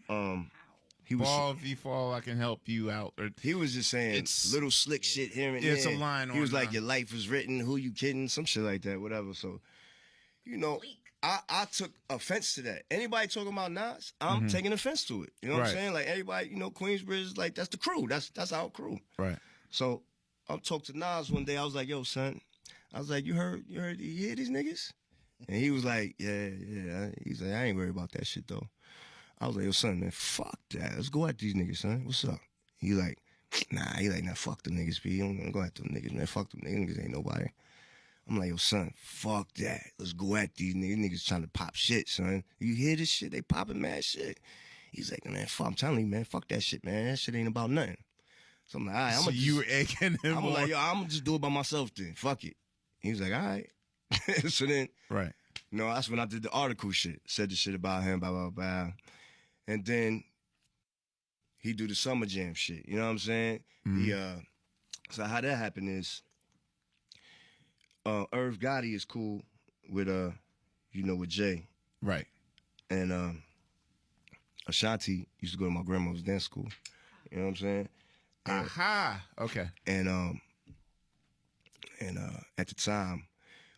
He was, fall, if you fall, I can help you out. Or, he was just saying little slick shit here and there. It's a line on. He was like, your life is written, who you kidding? Some shit like that, whatever. So, you know, I took offense to that. Anybody talking about Nas, I'm taking offense to it. You know what I'm saying? Like, everybody, you know, Queensbridge, like, that's the crew. That's our crew. Right. So I talked to Nas one day. I was like, yo, son. I was like, you hear these niggas? And he was like, yeah. He's like, I ain't worried about that shit, though. I was like, yo, son, man, fuck that. Let's go at these niggas, son. What's up? He like, nah, fuck the niggas, B. I'm gonna go at them niggas, man. Fuck them niggas ain't nobody. I'm like, yo, son, fuck that. Let's go at these niggas. Niggas trying to pop shit, son. You hear this shit? They popping mad shit. He's like, man, fuck, I'm telling you, man, fuck that shit, man. That shit ain't about nothing. So I'm like, all right, So you were egging him on. I'm like, yo, I'm gonna just do it by myself then. Fuck it. He was like, all right. So then, Right. you know, that's when I did the article shit. Said the shit about him, blah, blah, blah. And then he do the Summer Jam shit. You know what I'm saying? So how that happened is, Irv Gotti is cool with, with Jay. Right. And Ashanti used to go to my grandma's dance school. You know what I'm saying? Aha. Okay. And at the time,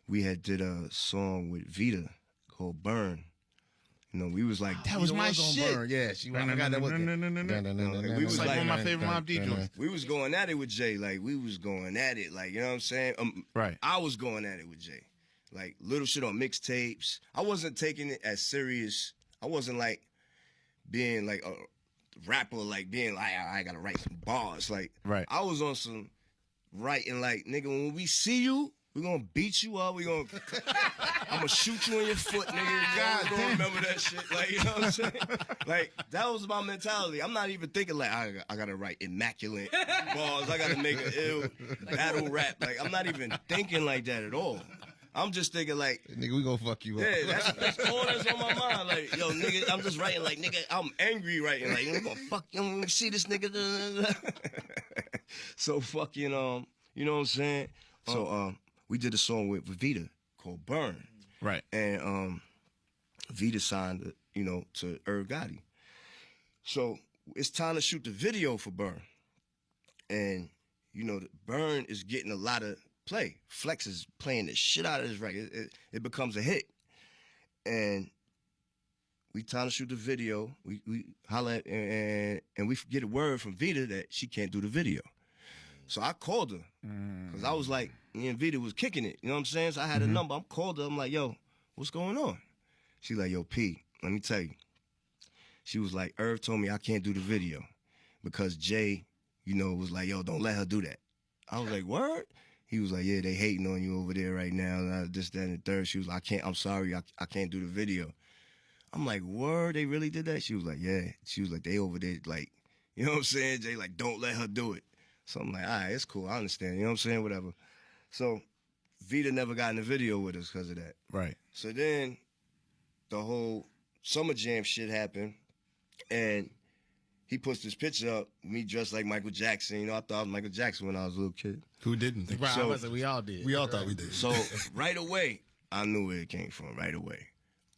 we had did a song with Vita called Burn. You know, we was like, That was my shit. Burn. Yeah, I forgot that was We was like like one of my favorite Mobb Deep joints. we was going at it with Jay. Like, we was going at it. Like, you know what I'm saying? Right. I was going at it with Jay. Like, little shit on mixtapes. I wasn't taking it as serious. I wasn't, like, being, like, a rapper, like, being, like, I gotta write some bars. Like, Right. I was on some writing, like, nigga, when we see you, we gonna beat you up. I'm gonna shoot you in your foot, nigga. God, don't remember that shit. Like, you know what I'm saying? Like, that was my mentality. I'm not even thinking like I gotta write immaculate bars. I gotta make an ill battle rap. Like, I'm not even thinking like that at all. I'm just thinking like, Nigga, we gonna fuck you up. yeah, that's all that's on my mind. Like, yo, nigga, I'm just writing like, nigga, I'm angry writing. Like, I'm gonna fuck you. Let me see this nigga. So fucking, you know what I'm saying? So, we did a song with Vita called Burn. Right. And Vita signed, to Irv Gotti. So it's time to shoot the video for Burn. And, Burn is getting a lot of play. Flex is playing the shit out of this record. It becomes a hit. And we time to shoot the video. We holla at, and we get a word from Vita that she can't do the video. So I called her because I was like, me and Vita was kicking it. You know what I'm saying? So I had a number. I called her. I'm like, yo, what's going on? She like, yo, P, let me tell you. She was like, Irv told me I can't do the video because Jay, was like, yo, don't let her do that. I was like, word? He was like, yeah, they hating on you over there right now. This, that, and the third. She was like, I'm sorry, I can't do the video. I'm like, word? They really did that? She was like, yeah. She was like, they over there, like, you know what I'm saying? Jay, like, don't let her do it. So I'm like, all right, it's cool. I understand. You know what I'm saying? Whatever. So Vita never got in the video with us because of that. Right. So then the whole Summer Jam shit happened, and he puts this picture up, me dressed like Michael Jackson. I thought I was Michael Jackson when I was a little kid. Who didn't think Right, so? I was like, we all did. We all thought we did. So right away, I knew where it came from. Right away.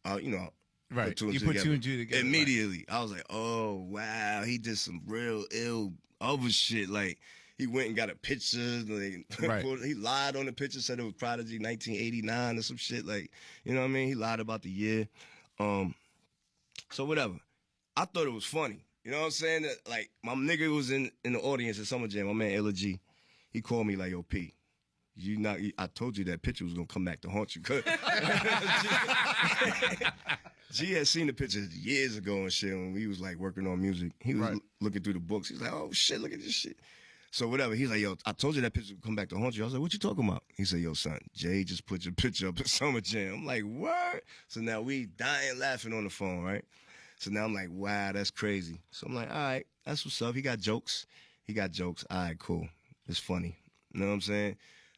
Right. Put two and You two put together. two and two together. Immediately. I was like, oh, wow. He did some real ill other shit. Like, he went and got a picture. Like, Right. He lied on the picture, said it was Prodigy 1989 or some shit. Like, you know what I mean? He lied about the year. So whatever. I thought it was funny. You know what I'm saying? That, like, my nigga was in the audience at Summer Jam, my man Illa G. He called me like, yo, P, I told you that picture was going to come back to haunt you. G had seen the picture years ago and shit when we was like working on music. He was looking through the books. He's like, oh shit, look at this shit. So whatever. He's like, yo, I told you that picture would come back to haunt you. I was like, what you talking about? He said, yo, son, Jay just put your picture up at Summer Jam. I'm like, what? So now we dying laughing on the phone, right? So now I'm like, wow, that's crazy. So I'm like, all right, that's what's up. He got jokes. All right, cool. It's funny. You know what I'm saying?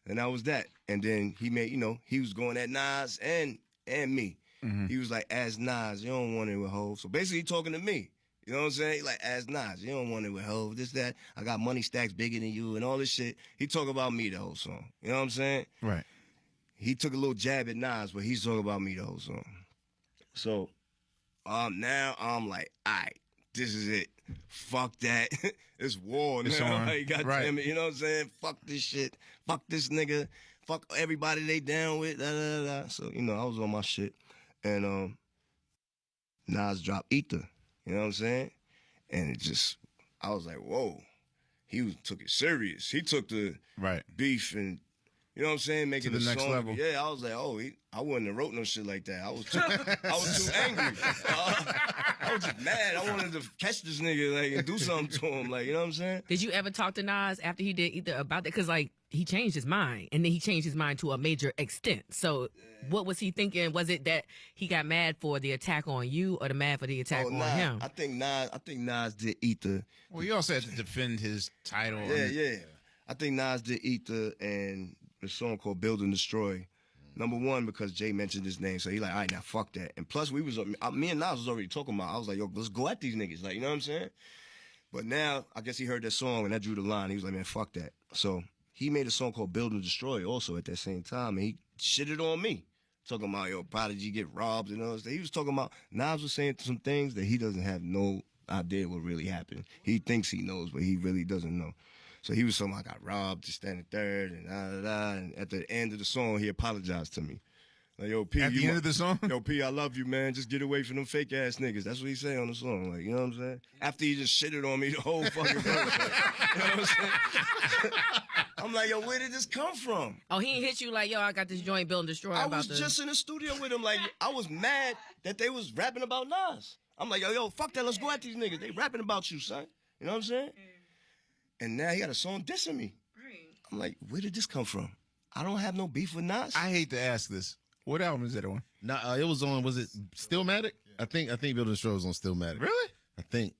And that was that. And then he made, he was going at Nas and me. Mm-hmm. He was like, as Nas, you don't want it with Hov. So basically, he talking to me. You know what I'm saying? Like, as Nas, you don't want it with Hov. This, that. I got money stacks bigger than you and all this shit. He talk about me the whole song. You know what I'm saying? Right. He took a little jab at Nas, but he's talking about me the whole song. So now I'm like, all right, this is it. Fuck that. It's war now. It's on. Like, goddamn it. You know what I'm saying? Fuck this shit. Fuck this nigga. Fuck everybody they down with. Da, da, da. So, I was on my shit. And Nas dropped Ether. You know what I'm saying? And I was like, whoa. took it serious. He took the Right. beef and, you know what I'm saying, making To the next song. level. Yeah, I was like, oh, I wouldn't have wrote no shit like that. I was too angry. I was just mad. I wanted to catch this nigga like and do something to him. Like, you know what I'm saying? Did you ever talk to Nas after he did either about that? Because like he changed his mind, and then he changed his mind to a major extent. So what was he thinking? Was it that he got mad for the attack on you, or the mad for the attack on him? I think Nas did eat the. Well, he also had to defend his title. Yeah. I think Nas did eat and the song called Build and Destroy. Number one, because Jay mentioned his name, so he like, all right, now fuck that. And plus, me and Nas was already talking about. I was like, yo, let's go at these niggas, like, you know what I'm saying? But now, I guess he heard that song and that drew the line. He was like, man, fuck that. So he made a song called Build and Destroy also at that same time, and he shitted on me, talking about yo, Prodigy get robbed and all that. He was talking about Nas was saying some things that he doesn't have no idea what really happened. He thinks he knows, but he really doesn't know. So he was talking about I got robbed, just standing third, and and at the end of the song, he apologized to me. Like, yo, P, At the end of the song? Yo, P, I love you, man. Just get away from them fake ass niggas. That's what he say on the song. Like, you know what I'm saying? After he just shitted on me the whole fucking verse. Like, you know what I'm saying? I'm like, yo, where did this come from? Oh, he ain't hit you like, yo, I got this joint Build and Destroy. I was just in the studio with him. Like, I was mad that they was rapping about Nas. I'm like, yo, fuck that. Let's go at these niggas. They rapping about you, son. You know what I'm saying? And now he got a song dissing me. Right. I'm like, where did this come from? I don't have no beef with Nas. I hate to ask this. What album is that on? Nah, it was on. Was it Stillmatic? I think Build and Destroy was on Stillmatic. Really? I think.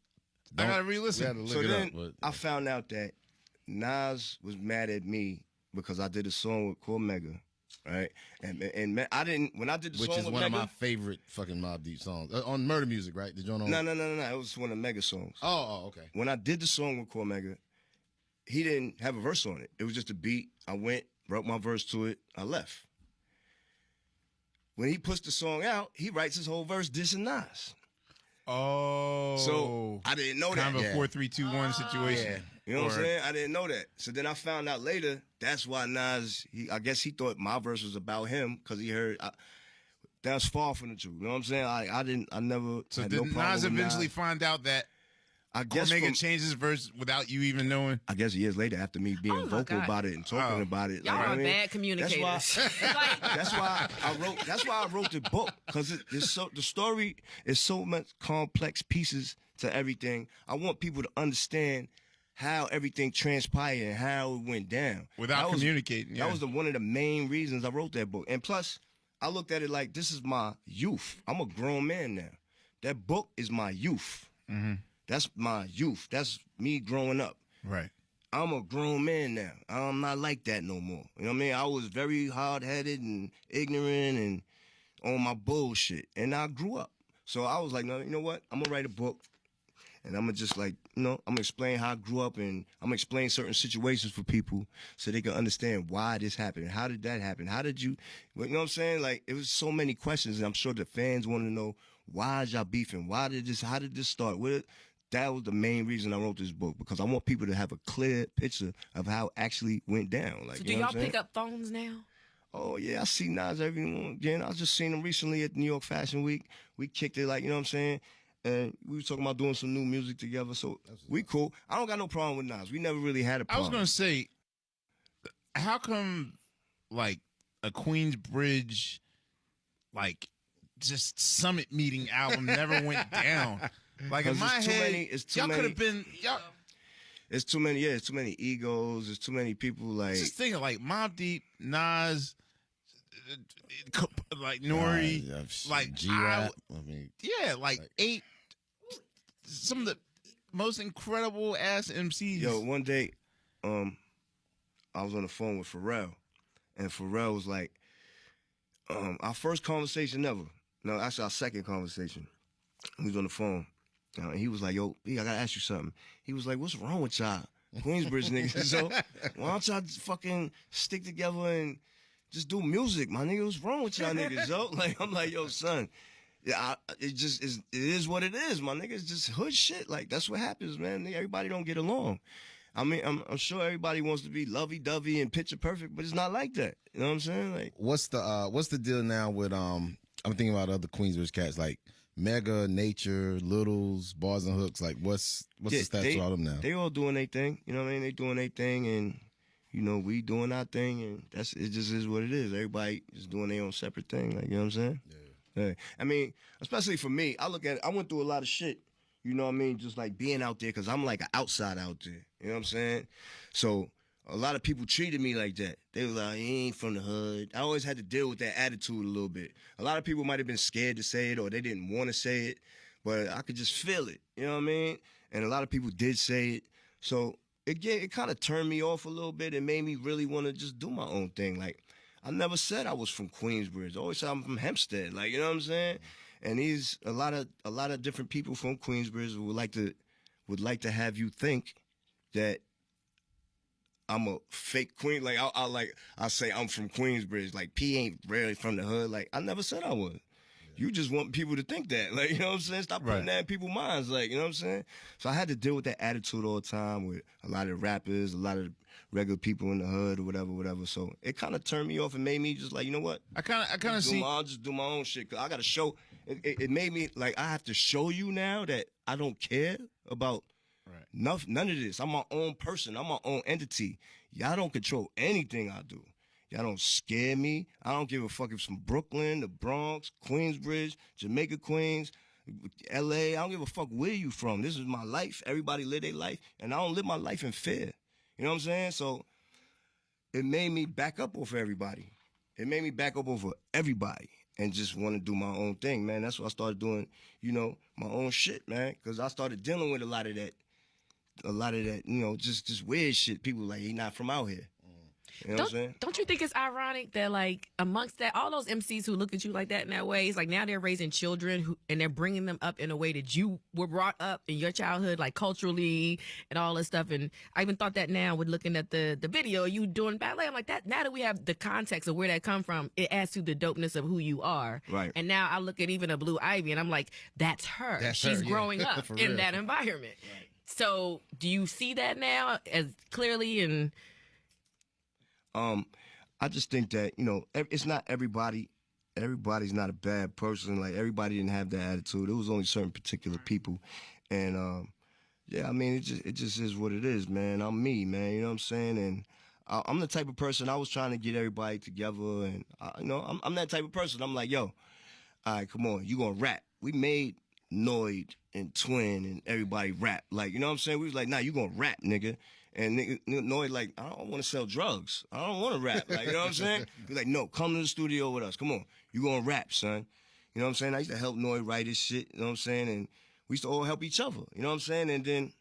I gotta re-listen. We had to look So it then up, but, I found out that Nas was mad at me because I did a song with Cormega, right? And I didn't when I did the which song is with one Mega, of my favorite fucking Mobb Deep songs on Murder Music, right? The joint on. No. It was one of Mega songs. Oh, okay. When I did the song with Cormega, he didn't have a verse on it. It was just a beat. I went, wrote my verse to it. I left. When he puts the song out, he writes his whole verse dissing Nas. Oh. So I didn't know that. Kind of a 4, 3, 2, 1 situation. You know what I'm saying? I didn't know that. So then I found out later, that's why Nas, I guess he thought my verse was about him because he heard, that's far from the truth. You know what I'm saying? I never So had did no problem Nas with eventually find out that I guess Cormega changed his verse without you even knowing? I guess years later, after me being vocal about it and talking about it. Y'all like, are I mean, bad communicators. That's why I wrote the book, because the story is so much complex pieces to everything. I want people to understand how everything transpired and how it went down Without communicating. That was one of the main reasons I wrote that book. And plus, I looked at it like, this is my youth. I'm a grown man now. That book is my youth. Mm-hmm. That's my youth. That's me growing up. Right. I'm a grown man now. I'm not like that no more. You know what I mean? I was very hard-headed and ignorant and on my bullshit. And I grew up. So I was like, no, you know what? I'm going to write a book. And I'm going to just like, I'm going to explain how I grew up, and I'm going to explain certain situations for people so they can understand why this happened. How did that happen? How did you know what I'm saying? Like, it was so many questions, and I'm sure the fans want to know, why is y'all beefing? How did this start? That was the main reason I wrote this book, because I want people to have a clear picture of how it actually went down. Like, So do y'all pick up phones now? Oh, yeah, I see Nas every now and again. I just seen him recently at New York Fashion Week. We kicked it, like, you know what I'm saying? And we were talking about doing some new music together, so we cool. I don't got no problem with Nas. We never really had a problem. I was going to say, how come, like, a Queensbridge, like, just summit meeting album never went down? Like, in my head, y'all could have been, It's too many, it's too many egos. There's too many people, like. Just thinking, like, Mobb Deep, Nas, like, Nori, like, G-Rap. I mean, yeah, like 8, some of the most incredible ass MCs. Yo, one day, I was on the phone with Pharrell, and Pharrell was like, our first conversation ever. No, actually, our second conversation. We was on the phone. And he was like, yo, B, I gotta ask you something. He was like, what's wrong with y'all? Queensbridge niggas. So why don't y'all fucking stick together and just do music, my nigga? What's wrong with y'all niggas, yo? Like, I'm like, yo, son, yeah, it is what it is, my nigga. It's just hood shit. Like, that's what happens, man. Everybody don't get along. I mean, I'm sure everybody wants to be lovey-dovey and picture perfect, but it's not like that. You know what I'm saying? Like, what's the deal now with I'm thinking about other Queensbridge cats like Mega, Nature, Littles, Bars and Hooks. Like, what's the stats for all them now? They all doing their thing. You know what I mean? They doing their thing, and you know we doing our thing, and it. Just is what it is. Everybody just doing their own separate thing. Like, you know what I'm saying? Yeah. I mean, especially for me, I went through a lot of shit. You know what I mean? Just like being out there, because I'm like an outside out there. You know what I'm saying? So a lot of people treated me like that. They were like, he ain't from the hood. I always had to deal with that attitude a little bit. A lot of people might have been scared to say it, or they didn't want to say it, but I could just feel it. You know what I mean? And a lot of people did say it. So it kind of turned me off a little bit and made me really want to just do my own thing. Like, I never said I was from Queensbridge. I always said I'm from Hempstead. Like, you know what I'm saying? And a lot of different people from Queensbridge would like to have you think that I'm a fake Queen. Like, I say I'm from Queensbridge. Like, P ain't really from the hood. Like, I never said I was. You just want people to think that. Like, you know what I'm saying? Stop putting that in people's minds. Like, you know what I'm saying? So I had to deal with that attitude all the time with a lot of rappers, a lot of regular people in the hood or whatever. So it kind of turned me off and made me just like, you know what? I kind of see. I'll just do my own shit. 'Cause I got to show. It made me like I have to show you now that I don't care about none of this. I'm my own person. I'm my own entity. Y'all don't control anything I do. Y'all don't scare me. I don't give a fuck if it's from Brooklyn, the Bronx, Queensbridge, Jamaica, Queens, LA. I don't give a fuck where you from. This is my life. Everybody live their life, and I don't live my life in fear. You know what I'm saying? So it made me back up off everybody. It made me back up over everybody and just want to do my own thing, man. That's why I started doing, you know, my own shit, man, because I started dealing with a lot of that, you know, just weird shit. People like, he not from out here. You know what I'm saying? Don't you think it's ironic that, like, amongst that, all those MCs who look at you like that in that way, it's like now they're raising children and they're bringing them up in a way that you were brought up in your childhood, like culturally and all this stuff. And I even thought that now with looking at the video, you doing ballet, I'm like, that. Now that we have the context of where that come from, it adds to the dopeness of who you are. Right. And now I look at even a Blue Ivy and I'm like, that's her. That's She's her, yeah. growing up in that environment. Right. So do you see that now as clearly? And I just think that, you know, it's not everybody. Everybody's not a bad person. Like, everybody didn't have that attitude. It was only certain particular people. And, yeah, I mean, it just is what it is, man. I'm me, man. You know what I'm saying? And I'm the type of person, I was trying to get everybody together. And, you know, I'm that type of person. I'm like, yo, all right, come on, you gonna rap. We made Noid and Twin and everybody rap. Like, you know what I'm saying? We was like, nah, you gonna rap, nigga. And Noid like, I don't want to sell drugs. I don't want to rap. Like, you know what I'm saying? He's like, no, come to the studio with us. Come on. You gonna rap, son. You know what I'm saying? I used to help Noid write his shit. You know what I'm saying? And we used to all help each other. You know what I'm saying? And then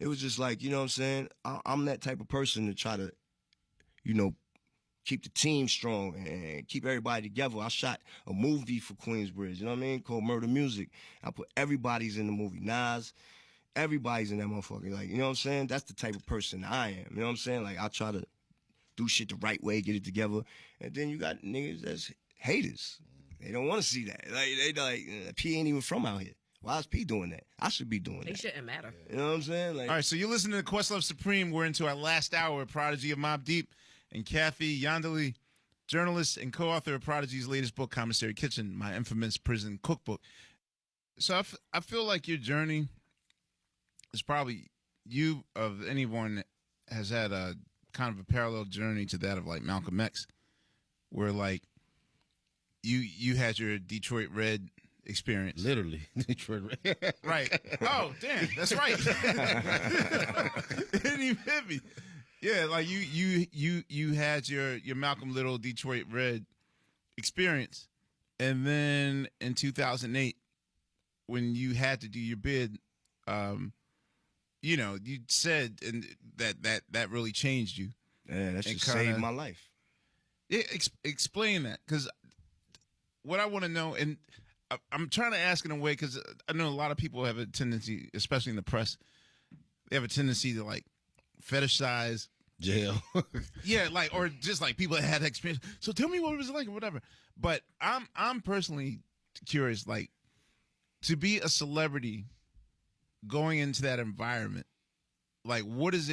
it was just like, you know what I'm saying? I'm that type of person to try to, you know, keep the team strong and keep everybody together. I shot a movie for Queensbridge, you know what I mean, called Murder Music. I put everybody's in the movie. Nas, everybody's in that motherfucker. Like, you know what I'm saying? That's the type of person I am. You know what I'm saying? Like, I try to do shit the right way, get it together. And then you got niggas that's haters. They don't want to see that. Like, they like, P ain't even from out here. Why is P doing that? I should be doing that. they shouldn't matter. You know what I'm saying? Like, All right, so you're listening to Questlove Supreme. We're into our last hour. Prodigy of Mobb Deep and Kathy Landoli, journalist and co-author of Prodigy's latest book, Commissary Kitchen, My Infamous Prison Cookbook. So I feel like your journey is probably, you of anyone has had a kind of a parallel journey to that of like Malcolm X, where like you had your Detroit Red experience. Literally, Detroit Red. Right. Oh, damn, that's right. It didn't even hit me. Yeah, like you had your Malcolm Little Detroit Red experience, and then in 2008, when you had to do your bid, you know, you said and that really changed you. yeah, that just saved my life. Yeah, explain that, because what I want to know, and I'm trying to ask in a way, because I know a lot of people have a tendency, especially in the press, they have a tendency to like fetishize Jail. yeah, like, or just like people that had experience. So tell me what it was like or whatever. But I'm personally curious, like, to be a celebrity going into that environment, like, what is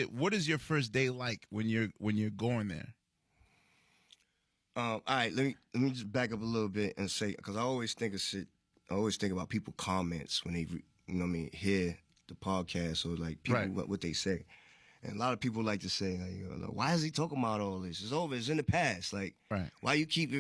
your first day like when you're going there? All right, let me just back up a little bit and say, because I always think of shit. I always think about people comments when they, hear the podcast or like people what they say. And a lot of people like to say, like, why is he talking about all this? It's over. It's in the past. Like, why you keep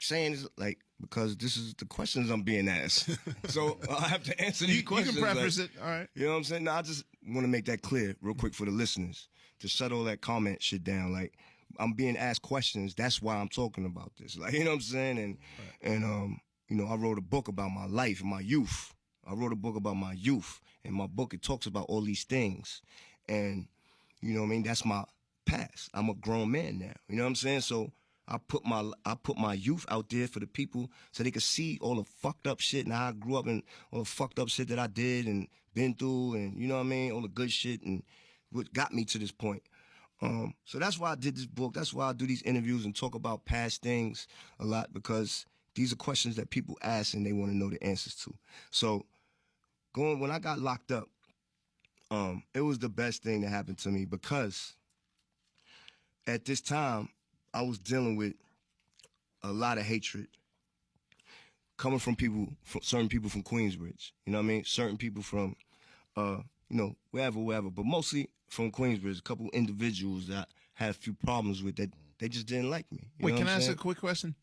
saying this? Like, because this is the questions I'm being asked. So I have to answer these questions. You can preface it. All right. You know what I'm saying? No, I just want to make that clear real quick for the listeners to shut all that comment shit down. Like, I'm being asked questions. That's why I'm talking about this. Like, you know what I'm saying? And I wrote a book about my life and my youth. In my book, it talks about all these things. And, you know what I mean? That's my past. I'm a grown man now. You know what I'm saying? So I put my youth out there for the people so they could see all the fucked up shit and how I grew up and all the fucked up shit that I did and been through and, you know what I mean? All the good shit and what got me to this point. So that's why I did this book. That's why I do these interviews and talk about past things a lot, because these are questions that people ask and they want to know the answers to. So when I got locked up, it was the best thing that happened to me, because at this time I was dealing with a lot of hatred coming from certain people from Queensbridge. You know what I mean? Certain people from, wherever, but mostly from Queensbridge. A couple individuals that I had a few problems with that they just didn't like me. Wait, can I ask a quick question?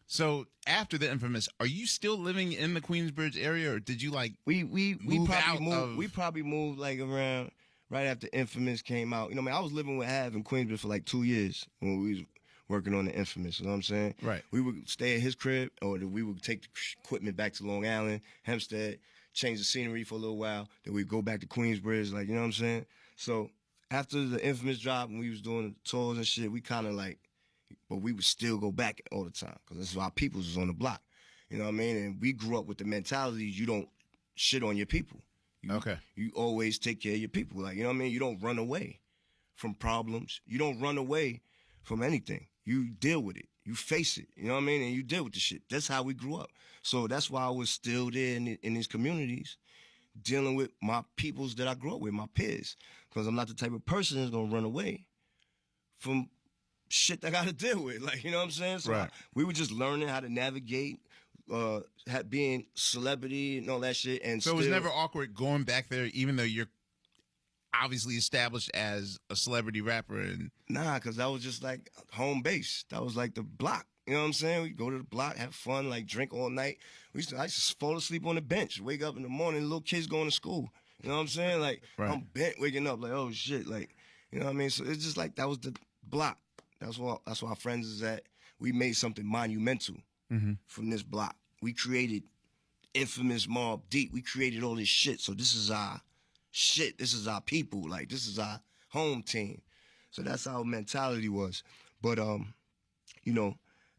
So after the infamous, are you still living in the Queensbridge area, or did you we probably moved like around right after Infamous came out? You know what I mean? I was living with Hav in Queensbridge for like 2 years when we was working on the Infamous. You know what I'm saying? Right. We would stay at his crib, or we would take the equipment back to Long Island, Hempstead, change the scenery for a little while. Then we'd go back to Queensbridge, like, you know what I'm saying? So after the Infamous drop, when we was doing the tours and shit, we kind of like, but we would still go back all the time because that's why our peoples was on the block. You know what I mean? And we grew up with the mentality, you don't shit on your people. You always take care of your people. Like, you know what I mean? You don't run away from problems. You don't run away from anything. You deal with it. You face it. You know what I mean? And you deal with the shit. That's how we grew up. So that's why I was still there in these communities dealing with my peoples that I grew up with, my peers. Because I'm not the type of person that's going to run away from shit that I got to deal with. Like, you know what I'm saying? So we were just learning how to navigate being celebrity and all that shit. And so it was never awkward going back there, even though you're obviously established as a celebrity rapper. And nah, because that was just like home base. That was like the block. You know what I'm saying? We go to the block, have fun, like drink all night. I used to fall asleep on the bench, wake up in the morning, little kids going to school. You know what I'm saying? Like, I'm bent waking up, like, oh shit, like, you know what I mean? So it's just like that was the block. That's why our friends is at. We made something monumental from this block. We created Infamous, Mobb Deep. We created all this shit. So this is our shit. This is our people. Like, this is our home team. So that's how our mentality was. But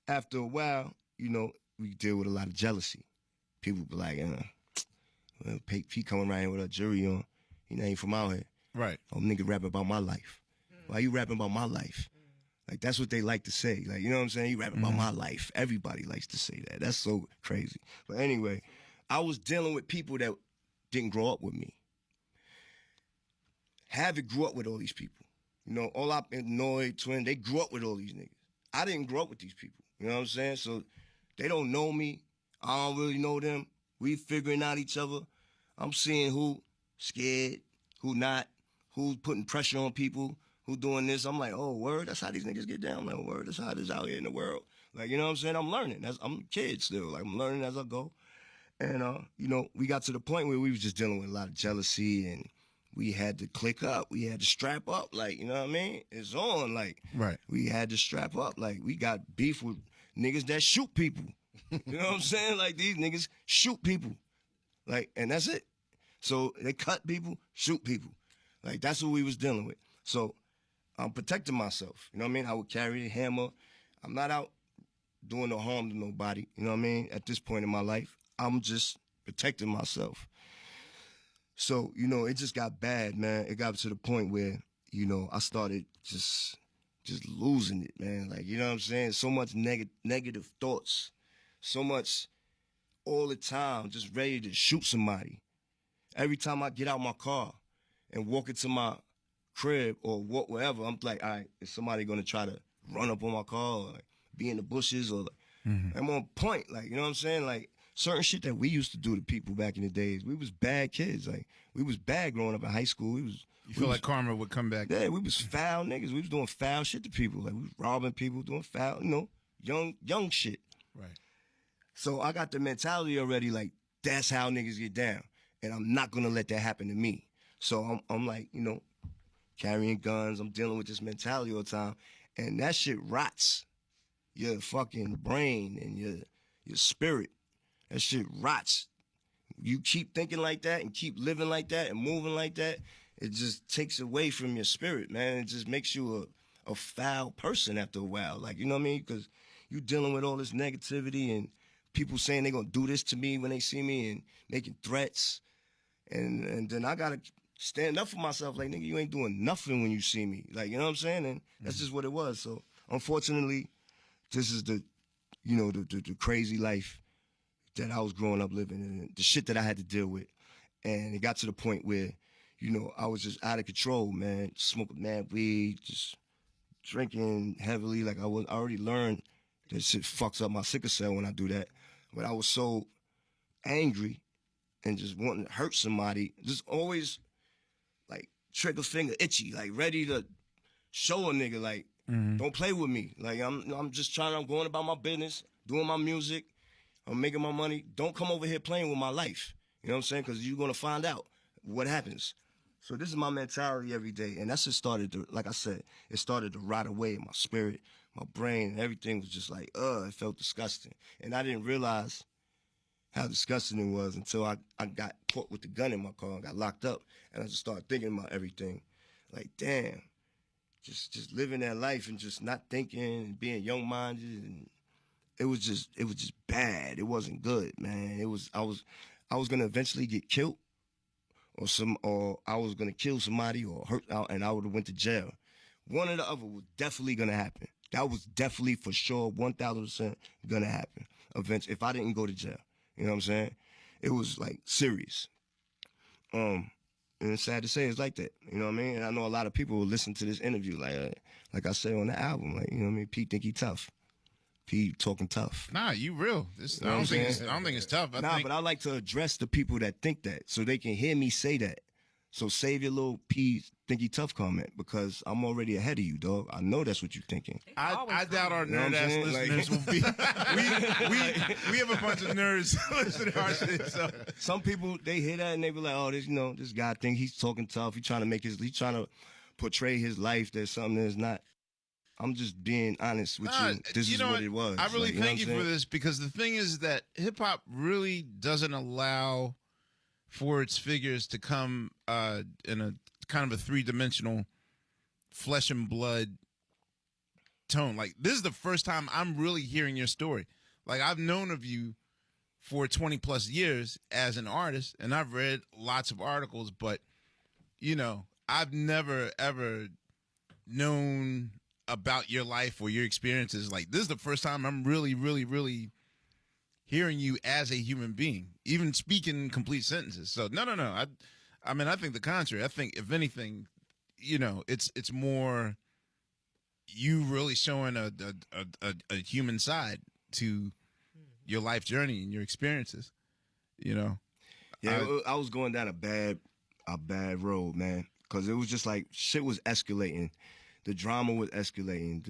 after a while, we deal with a lot of jealousy. People be like, well, he coming around here with a jury on. He ain't from out here. Right. Oh, nigga rapping about my life. Why you rapping about my life? Like, that's what they like to say. Like, you know what I'm saying? You rapping about my life. Everybody likes to say that. That's so crazy. But anyway, I was dealing with people that didn't grow up with me. Havoc grew up with all these people. All up in Noy, Twin, they grew up with all these niggas. I didn't grow up with these people. You know what I'm saying? So they don't know me. I don't really know them. We figuring out each other. I'm seeing who scared, who not, who's putting pressure on people, who doing this. I'm like, oh, word, that's how these niggas get down. I'm like, word, that's how it is out here in the world. Like, you know what I'm saying? I'm learning. I'm a kid still. Like, I'm learning as I go. And, we got to the point where we was just dealing with a lot of jealousy, and we had to click up. We had to strap up. Like, you know what I mean? It's on. Like, we had to strap up. Like, we got beef with niggas that shoot people. You know what I'm saying? Like, these niggas shoot people. Like, and that's it. So they cut people, shoot people. Like, that's what we was dealing with. So I'm protecting myself. You know what I mean? I would carry a hammer. I'm not out doing no harm to nobody. You know what I mean? At this point in my life, I'm just protecting myself. So, it just got bad, man. It got to the point where, I started just losing it, man. Like, you know what I'm saying? So much negative thoughts. So much all the time, just ready to shoot somebody. Every time I get out my car and walk into my crib or walk wherever, I'm like, all right, is somebody going to try to run up on my car or like, be in the bushes or like, I'm on point. Like, you know what I'm saying? Like, certain shit that we used to do to people back in the days. We was bad kids. Like, we was bad growing up in high school. You feel like karma would come back? Yeah, we was foul niggas. We was doing foul shit to people. Like, we was robbing people, doing foul, young shit. Right. So I got the mentality already, like, that's how niggas get down. And I'm not going to let that happen to me. So I'm like, carrying guns. I'm dealing with this mentality all the time. And that shit rots your fucking brain and your spirit. That shit rots. You keep thinking like that and keep living like that and moving like that, it just takes away from your spirit, man. It just makes you a foul person after a while. Like, you know what I mean? Because you dealing with all this negativity and people saying they're going to do this to me when they see me and making threats. And then I got to stand up for myself. Like, nigga, you ain't doing nothing when you see me. Like, you know what I'm saying? And that's just what it was. So, unfortunately, this is the crazy life that I was growing up living in, and the shit that I had to deal with. And it got to the point where, I was just out of control, man. Smoking mad weed, just drinking heavily. Like, I already learned that shit fucks up my sickle cell when I do that. But I was so angry and just wanting to hurt somebody, just always, like, trigger finger itchy, like, ready to show a nigga, like, don't play with me. Like, I'm just I'm going about my business, doing my music, I'm making my money. Don't come over here playing with my life. You know what I'm saying? Because you're going to find out what happens. So this is my mentality every day. And that's just started to, like I said, it started to rot away in my spirit, my brain, and everything was just like, it felt disgusting. And I didn't realize how disgusting it was until I got caught with the gun in my car and got locked up. And I just started thinking about everything. Like, damn, just living that life and just not thinking and being young-minded. And it was just bad. It wasn't good, man. I was gonna eventually get killed, or I was gonna kill somebody or hurt out, and I would have went to jail. One or the other was definitely gonna happen. That was definitely for sure, 1,000% gonna happen. Eventually, if I didn't go to jail, you know what I'm saying? It was like serious. And it's sad to say it's like that. You know what I mean? And I know a lot of people will listen to this interview, like I say on the album, like, you know what I mean? Pete think he tough. Pete talking tough. Nah, you real. I don't think it's tough. But I like to address the people that think that so they can hear me say that. So save your little P think he tough comment because I'm already ahead of you, dog. I know that's what you're thinking. I doubt our nerd-ass listeners will be. We have a bunch of nerds listening to our shit. So some people, they hear that and they be like, oh, this guy think he's talking tough. He's trying to portray his life. There's something that's not. I'm just being honest with you. This is what it was. I really thank you for this because the thing is that hip hop really doesn't allow for its figures to come in a kind of a three-dimensional flesh and blood tone. Like, this is the first time I'm really hearing your story. Like, I've known of you for 20 plus years as an artist, and I've read lots of articles, but, I've never, ever known about your life or your experiences. Like, this is the first time I'm really, really, really hearing you as a human being, even speaking complete sentences. So no. I mean, I think the contrary. I think if anything, it's more you really showing a human side to your life journey and your experiences. Yeah, I was going down a bad road, man, because it was just like shit was escalating. The drama was escalating.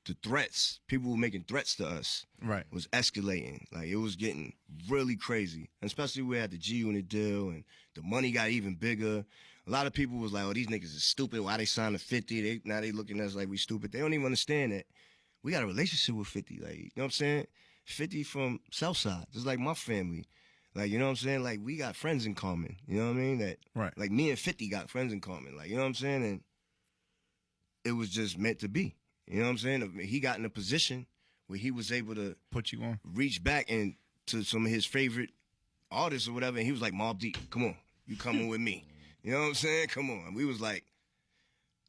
The threats, people were making threats to us, right, was escalating. Like, it was getting really crazy. And especially we had the G Unit deal and the money got even bigger. A lot of people was like, oh, these niggas is stupid. Why they signed to 50? Now they looking at us like we stupid. They don't even understand that we got a relationship with 50. Like, you know what I'm saying? 50 from Southside, just like my family. Like, you know what I'm saying? Like, we got friends in common. You know what I mean? That, right. Like, me and 50 got friends in common. Like, you know what I'm saying? And it was just meant to be. You know what I'm saying? He got in a position where he was able to put you on, reach back and to some of his favorite artists or whatever, and he was like, Mobb Deep, come on, you coming with me. You know what I'm saying? Come on. And we was like,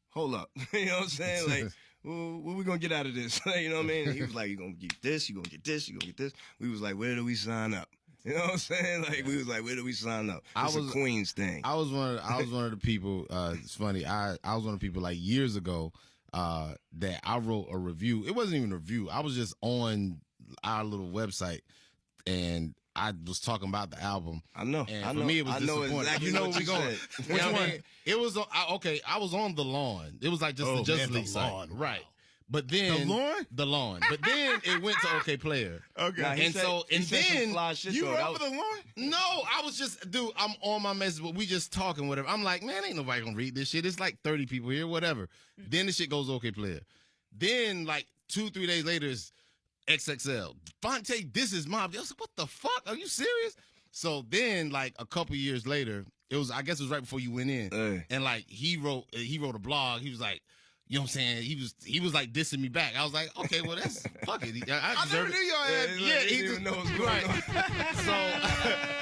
hold up. You know what I'm saying? Like, well, what we gonna get out of this? You know what I mean? And he was like, you're gonna get this, you're gonna get this, you're gonna get this. We was like, where do we sign up? You know what I'm saying? Like, we was like, where do we sign up? It's a Queens thing. I was one of the people, it's funny, I was one of the people like years ago, that I wrote a review. It wasn't even a review. I was just on our little website and I was talking about the album. I know. And I for know. me, it was I know disappointing. exactly You know what where we you going. said. Which one? It was I was on the lawn. It was like just the Justice League side. Right. But then the lawn. But then it went to OK Player. Okay. Nah, And then fly shit, You though. were That over the lawn? no, I was just, dude, I'm on my message, but we just talking, whatever. I'm like, man, ain't nobody gonna read this shit. It's like 30 people here, whatever. Then the shit goes OK Player. Then, like, 2-3 days later, it's XXL. Fonte, this is Mobb Deep. I was like, what the fuck? Are you serious? So then, like, a couple years later, I guess it was right before you went in. And, like, he wrote a blog. He was like, you know what I'm saying? He was like dissing me back. I was like, okay, well, that's fuck it. I never knew y'all had. Yeah, he didn't just know what's going right. on.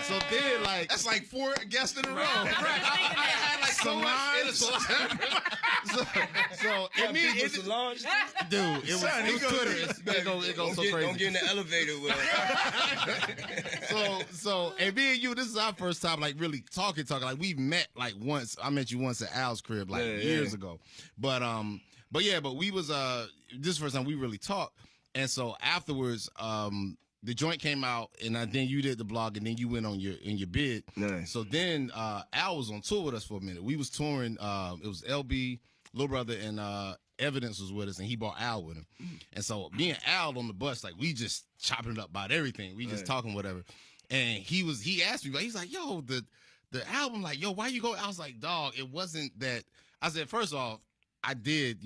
So then, like, That's like 4 guests in a row. right. I had like so much. So it mean Solange, dude, it was Twitter. It goes so crazy. don't get in the elevator with her. So, and me and you, this is our first time, like, really talking. Like, we've met, like, once. I met you once at Al's crib, like, years ago. But we was, this is the first time we really talked. And so afterwards, the joint came out, and then you did the blog, and then you went on your bid. Nice. So then Al was on tour with us for a minute. We was touring. It was LB, Lil Brother, and Evidence was with us, and he brought Al with him. And so me and Al on the bus, like, we just chopping it up about everything. We just talking whatever. And he asked me, like, he's like, yo, the album, like, yo, why you go? I was like, dog, it wasn't that. I said, first off, I did,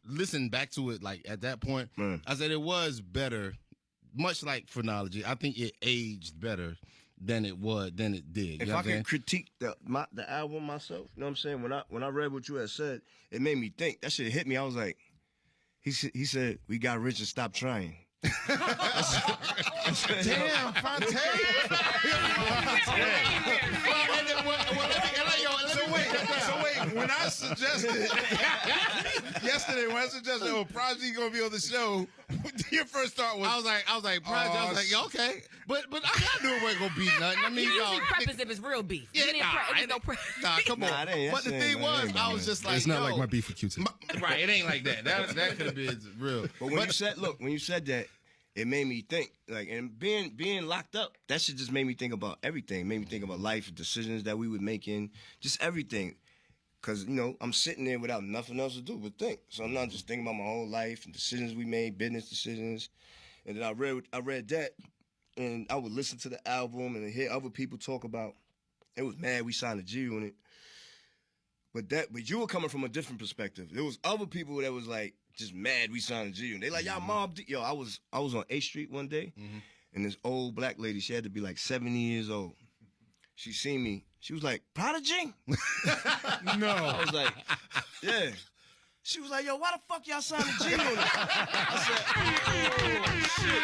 listen back to it, like, at that point. I said it was better, much like Phrenology. I think it aged better than it did. If I could critique the album myself, you know what I'm saying? When I read what you had said, it made me think. That shit hit me. I was like, he said, we got rich and stopped trying. Damn, Fonte. So wait, when I suggested yesterday, oh, Prodigy gonna be on the show, your first thought was I was like, Prodigy. I was like, yeah, okay, but I knew it wasn't gonna be nothing. I mean, You y'all. usually preface if it's real beef. Yeah, You didn't nah, come on. Nah, that ain't- But the that thing ain't- was, that ain't I was just like, It's not yo, like my beef with Q-Tip. right? It ain't like that. That could have been real. But when you said that, it made me think, like, and being locked up, that shit just made me think about everything. It made me think about life, decisions that we were making, just everything. Because, I'm sitting there without nothing else to do but think. So I'm not just thinking about my whole life and decisions we made, business decisions. And then I read that, and I would listen to the album and hear other people talk about, it was mad we signed a G Unit. But you were coming from a different perspective. There was other people that was like, just mad we signed a G Unit. They like, y'all Mobb Deep. Yo, I was on 8th Street one day, and this old black lady, she had to be like 70 years old. She seen me. She was like, Prodigy? no. I was like, yeah. She was like, yo, why the fuck y'all signed a G Unit? I said, oh, shit.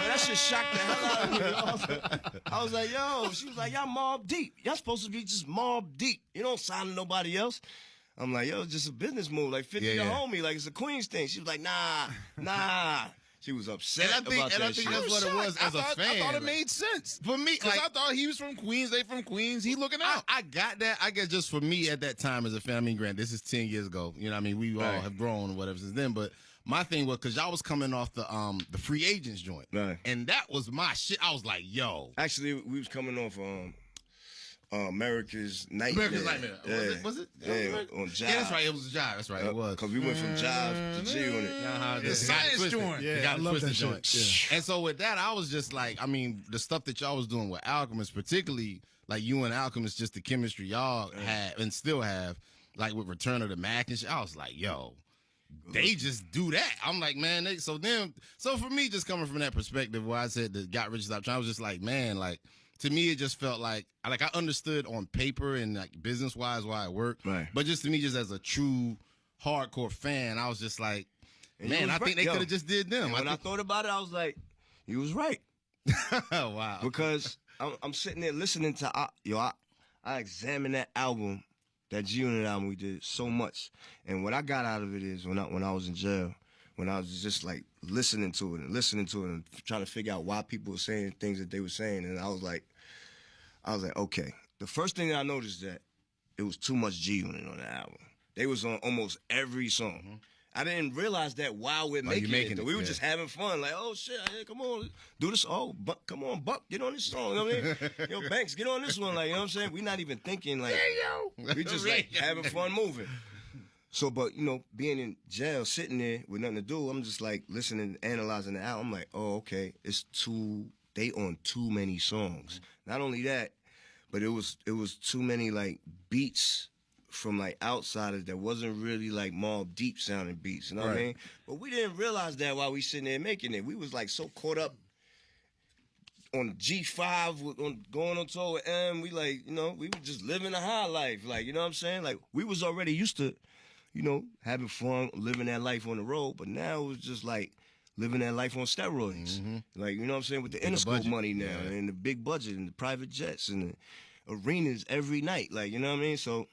Man, that shit shocked the hell out of me. I was like, yo. She was like, y'all Mobb Deep. Y'all supposed to be just Mobb Deep. You don't sign to nobody else. I'm like, yo, it's just a business move. Like, 50 to homie. Like, it's a Queens thing. She was like, nah. She was upset about that I think that's what it was as a fan. I thought it made sense. For me, because I thought he was from Queens, they from Queens, he looking out. I got that. I guess just for me at that time as a fan, I mean, granted, this is 10 years ago. You know what I mean? We all have grown or whatever since then. But my thing was, because y'all was coming off the free agents joint. Right. And that was my shit. I was like, yo. Actually, we was coming off America's Nightmare. America's Nightmare. Yeah. Was it? Yeah, on Jive. Yeah, that's right. It was Jive. That's right. It was. Because we went from Jive to G Unit. The science joint. Yeah, I love that shit. Yeah. And so with that, I was just like, I mean, the stuff that y'all was doing with Alchemist, particularly like you and Alchemist, just the chemistry y'all had and still have, like with Return of the Mac and shit. I was like, yo, they just do that. I'm like, man. So for me, just coming from that perspective, where I said that got rich stop trying, I was just like, man, like. To me, it just felt like I understood on paper and like business wise why it worked. Right. But just to me, just as a true hardcore fan, I was just like, man, I think they could have just did them. When I thought about it, I was like, you was right. Wow. Because I'm sitting there listening to I examined that album, that G Unit album we did so much, and what I got out of it is when I was in jail. When I was just like listening to it and trying to figure out why people were saying things that they were saying, and I was like, okay. The first thing that I noticed that it was too much G Unit on the album. They was on almost every song, I didn't realize that while we're making it. We were just having fun. Like, oh, shit, hey, come on, do this. Oh, Buck, come on, Buck, get on this song. You know what I mean? Yo, Banks, get on this one. Like, you know what I'm saying? We're not even thinking, like, we just, like, having fun moving. So, but, you know, being in jail, sitting there with nothing to do, I'm just, like, listening, analyzing the album. I'm like, oh, okay, they on too many songs. Not only that, but it was too many, like, beats from like outsiders that wasn't really like Mobb Deep sounding beats, you know what I mean? But we didn't realize that while we sitting there making it. We was like so caught up on G5, going on tour with M. We like, you know, we were just living a high life, like, you know what I'm saying? Like we was already used to, you know, having fun, living that life on the road. But now it was just like living that life on steroids, like, you know what I'm saying, with the Interscope money now and the big budget and the private jets and the arenas every night, like, you know what I mean? So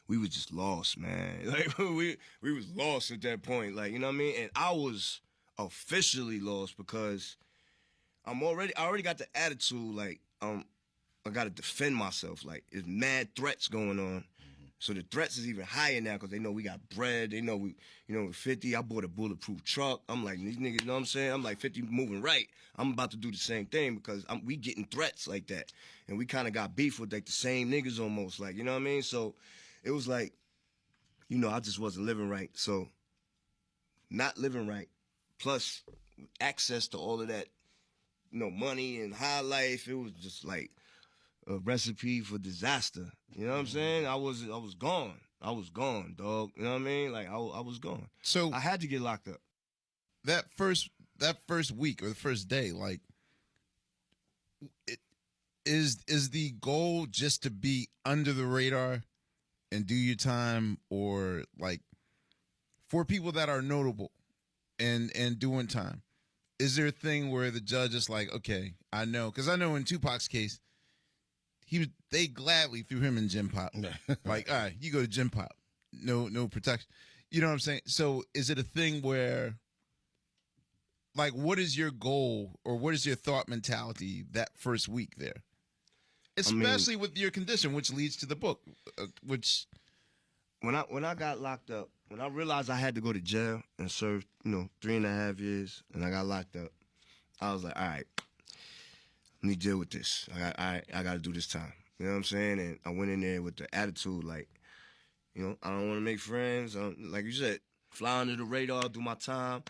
we was just lost, man. Like we was lost at that point, like, you know what I mean? And I was officially lost because I already got the attitude, like, I gotta defend myself. Like, there's mad threats going on. So the threats is even higher now because they know we got bread. They know we, you know, 50, I bought a bulletproof truck. I'm like, these niggas, you know what I'm saying? I'm like, 50 moving right. I'm about to do the same thing because we getting threats like that. And we kind of got beef with, like, the same niggas almost, like, you know what I mean? So it was like, you know, I just wasn't living right. So not living right, plus access to all of that, you know, money and high life, it was just like a recipe for disaster. You know what I'm saying? I was gone. I was gone, dog. You know what I mean? Like I was gone. So I had to get locked up. That first week or the first day, like, is the goal just to be under the radar and do your time, or like for people that are notable and doing time? Is there a thing where the judge is like, okay, I know, because I know in Tupac's case, they gladly threw him in Gym Pop. Like, all right, you go to Gym Pop, no protection. You know what I'm saying? So is it a thing where, like, what is your goal or what is your thought mentality that first week there? Especially with your condition, which leads to the book, which... When I got locked up, when I realized I had to go to jail and serve, you know, 3.5 years, and I got locked up, I was like, all right, let me deal with this. I got to do this time. You know what I'm saying? And I went in there with the attitude, like, you know, I don't want to make friends. Like you said, fly under the radar, do my time,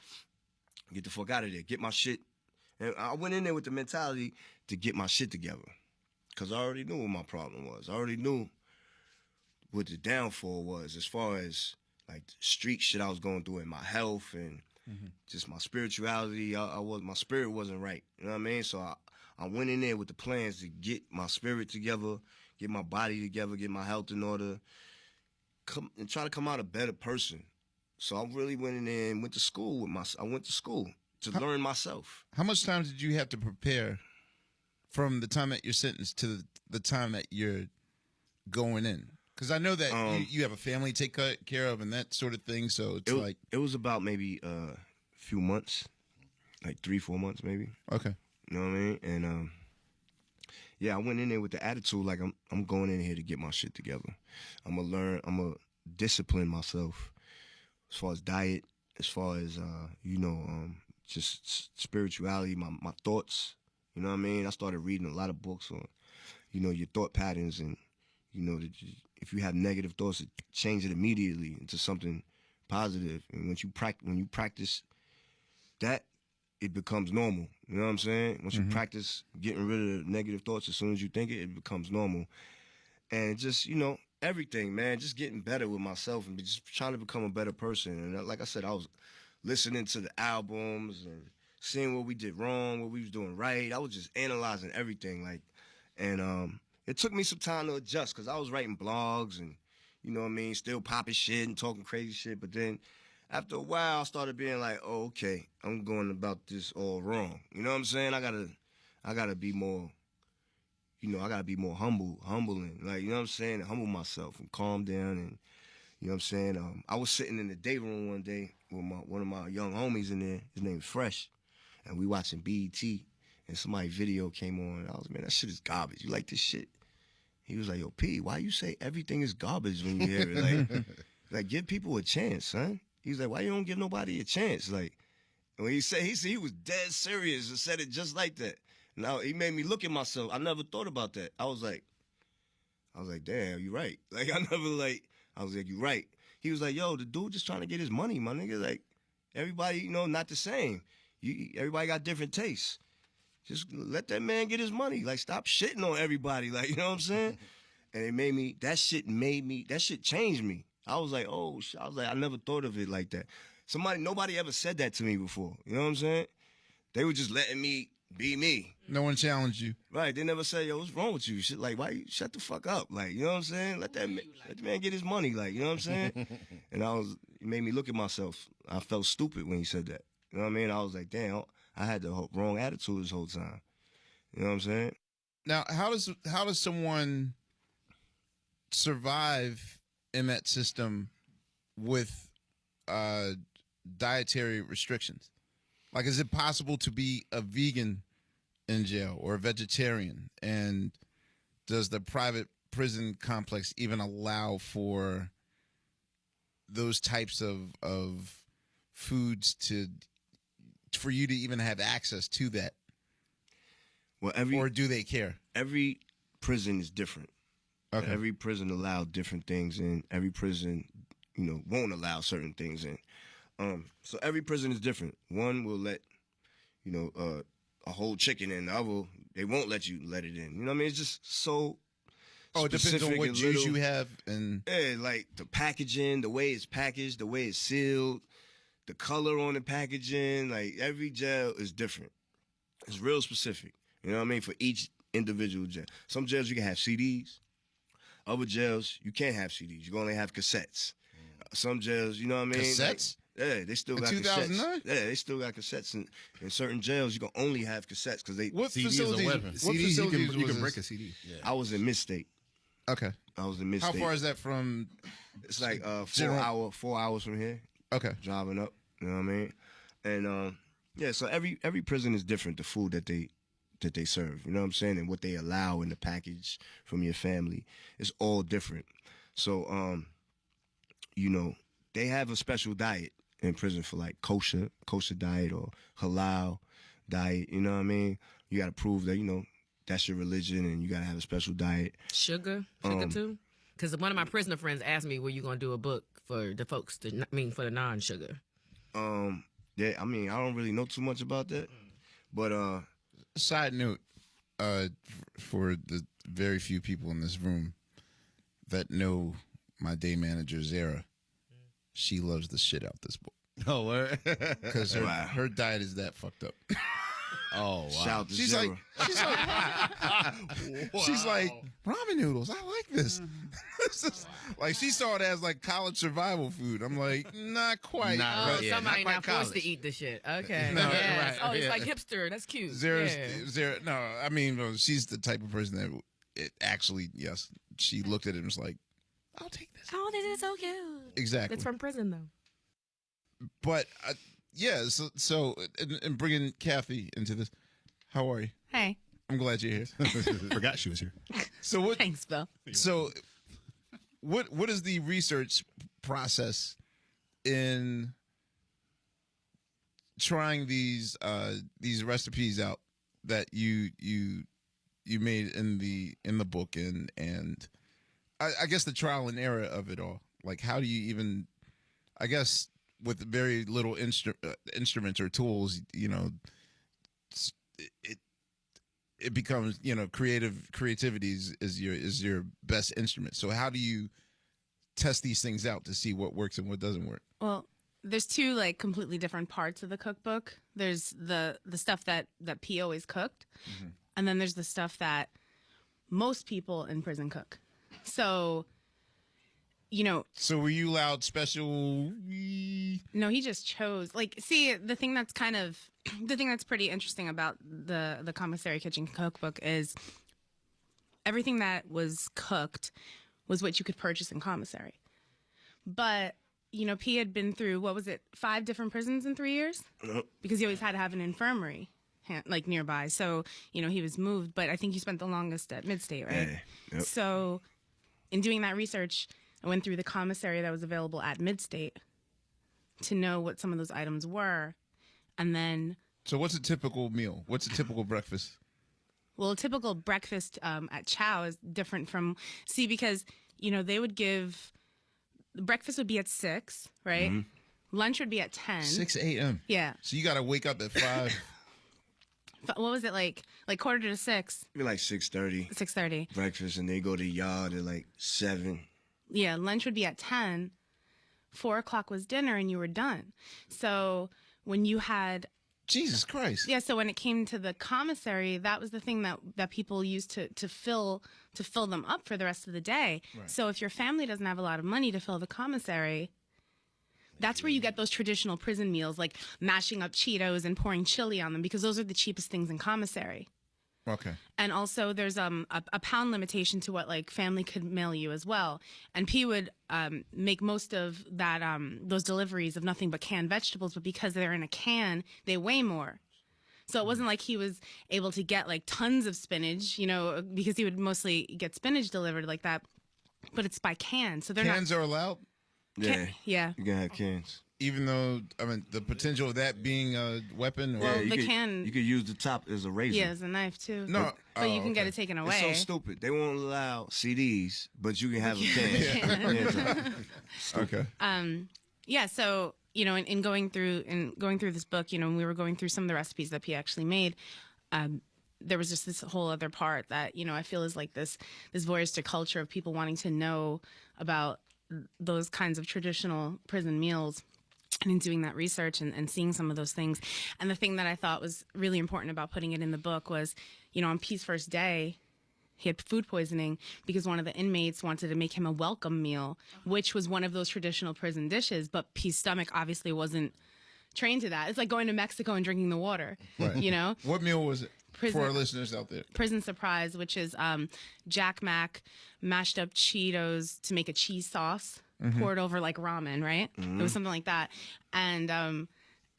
get the fuck out of there, get my shit. And I went in there with the mentality to get my shit together. Because I already knew what my problem was. I already knew what the downfall was as far as, like, the street shit I was going through in my health and just my spirituality. My spirit wasn't right. You know what I mean? So I went in there with the plans to get my spirit together, get my body together, get my health in order, and try to come out a better person. So I really went in there and went to school I went to school to learn myself. How much time did you have to prepare from the time that you're sentenced to the time that you're going in? Because I know that you have a family to take care of and that sort of thing. So it was about maybe a few months, like 3-4 months maybe. Okay. You know what I mean? And yeah, I went in there with the attitude like I'm going in here to get my shit together. I'm gonna learn. I'm gonna discipline myself as far as diet, as far as you know, just spirituality, my thoughts. You know what I mean? I started reading a lot of books on, you know, your thought patterns, and you know, if you have negative thoughts, change it immediately into something positive. And when you practice that, it becomes normal. You know what I'm saying? Once you practice getting rid of negative thoughts, as soon as you think it becomes normal. And just, you know, everything, man, just getting better with myself and just trying to become a better person. And like I said, I was listening to the albums and seeing what we did wrong, what we was doing right. I was just analyzing everything, like, and it took me some time to adjust because I was writing blogs and, you know what I mean, still popping shit and talking crazy shit. But then after a while, I started being like, oh, okay, I'm going about this all wrong. You know what I'm saying? I gotta be more, you know, I gotta be more humbling, like, you know what I'm saying, and humble myself and calm down. And you know what I'm saying? I was sitting in the day room one day with one of my young homies in there. His name's Fresh, and we watching BET, and somebody's video came on. And I was, man, that shit is garbage. You like this shit? He was like, yo, P, why you say everything is garbage when you hear it? Like give people a chance, son. He's like, why you don't give nobody a chance? Like, when he said he was dead serious and said it just like that. Now he made me look at myself. I never thought about that. I was like, damn, you right. Like I was like, you right. He was like, yo, the dude just trying to get his money, my nigga. Like everybody, not the same. Everybody got different tastes. Just let that man get his money. Like stop shitting on everybody. Like you know what I'm saying? And that shit changed me. I was like, oh, I was like, I never thought of it like that. Nobody ever said that to me before. You know what I'm saying? They were just letting me be me. No one challenged you. Right. They never said, yo, what's wrong with you? Shit, like, why you shut the fuck up? Like, you know what I'm saying? Let the man get his money. Like, you know what I'm saying? And it made me look at myself. I felt stupid when he said that. You know what I mean? I was like, damn, I had the wrong attitude this whole time. You know what I'm saying? Now, how does someone survive in that system with dietary restrictions? Like, is it possible to be a vegan in jail or a vegetarian? And does the private prison complex even allow for those types of foods for you to even have access to that? Well, or do they care? Every prison is different. Okay. Every prison allows different things, and every prison, won't allow certain things in. So every prison is different. One will let, a whole chicken in. The other, they won't let you let it in. You know what I mean? It's just so. Oh, it depends on what juice you have, and yeah, like the packaging, the way it's packaged, the way it's sealed, the color on the packaging. Like every jail is different. It's real specific. You know what I mean? For each individual jail. Some jails you can have CDs. Other jails you can't have CDs. You can only have cassettes. Some jails, you know what I mean? Cassettes? Yeah, they still got 2009? cassettes. Yeah, they still got cassettes. In certain jails, you can only have cassettes because they. What CD is a facilities? weapon. What CDs, facilities you was can break this? a CD. Yeah. I was in Mid-State. Okay. I was in Mid-State. How far is that from? It's like 4 4 hours from here. Okay. Driving up. You know what I mean? And yeah, so every prison is different. The food that they serve. You know what I'm saying? And what they allow in the package from your family is all different. So they have a special diet in prison for like kosher diet or halal diet. You know what I mean? You got to prove that that's your religion, and you got to have a special diet. Sugar too. Because one of my prisoner friends asked me, "Were you going to do a book for the folks? For the non-sugar?" Yeah, I mean, I don't really know too much about that, but Side note, for the very few people in this room that know my day manager Zara, she loves the shit out this book. Oh, word? Because her diet is that fucked up. Oh, wow. shout out to She's Zara. like, she's like, ramen noodles. I like this. This is- like she saw it as like college survival food. I'm like, not quite. Nah, Oh, right, yeah, somebody not quite not forced college. to eat the shit. Okay. No, Yes. right, Oh, it's yeah. like hipster. That's cute. Zara's, Yeah. Zara, no, I mean, well, she's the type of person that it actually, yes, she looked at it and was like, I'll take this. Oh, this is so cute. Exactly. It's from prison though. But yeah, so and bringing Kathy into this, how are you? Hey, I'm glad you're here. Forgot she was here. So what? thanks, Bill. So what is the research process in trying these recipes out that you made in the book, and I guess the trial and error of it all? Like, how do you even, I guess, with very little instruments or tools, it becomes, creativity is your best instrument. So how do you test these things out to see what works and what doesn't work? Well, there's two like completely different parts of the cookbook. There's the stuff that P always cooked, and then there's the stuff that most people in prison cook. So, So were you allowed special? no, he just chose. Like, see, the thing that's pretty interesting about the Commissary Kitchen cookbook is everything that was cooked was what you could purchase in commissary. But P had been through, 5 different prisons in 3 years? Because he always had to have an infirmary, like, nearby. So, he was moved. But I think he spent the longest at Mid-State, right? Yeah. Yep. So, in doing that research, I went through the commissary that was available at Mid-State to know what some of those items were. And then, So what's a typical meal? What's a typical breakfast? well, a typical breakfast at Chow is different from, because, they would give, breakfast would be at 6, right? Lunch would be at 10. 6 a.m. Yeah. So you got to wake up at 5. What was it like quarter to 6? Maybe like 6:30. 6:30. Breakfast, and they go to yard at like 7. Yeah, lunch would be at 10. 4 o'clock was dinner, and you were done. So when you had, Jesus Christ. yeah, so when it came to the commissary, that was the thing that people used to fill them up for the rest of the day. Right. So if your family doesn't have a lot of money to fill the commissary, that's where you get those traditional prison meals, like mashing up Cheetos and pouring chili on them, because those are the cheapest things in commissary. Okay. And also there's a pound limitation to what like family could mail you as well. And P would make most of that those deliveries of nothing but canned vegetables, but because they're in a can, they weigh more. So it wasn't like he was able to get like tons of spinach, because he would mostly get spinach delivered like that. But it's by can, so they're Cans are allowed, Yeah. yeah. You can have cans. even though the potential of that being a weapon. Or, Well, you the could, can- You could use the top as a razor. Yeah, as a knife too. No, but you oh, can get okay. it taken It's away. so stupid. They won't allow CDs, but you can have a can. okay. Yeah, so in going through this book, when we were going through some of the recipes that P actually made, there was just this whole other part that I feel is like this voyeuristic culture of people wanting to know about those kinds of traditional prison meals. And in doing that research and seeing some of those things, and the thing that I thought was really important about putting it in the book was, on P's first day, he had food poisoning because one of the inmates wanted to make him a welcome meal, which was one of those traditional prison dishes. But P's stomach obviously wasn't trained to that. It's like going to Mexico and drinking the water, Right. What meal was it Prison- for our listeners out there? Prison Surprise, which is Jack Mac, mashed up Cheetos to make a cheese sauce, poured over like ramen, right? It was something like that. And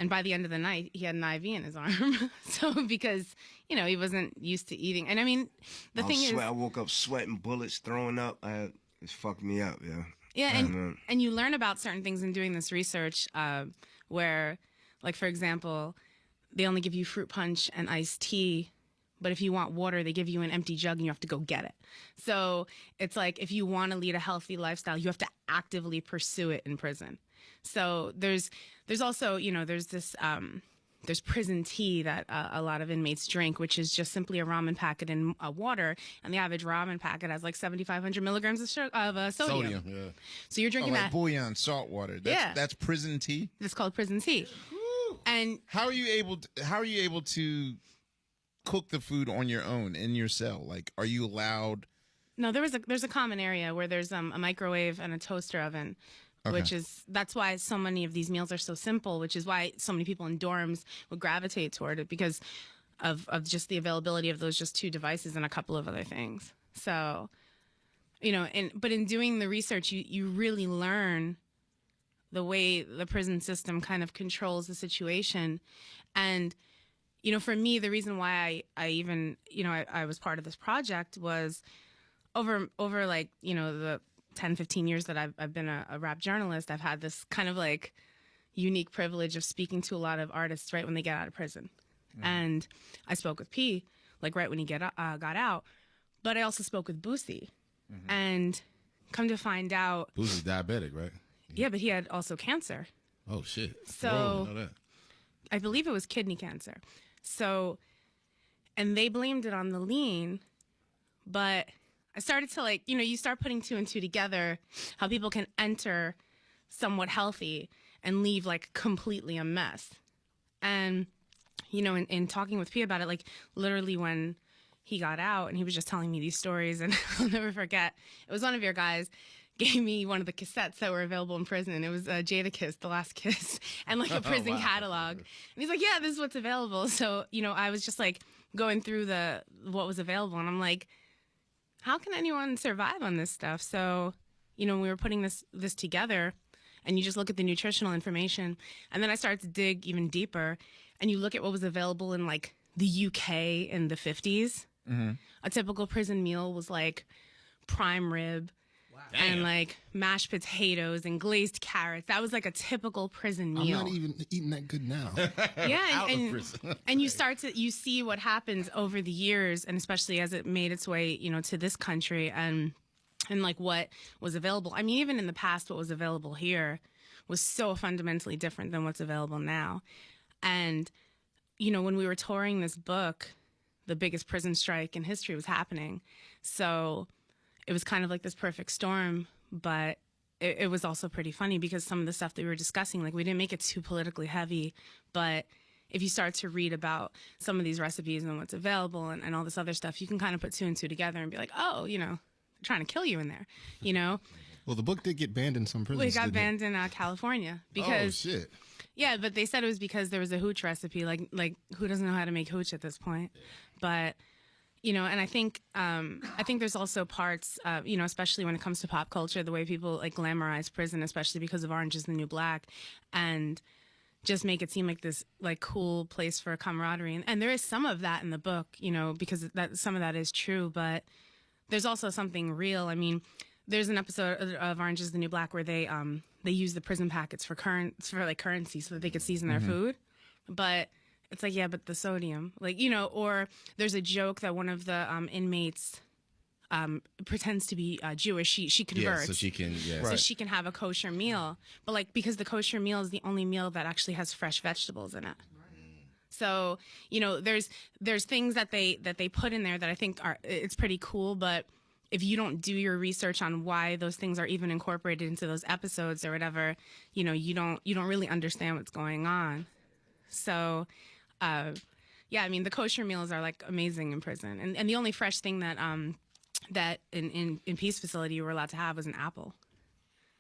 by the end of the night, he had an IV in his arm. So because, he wasn't used to eating. And I mean, the thing is... I woke up sweating, bullets, throwing up. It fucked me up, yeah. Yeah, and you learn about certain things in doing this research where, like, for example, they only give you fruit punch and iced tea, but if you want water, they give you an empty jug and you have to go get it. So it's like if you want to lead a healthy lifestyle, you have to actively pursue it in prison. So there's also, there's this... there's prison tea that a lot of inmates drink, which is just simply a ramen packet in water. And the average ramen packet has like 7,500 milligrams of sodium. Yeah. So you're drinking like that. bouillon, salt water. That's prison tea. It's called prison tea. And How are you able to cook the food on your own in your cell? Like, are you allowed? no, there's a common area where there's a microwave and a toaster oven. Okay. That's why so many of these meals are so simple, which is why so many people in dorms would gravitate toward it because of just the availability of those just two devices and a couple of other things. So, but in doing the research, you really learn the way the prison system kind of controls the situation. And, for me, the reason why I even, I was part of this project was over like, the 10, 15 years that I've been a rap journalist, I've had this kind of like unique privilege of speaking to a lot of artists right when they get out of prison. And I spoke with P, like right when he got out, but I also spoke with Boosie. And come to find out... Boosie's diabetic, right? Yeah, but he had also cancer. Oh, shit. So Whoa, I know that. I believe it was kidney cancer. So, and they blamed it on the lean, but... I started to you start putting two and two together, how people can enter somewhat healthy and leave like completely a mess. And, in talking with P about it, like literally when he got out and he was just telling me these stories, and I'll never forget, it was one of your guys gave me one of the cassettes that were available in prison. It was Jadakiss, The Last Kiss, and like a prison catalog. And he's like, yeah, this is what's available. So, I was just like going through what was available, and I'm like, how can anyone survive on this stuff? So, when we were putting this together and you just look at the nutritional information, and then I started to dig even deeper and you look at what was available in like the UK in the 50s. A typical prison meal was like prime rib, and like mashed potatoes and glazed carrots. That was like a typical prison meal. I'm not even eating that good now. Yeah, and you see what happens over the years, and especially as it made its way, to this country, and like what was available. I mean, even in the past, what was available here was so fundamentally different than what's available now. And when we were touring this book, the biggest prison strike in history was happening. So it was kind of like this perfect storm, but it was also pretty funny because some of the stuff that we were discussing, like we didn't make it too politically heavy, but if you start to read about some of these recipes and what's available and all this other stuff, you can kind of put two and two together and be like, oh, they're trying to kill you in there, Well, the book did get banned in some prisons. Well, it got banned in California because... Oh, shit. Yeah, but they said it was because there was a hooch recipe. Like who doesn't know how to make hooch at this point? But... and I think there's also parts, especially when it comes to pop culture, the way people like glamorize prison, especially because of Orange is the New Black, and just make it seem like this like cool place for camaraderie. And there is some of that in the book, because some of that is true, but there's also something real. I mean, there's an episode of Orange is the New Black where they use the prison packets for currency so that they could season their food, but it's like, yeah, but the sodium, or there's a joke that one of the inmates pretends to be Jewish. She converts. Yeah, so she can, so she can have a kosher meal. But because the kosher meal is the only meal that actually has fresh vegetables in it. So, there's things that they put in there that I think it's pretty cool, but if you don't do your research on why those things are even incorporated into those episodes or whatever, you don't really understand what's going on. So, I mean, the kosher meals are like amazing in prison, and the only fresh thing that in Peace Facility you were allowed to have was an apple.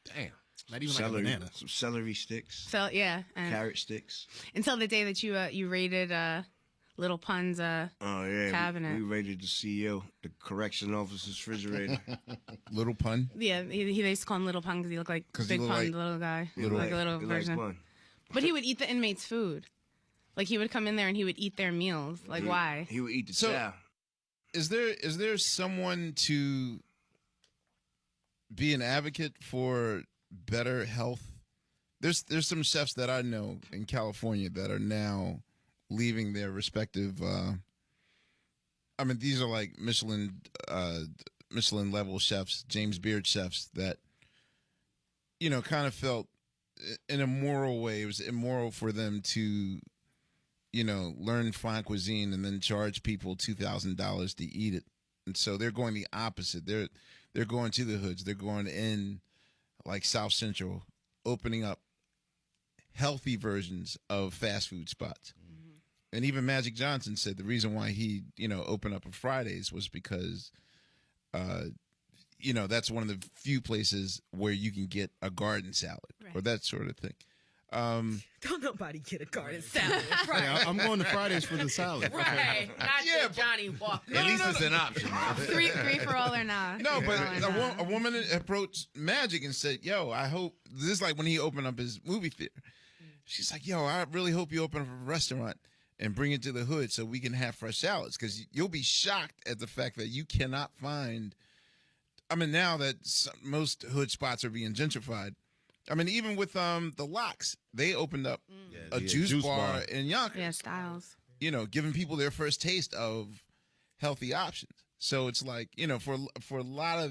Damn, not even celery, like a banana. some celery sticks, And carrot sticks. Until the day that you raided Little Pun's cabinet. We raided the CEO, the correction officer's refrigerator. Little Pun. Yeah, they used to call him Little Pun because he looked like Big Pun, the little guy, like a little version. Like but he would eat the inmates' food. Like he would come in there and he would eat their meals. Like why? He would eat the chow. Is there someone to be an advocate for better health? There's some chefs that I know in California that are now leaving their respective. I mean, these are like Michelin level chefs, James Beard chefs that kind of felt in a moral way it was immoral for them to learn fine cuisine and then charge people $2,000 to eat it. And so they're going the opposite. They're going to the hoods. They're going in like South Central, opening up healthy versions of fast food spots. Mm-hmm. And even Magic Johnson said the reason why he, opened up on Fridays was because, that's one of the few places where you can get a garden salad or that sort of thing. Don't nobody get a garden salad. Right. Yeah, I'm going to Fridays for the salad. Right. Not Johnny Walker. At least it's an option. Three for all or not. No, but a woman approached Magic and said, yo, I hope, this is like when he opened up his movie theater. She's like, yo, I really hope you open up a restaurant and bring it to the hood so we can have fresh salads, because you'll be shocked at the fact that you cannot find, I mean, now that most hood spots are being gentrified, I mean, even with the Locks, they opened up a juice bar in Yonkers. Yeah, Styles. Giving people their first taste of healthy options. So it's like, for a lot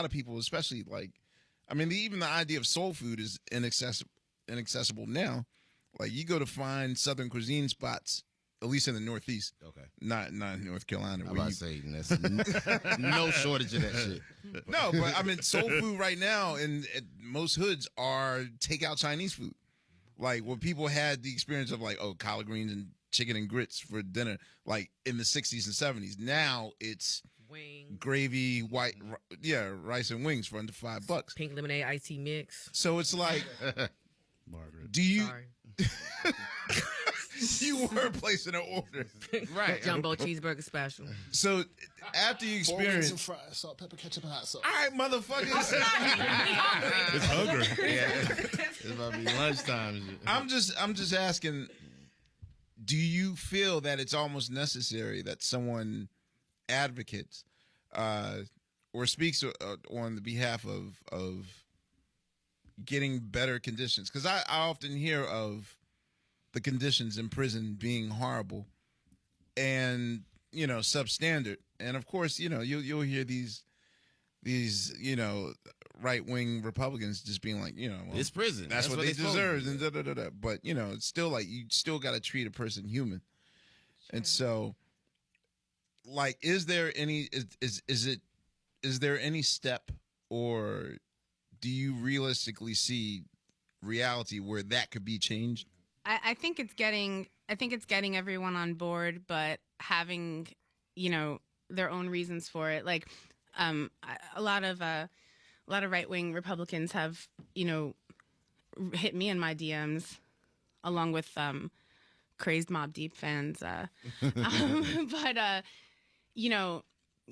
of people, especially like, I mean, even the idea of soul food is inaccessible now. Like you go to find Southern cuisine spots, at least in the Northeast. Okay. Not in North Carolina. I'm about to say, that's no shortage of that shit. No, but I mean, soul food right now in most hoods are takeout Chinese food. Like when people had the experience of like, collard greens and chicken and grits for dinner, like in the 60s and 70s. Now it's gravy, rice and wings for under $5. Pink lemonade, iced tea mix. So it's like, Margaret. do you? Sorry. You were placing an order, right? Jumbo cheeseburger special. So after you experience, Some fries, salt, pepper, ketchup, and hot sauce. all right, motherfuckers. It's hungry. It's about to be lunchtime. I'm just asking. Do you feel that it's almost necessary that someone advocates, or speaks on the behalf of getting better conditions, because I often hear of the conditions in prison being horrible and substandard, and of course you'll hear these right-wing Republicans just being like, well, It's prison. that's what they deserve, and da-da-da-da. But it's still like you still got to treat a person human. Sure. And so, like, is there any step, or do you realistically see reality where that could be changed? I think it's getting everyone on board, but having their own reasons for it. Like a lot of right-wing Republicans have hit me in my DMs, along with crazed Mobb Deep fans, but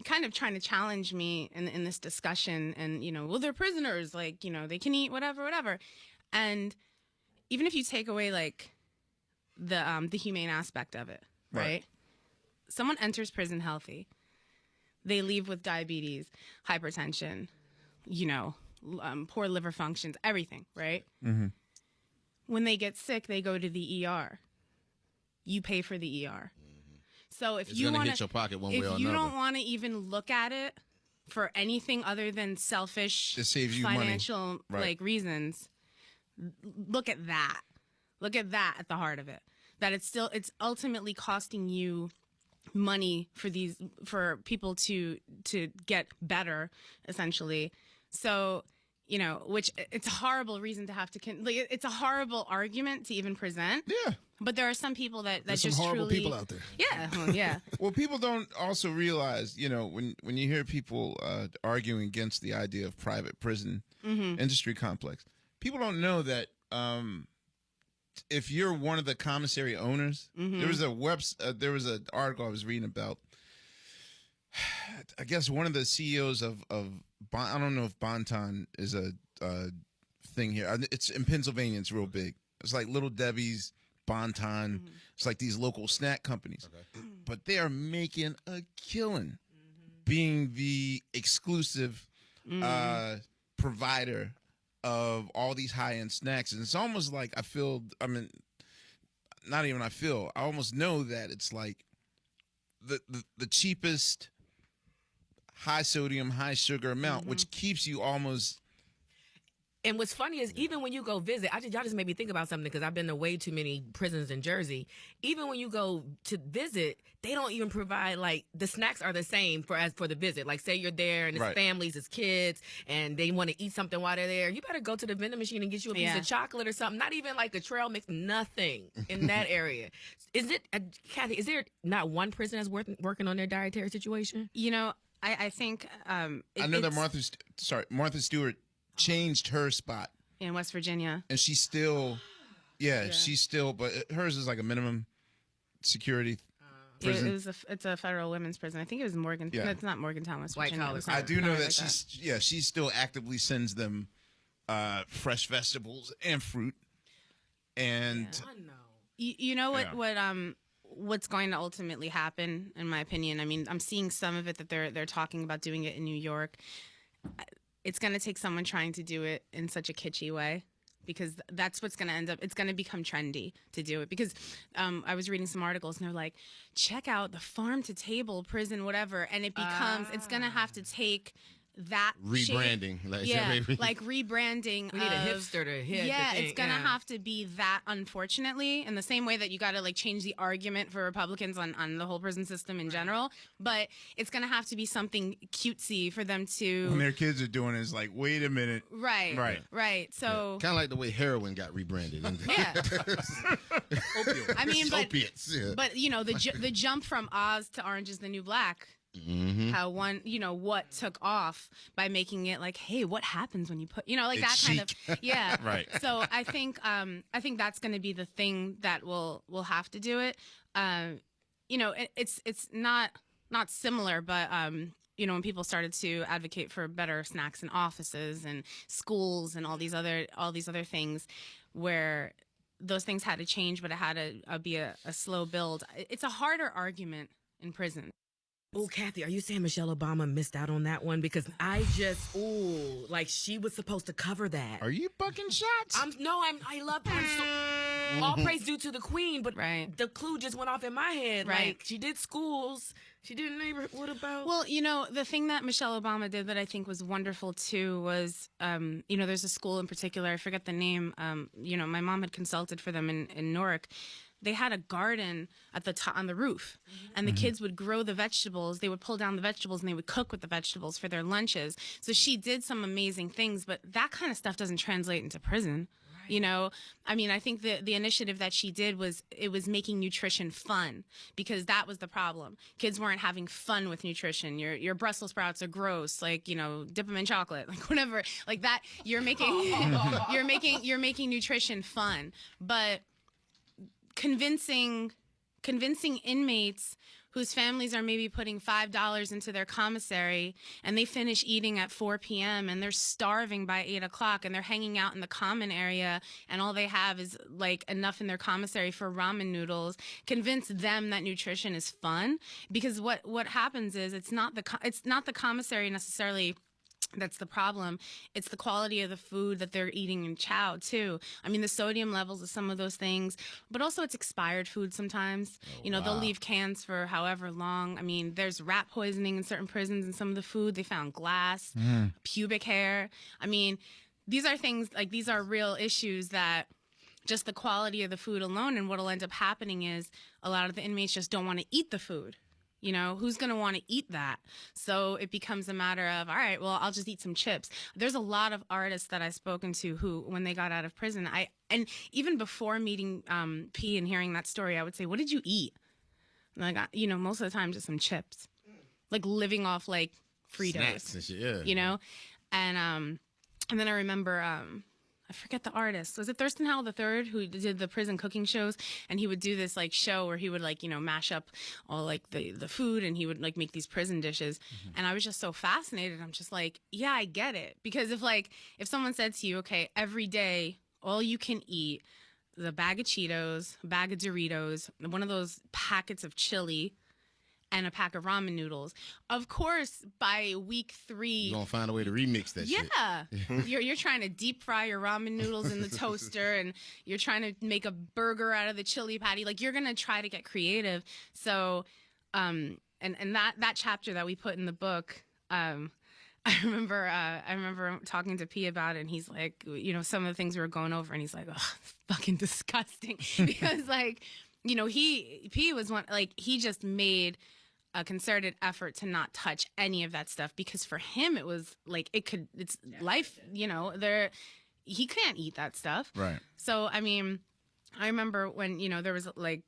kind of trying to challenge me in this discussion, and well, they're prisoners, like they can eat whatever, and even if you take away like the humane aspect of it, right? Someone enters prison healthy, they leave with diabetes, hypertension, poor liver functions, everything, right? Mm-hmm. When they get sick, they go to the ER. You pay for the ER. Mm-hmm. So if you want to hit your pocket one way or another, if you don't want to even look at it for anything other than selfish, it saves you financial money. Right. Reasons, look at that. Look at that at the heart of it. That it's ultimately costing you money for people to get better, essentially. So, which it's a horrible reason to have to it's a horrible argument to even present. Yeah. But there are some people that There's just some horrible truly, people out there. Yeah. Well, yeah. Well, people don't also realize, when you hear people arguing against the idea of private prison industry complex, people don't know that if you're one of the commissary owners, there was an article I was reading about. I guess one of the CEOs of I don't know if Bonton is a thing here. It's in Pennsylvania. It's real big. It's like Little Debbie's, Bonton. It's like these local snack companies, but they are making a killing being the exclusive provider of all these high-end snacks. And it's almost like I almost know that it's like the cheapest high sodium, high sugar amount, which keeps you almost. And what's funny is even when you go visit, y'all just made me think about something, because I've been to way too many prisons in Jersey. Even when you go to visit, they don't even provide, like, the snacks are the same for the visit. Like, say you're there and it's families, it's kids, and they want to eat something while they're there. You better go to the vending machine and get you a piece of chocolate or something. Not even like a trail mix, nothing in that area. Is it, Kathy, is there not one prison that's working on their dietary situation? I think I know that Martha Stewart changed her spot in West Virginia, and she's still, but hers is like a minimum security prison. It's a federal women's prison. I think it was Morgan. Yeah. No, it's not Morgantown, West Virginia. White collar. I do know that she still actively sends them fresh vegetables and fruit, and you know what's going to ultimately happen, in my opinion. I mean, I'm seeing some of it that they're talking about doing it in New York. It's going to take someone trying to do it in such a kitschy way, because that's what's going to end up. It's going to become trendy to do it, because I was reading some articles and they're like, check out the farm to table prison, whatever. And it becomes, it's going to have to take that rebranding, like rebranding. We need a hipster to hit. Yeah, it's gonna have to be that, unfortunately, in the same way that you got to like change the argument for Republicans on the whole prison system in general. But it's gonna have to be something cutesy for them to. When their kids are doing it, it's like, wait a minute. Right. So kind of like the way heroin got rebranded. Yeah. I mean, but opiates. Yeah. But the jump from Oz to Orange is the New Black. How what took off by making it like, hey, what happens when you put, like it's that chic. Kind of, right. So I think that's going to be the thing that will have to do it. It's not similar, but when people started to advocate for better snacks in offices and schools and all these other things, where those things had to change, but it had to be a slow build. It's a harder argument in prison. Oh, Kathy, are you saying Michelle Obama missed out on that one? Because I just, like she was supposed to cover that. Are you bucking shots? I love all praise due to the queen, but the clue just went off in my head. Right. Like she did schools, she did neighborhood about. Well, the thing that Michelle Obama did that I think was wonderful too was, there's a school in particular, I forget the name. My mom had consulted for them in Newark. They had a garden at the top on the roof, and the kids would grow the vegetables. They would pull down the vegetables and they would cook with the vegetables for their lunches. So she did some amazing things, but that kind of stuff doesn't translate into prison. I think the initiative that she did was making nutrition fun, because that was the problem. Kids weren't having fun with nutrition. Your Brussels sprouts are gross, like, dip them in chocolate, like whatever, like that. You're making you're making nutrition fun, but convincing inmates whose families are maybe putting $5 into their commissary, and they finish eating at 4 p.m. and they're starving by 8 o'clock, and they're hanging out in the common area, and all they have is like enough in their commissary for ramen noodles. Convince them that nutrition is fun, because what happens is it's not the commissary necessarily that's the problem. It's the quality of the food that they're eating in chow too. I mean, the sodium levels of some of those things, but also it's expired food sometimes. They'll leave cans for however long. I mean, there's rat poisoning in certain prisons, and some of the food they found glass, pubic hair. I mean, these are things, like, these are real issues that just the quality of the food alone, and what'll end up happening is a lot of the inmates just don't want to eat the food. Who's going to want to eat that? So it becomes a matter of, all right, well, I'll just eat some chips. There's a lot of artists that I've spoken to who, when they got out of prison, and even before meeting P and hearing that story, I would say, what did you eat? And I got, most of the time, just some chips, like living off like Fritos, snacks and shit, yeah. And then I remember, I forget the artist. Was it Thurston Howell III who did the prison cooking shows? And he would do this like show where he would mash up all like the food, and he would like make these prison dishes. And I was just so fascinated. I'm just like, yeah, I get it. Because if someone said to you, okay, every day, all you can eat is a bag of Cheetos, a bag of Doritos, one of those packets of chili, and a pack of ramen noodles. Of course, by week 3, you're gonna find a way to remix that shit. Yeah. You're trying to deep fry your ramen noodles in the toaster, and you're trying to make a burger out of the chili patty. Like, you're gonna try to get creative. So, and that chapter that we put in the book, I remember talking to P about it, and he's like, some of the things we were going over, and he's like, oh, fucking disgusting. Because P was one, like, he just made a concerted effort to not touch any of that stuff, because for him it was like it's life, he can't eat that stuff. Right. So I mean, I remember when there was like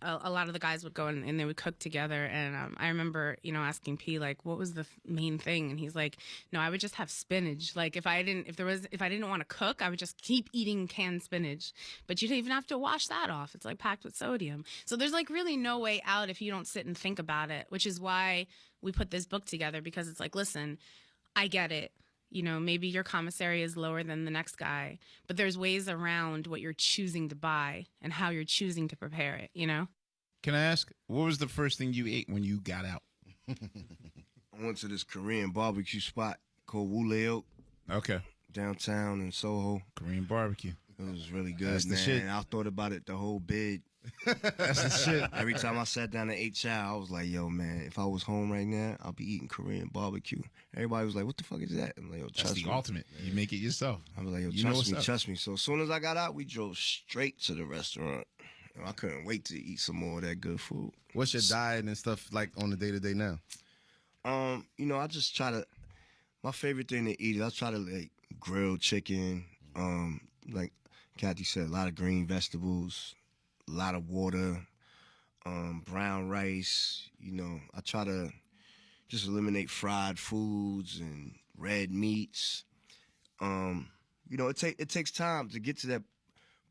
a lot of the guys would go and they would cook together, and I remember asking P like, what was the main thing, and he's like, no, I would just have spinach. Like, if I didn't want to cook, I would just keep eating canned spinach, but you don't even have to wash that off. It's like packed with sodium. So there's like really no way out if you don't sit and think about it, which is why we put this book together, because it's like, listen, I get it. Maybe your commissary is lower than the next guy, but there's ways around what you're choosing to buy and how you're choosing to prepare it, Can I ask, what was the first thing you ate when you got out? I went to this Korean barbecue spot called Woo-Leo. Okay. Downtown in Soho. Korean barbecue. It was really good, That's the man. shit. I thought about it the whole bid. That's the shit. Every time I sat down to eat chow, I was like, yo, man, if I was home right now, I'll be eating Korean barbecue. Everybody was like, what the fuck is that? I'm like, yo, That's trust the me. ultimate. You make it yourself. I was like, yo, trust me. So as soon as I got out, we drove straight to the restaurant. I couldn't wait to eat some more of that good food. What's your diet and stuff like on the day-to-day now? I just try to, my favorite thing to eat is I try to like grilled chicken, like Kathy said, a lot of green vegetables, a lot of water, brown rice. I try to just eliminate fried foods and red meats. It takes time to get to that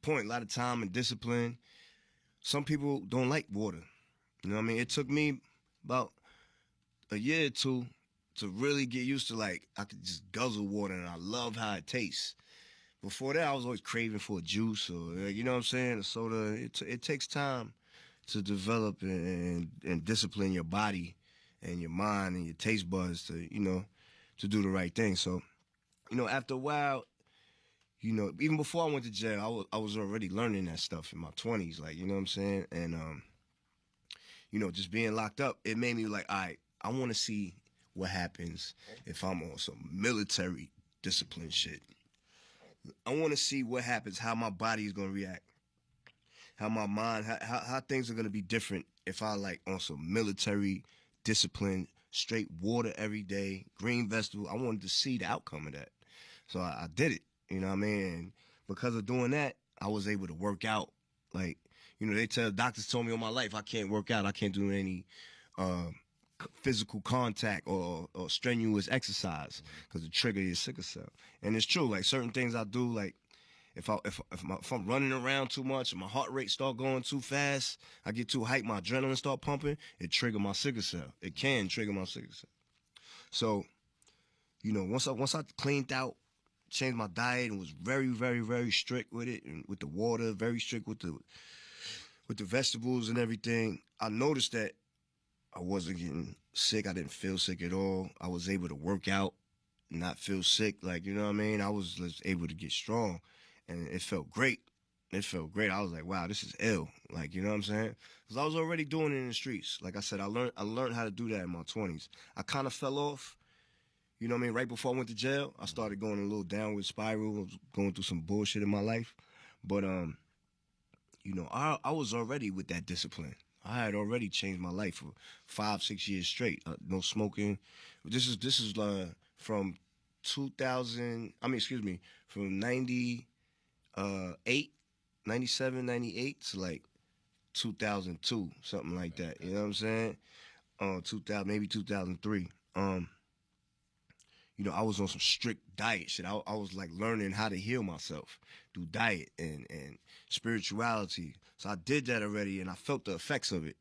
point, a lot of time and discipline. Some people don't like water. It took me about a year or 2 to really get used to, like, I could just guzzle water, and I love how it tastes. Before that, I was always craving for a juice or, a soda. It takes time to develop and discipline your body and your mind and your taste buds to, to do the right thing. So, after a while, even before I went to jail, I was already learning that stuff in my 20s, like, you know what I'm saying? And, just being locked up, it made me like, all right, I want to see what happens if I'm on some military discipline shit. I want to see what happens, how my body is going to react, how my mind, how things are going to be different if I like on some military discipline, straight water every day, green vegetable. I wanted to see the outcome of that. So I did it, you know what I mean? And because of doing that, I was able to work out. Like, doctors told me all my life I can't work out. I can't do any physical contact or strenuous exercise because it triggers your sickle cell. And it's true, like certain things I do, like if I'm running around too much, my heart rate start going too fast, I get too hyped, my adrenaline start pumping, it trigger my sickle cell. It can trigger my sickle cell. So, once I cleaned out, changed my diet and was very, very, very strict with it and with the water, very strict with the vegetables and everything, I noticed that I wasn't getting sick. I didn't feel sick at all. I was able to work out, not feel sick. Like, you know what I mean? I was just able to get strong, and it felt great. It felt great. I was like, wow, this is ill. Like, you know what I'm saying? Because I was already doing it in the streets. Like I said, I learned how to do that in my 20s. I kind of fell off. You know what I mean? Right before I went to jail, I started going a little downward spiral. I was going through some bullshit in my life. But, I was already with that discipline. I had already changed my life for 5-6 years straight. No smoking. This is from 2000. From 97, 98 to like 2002, something like that. You know what I'm saying? 2000, maybe 2003. I was on some strict diet shit. I was like learning how to heal myself through diet and spirituality. So I did that already, and I felt the effects of it.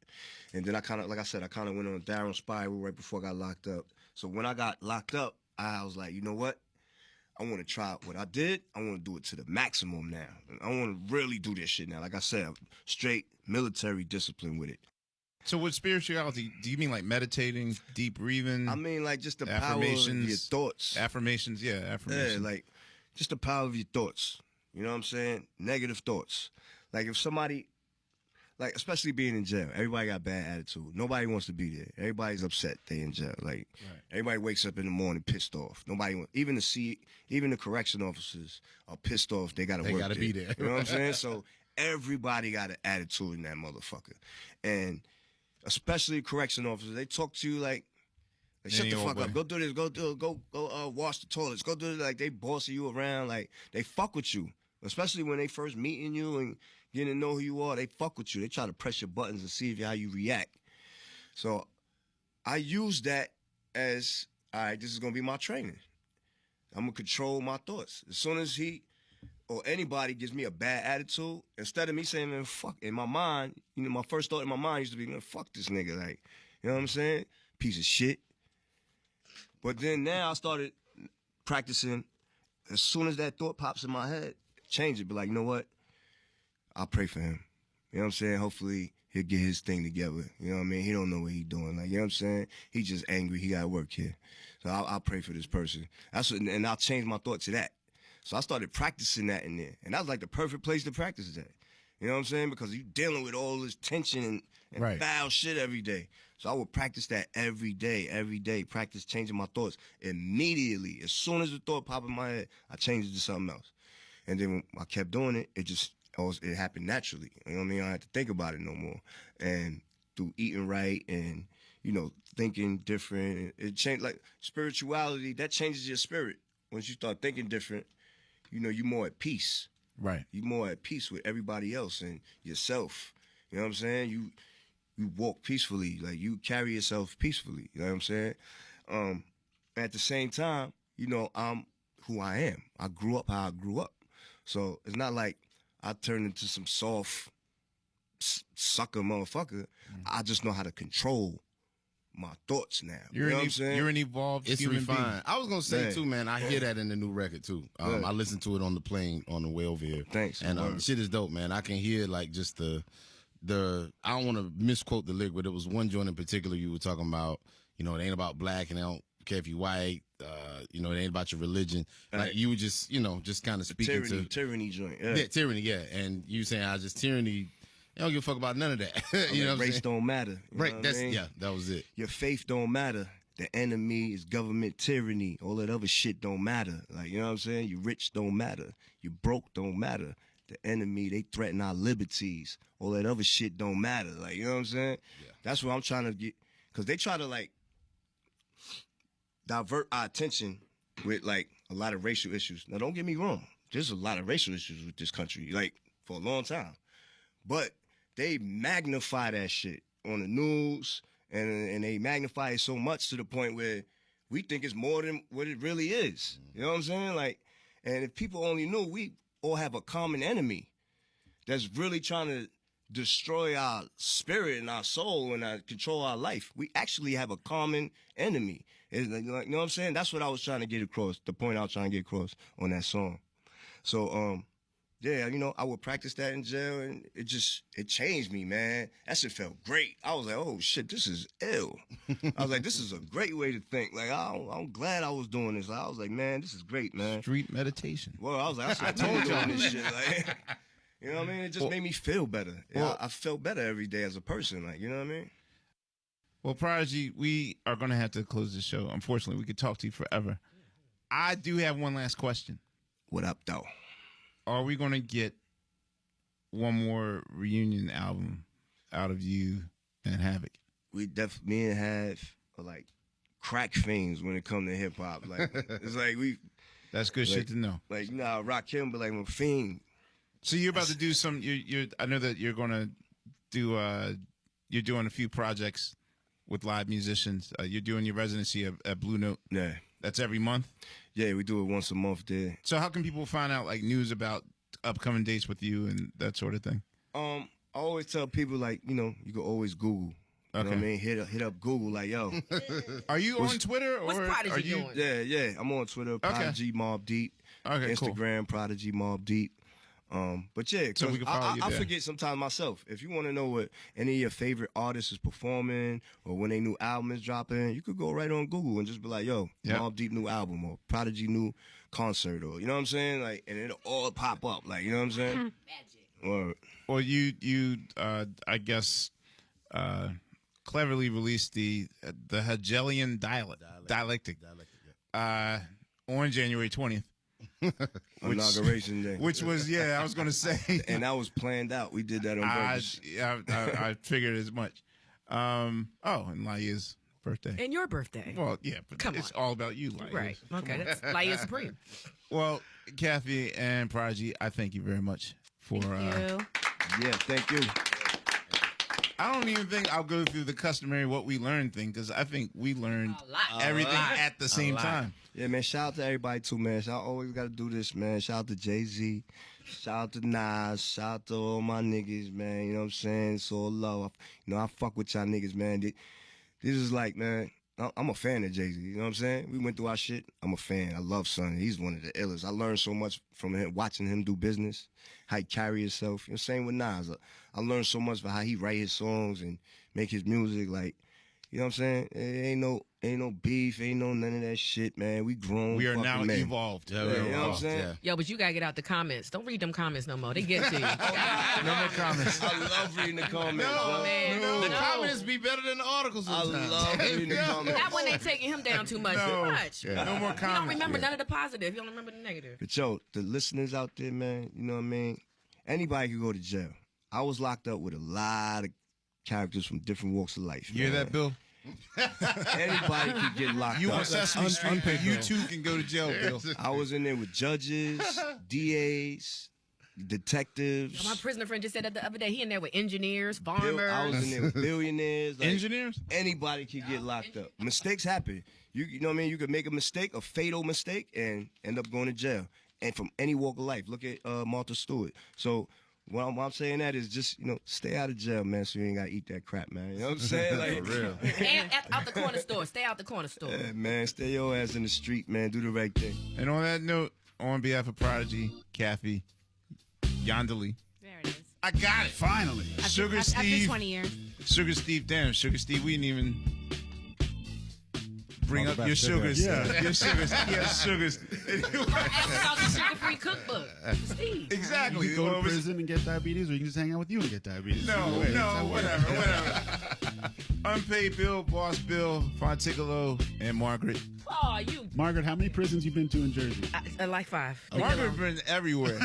And then I kind of went on a downward spiral right before I got locked up. So when I got locked up, I was like, you know what? I want to try what I did. I want to do it to the maximum now. I want to really do this shit now. Like I said, straight military discipline with it. So with spirituality, do you mean like meditating, deep breathing? I mean like just the power of your thoughts. Affirmations, yeah, affirmations. Yeah, like just the power of your thoughts. You know what I'm saying? Negative thoughts. Like if somebody, like especially being in jail, everybody got bad attitude. Nobody wants to be there. Everybody's upset they in jail. Like everybody wakes up in the morning pissed off. Even the correction officers are pissed off. They gotta be there. You know what I'm saying? So everybody got an attitude in that motherfucker. And especially correction officers, they talk to you like shut the fuck up. Go do this. Go wash the toilets. Go do this. Like they bossing you around. Like they fuck with you. Especially when they first meeting you and getting to know who you are, they fuck with you. They try to press your buttons and see how you react. So I use that as, all right, this is gonna be my training. I'm gonna control my thoughts. As soon as he or anybody gives me a bad attitude, instead of me saying, man, fuck, in my mind, my first thought in my mind used to be, man, fuck this nigga. Like, you know what I'm saying? Piece of shit. But then now I started practicing. As soon as that thought pops in my head, change it. Be like, you know what? I'll pray for him. You know what I'm saying? Hopefully he'll get his thing together. You know what I mean? He don't know what he's doing. Like, you know what I'm saying? He just angry. He got to work here. So I'll pray for this person. And I'll change my thought to that. So I started practicing that in there. And that was like the perfect place to practice that. You know what I'm saying? Because you're dealing with all this tension and foul shit every day. So I would practice that every day, practice changing my thoughts immediately. As soon as the thought popped in my head, I changed it to something else. And then when I kept doing it, it happened naturally. You know what I mean? I had to think about it no more. And through eating right and, thinking different, it changed. Like spirituality, that changes your spirit. Once you start thinking different, you're more at peace. Right. You're more at peace with everybody else and yourself. You know what I'm saying? You walk peacefully. Like, you carry yourself peacefully. You know what I'm saying? At the same time, I'm who I am. I grew up how I grew up. So it's not like I turned into some soft sucker motherfucker. I just know how to control my thoughts now. You know what I'm saying? You're an evolved human refined. being. I was gonna say too, man. I hear that in the new record too. I listened to it on the plane on the way over here. Thanks. And shit is dope, man. I can hear like just the I don't want to misquote the lyric, but it was one joint in particular you were talking about. You know, it ain't about black, and they don't care if you white. You know, it ain't about your religion. Like you were just, you know, just kind of speaking to tyranny joint. yeah, tyranny, yeah. And you saying I just tyranny. I don't give a fuck about none of that. You know, what race I'm saying? don't matter. Right. That's yeah. That was it. Your faith don't matter. The enemy is government tyranny. All that other shit don't matter. Like, you know what I'm saying? You rich don't matter. You broke don't matter. The enemy, they threaten our liberties. All that other shit don't matter. Like, you know what I'm saying? Yeah. That's what I'm trying to get. Because they try to, like, divert our attention with, like, a lot of racial issues. Now, don't get me wrong. There's a lot of racial issues with this country, like, for a long time. But they magnify that shit on the news, and they magnify it so much to the point where we think it's more than what it really is. You know what I'm saying? Like, and if people only knew, we all have a common enemy that's really trying to destroy our spirit and our soul and control our life. We actually have a common enemy. It's like, you know what I'm saying? That's what I was trying to get across, the point I was trying to get across on that song. So, yeah, you know, I would practice that in jail, and it changed me, man. That shit felt great. I was like, oh, shit, this is ill. I was like, this is a great way to think. Like, I'm glad I was doing this. I was like, man, this is great, man. Street meditation. Well, I was like, I told you on this shit. Like, you know what I mean? It just made me feel better. Well, I felt better every day as a person. Like, you know what I mean? Well, Prodigy, we are going to have to close the show. Unfortunately, we could talk to you forever. I do have one last question. What up, though? Are we going to get one more reunion album out of you and Havoc? We definitely, me and Have are like crack fiends when it comes to hip hop. Like, it's like That's good shit to know. Like, you know, I rock him, but like I'm a fiend. So you're about to do some. I know that you're going to do. You're doing a few projects with live musicians. You're doing your residency at Blue Note. Yeah, that's every month. Yeah, we do it once a month there. So how can people find out like news about upcoming dates with you and that sort of thing? I always tell people, like, you know, you can always Google. You know what I mean? Hit up Google, like, yo. Are you on Twitter? Or what's Prodigy doing? Yeah. I'm on Twitter, Prodigy Mobb Deep. Okay, Instagram, cool. Prodigy Mobb Deep. But yeah, so we can follow you I there. forget sometimes myself. If you want to know what any of your favorite artists is performing or when their new album is dropping, you could go right on Google and just be like, yo, Mobb Deep new album or Prodigy new concert, or, you know what I'm saying? Like, and it'll all pop up. Like, you know what I'm saying? Magic. Or you I guess cleverly released the Hegelian dialectic on January 20th. Inauguration day. Which was, I was going to say. And that was planned out. We did that on purpose. I figured as much. And Laia's birthday. And your birthday. Well, yeah, but it's all about you, Laia. Right. Okay, that's Laia Supreme. Well, Kathy and Prodigy, I thank you very much for... Thank you. Yeah, thank you. I don't even think I'll go through the customary what we learned thing, because I think we learned everything at the same time. Yeah, man, shout out to everybody, too, man. I always got to do this, man. Shout out to Jay-Z. Shout out to Nas. Shout out to all my niggas, man. You know what I'm saying? It's all love. You know, I fuck with y'all niggas, man. This is like, man, I'm a fan of Jay-Z. You know what I'm saying? We went through our shit. I'm a fan. I love Son. He's one of the illest. I learned so much from him, watching him do business, how he carry himself. You know, same with Nas. I learned so much about how he write his songs and make his music. Like, you know what I'm saying? It ain't no beef, ain't no none of that shit, man. We grown. We are now men. evolved. Yeah, you know what I'm saying? Yeah. Yo, but you gotta get out the comments. Don't read them comments no more. They get to you. No more comments. I love reading the comments. No, man. The comments be better than the articles I sometimes. love reading the comments. That one ain't taking him down too much. Too much. Yeah. No more comments. You don't remember none of the positive. You don't remember the negative. But yo, the listeners out there, man, you know what I mean? Anybody could go to jail. I was locked up with a lot of characters from different walks of life. You hear that, Bill? Anybody could get locked You up. on Sesame Street, but you too can go to jail, Bill. I was in there with judges, DAs, detectives. My prisoner friend just said that the other day. He in there with engineers, farmers. I was in there with billionaires. Like, Engineers? Anybody could get locked up. Mistakes happen. You know what I mean? You could make a mistake, a fatal mistake, and end up going to jail. And from any walk of life. Look at Martha Stewart. So what I'm saying that is just, you know, stay out of jail, man, so you ain't got to eat that crap, man. You know what I'm saying? Like, For real. And out the corner store. Stay out the corner store. Yeah, man, stay your ass in the street, man. Do the right thing. And on that note, on behalf of Prodigy, Kathy, Landoli, There it is. I got it. Finally. Sugar After Steve. 20 years. Sugar Steve, damn, Sugar Steve, we didn't even. bring Talk up about your sugar. sugars. Yeah. Your sugars. He has sugars. About the sugar-free cookbook. Steve. Exactly. You can go Well, to it was- prison and get diabetes, or you can just hang out with you and get diabetes. No, Either way, it's no, that way. whatever. Unpaid Bill, Boss Bill, Fonticolo, and Margaret. Oh, you. Margaret, how many prisons you been to in Jersey? Like 5. Margaret been everywhere.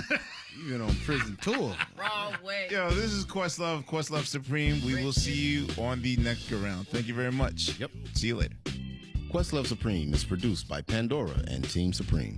You been on prison tour. Wrong way. Yo, this is Questlove Supreme. We will see you on the next go round. Thank you very much. Yep. See you later. Questlove Supreme is produced by Pandora and Team Supreme.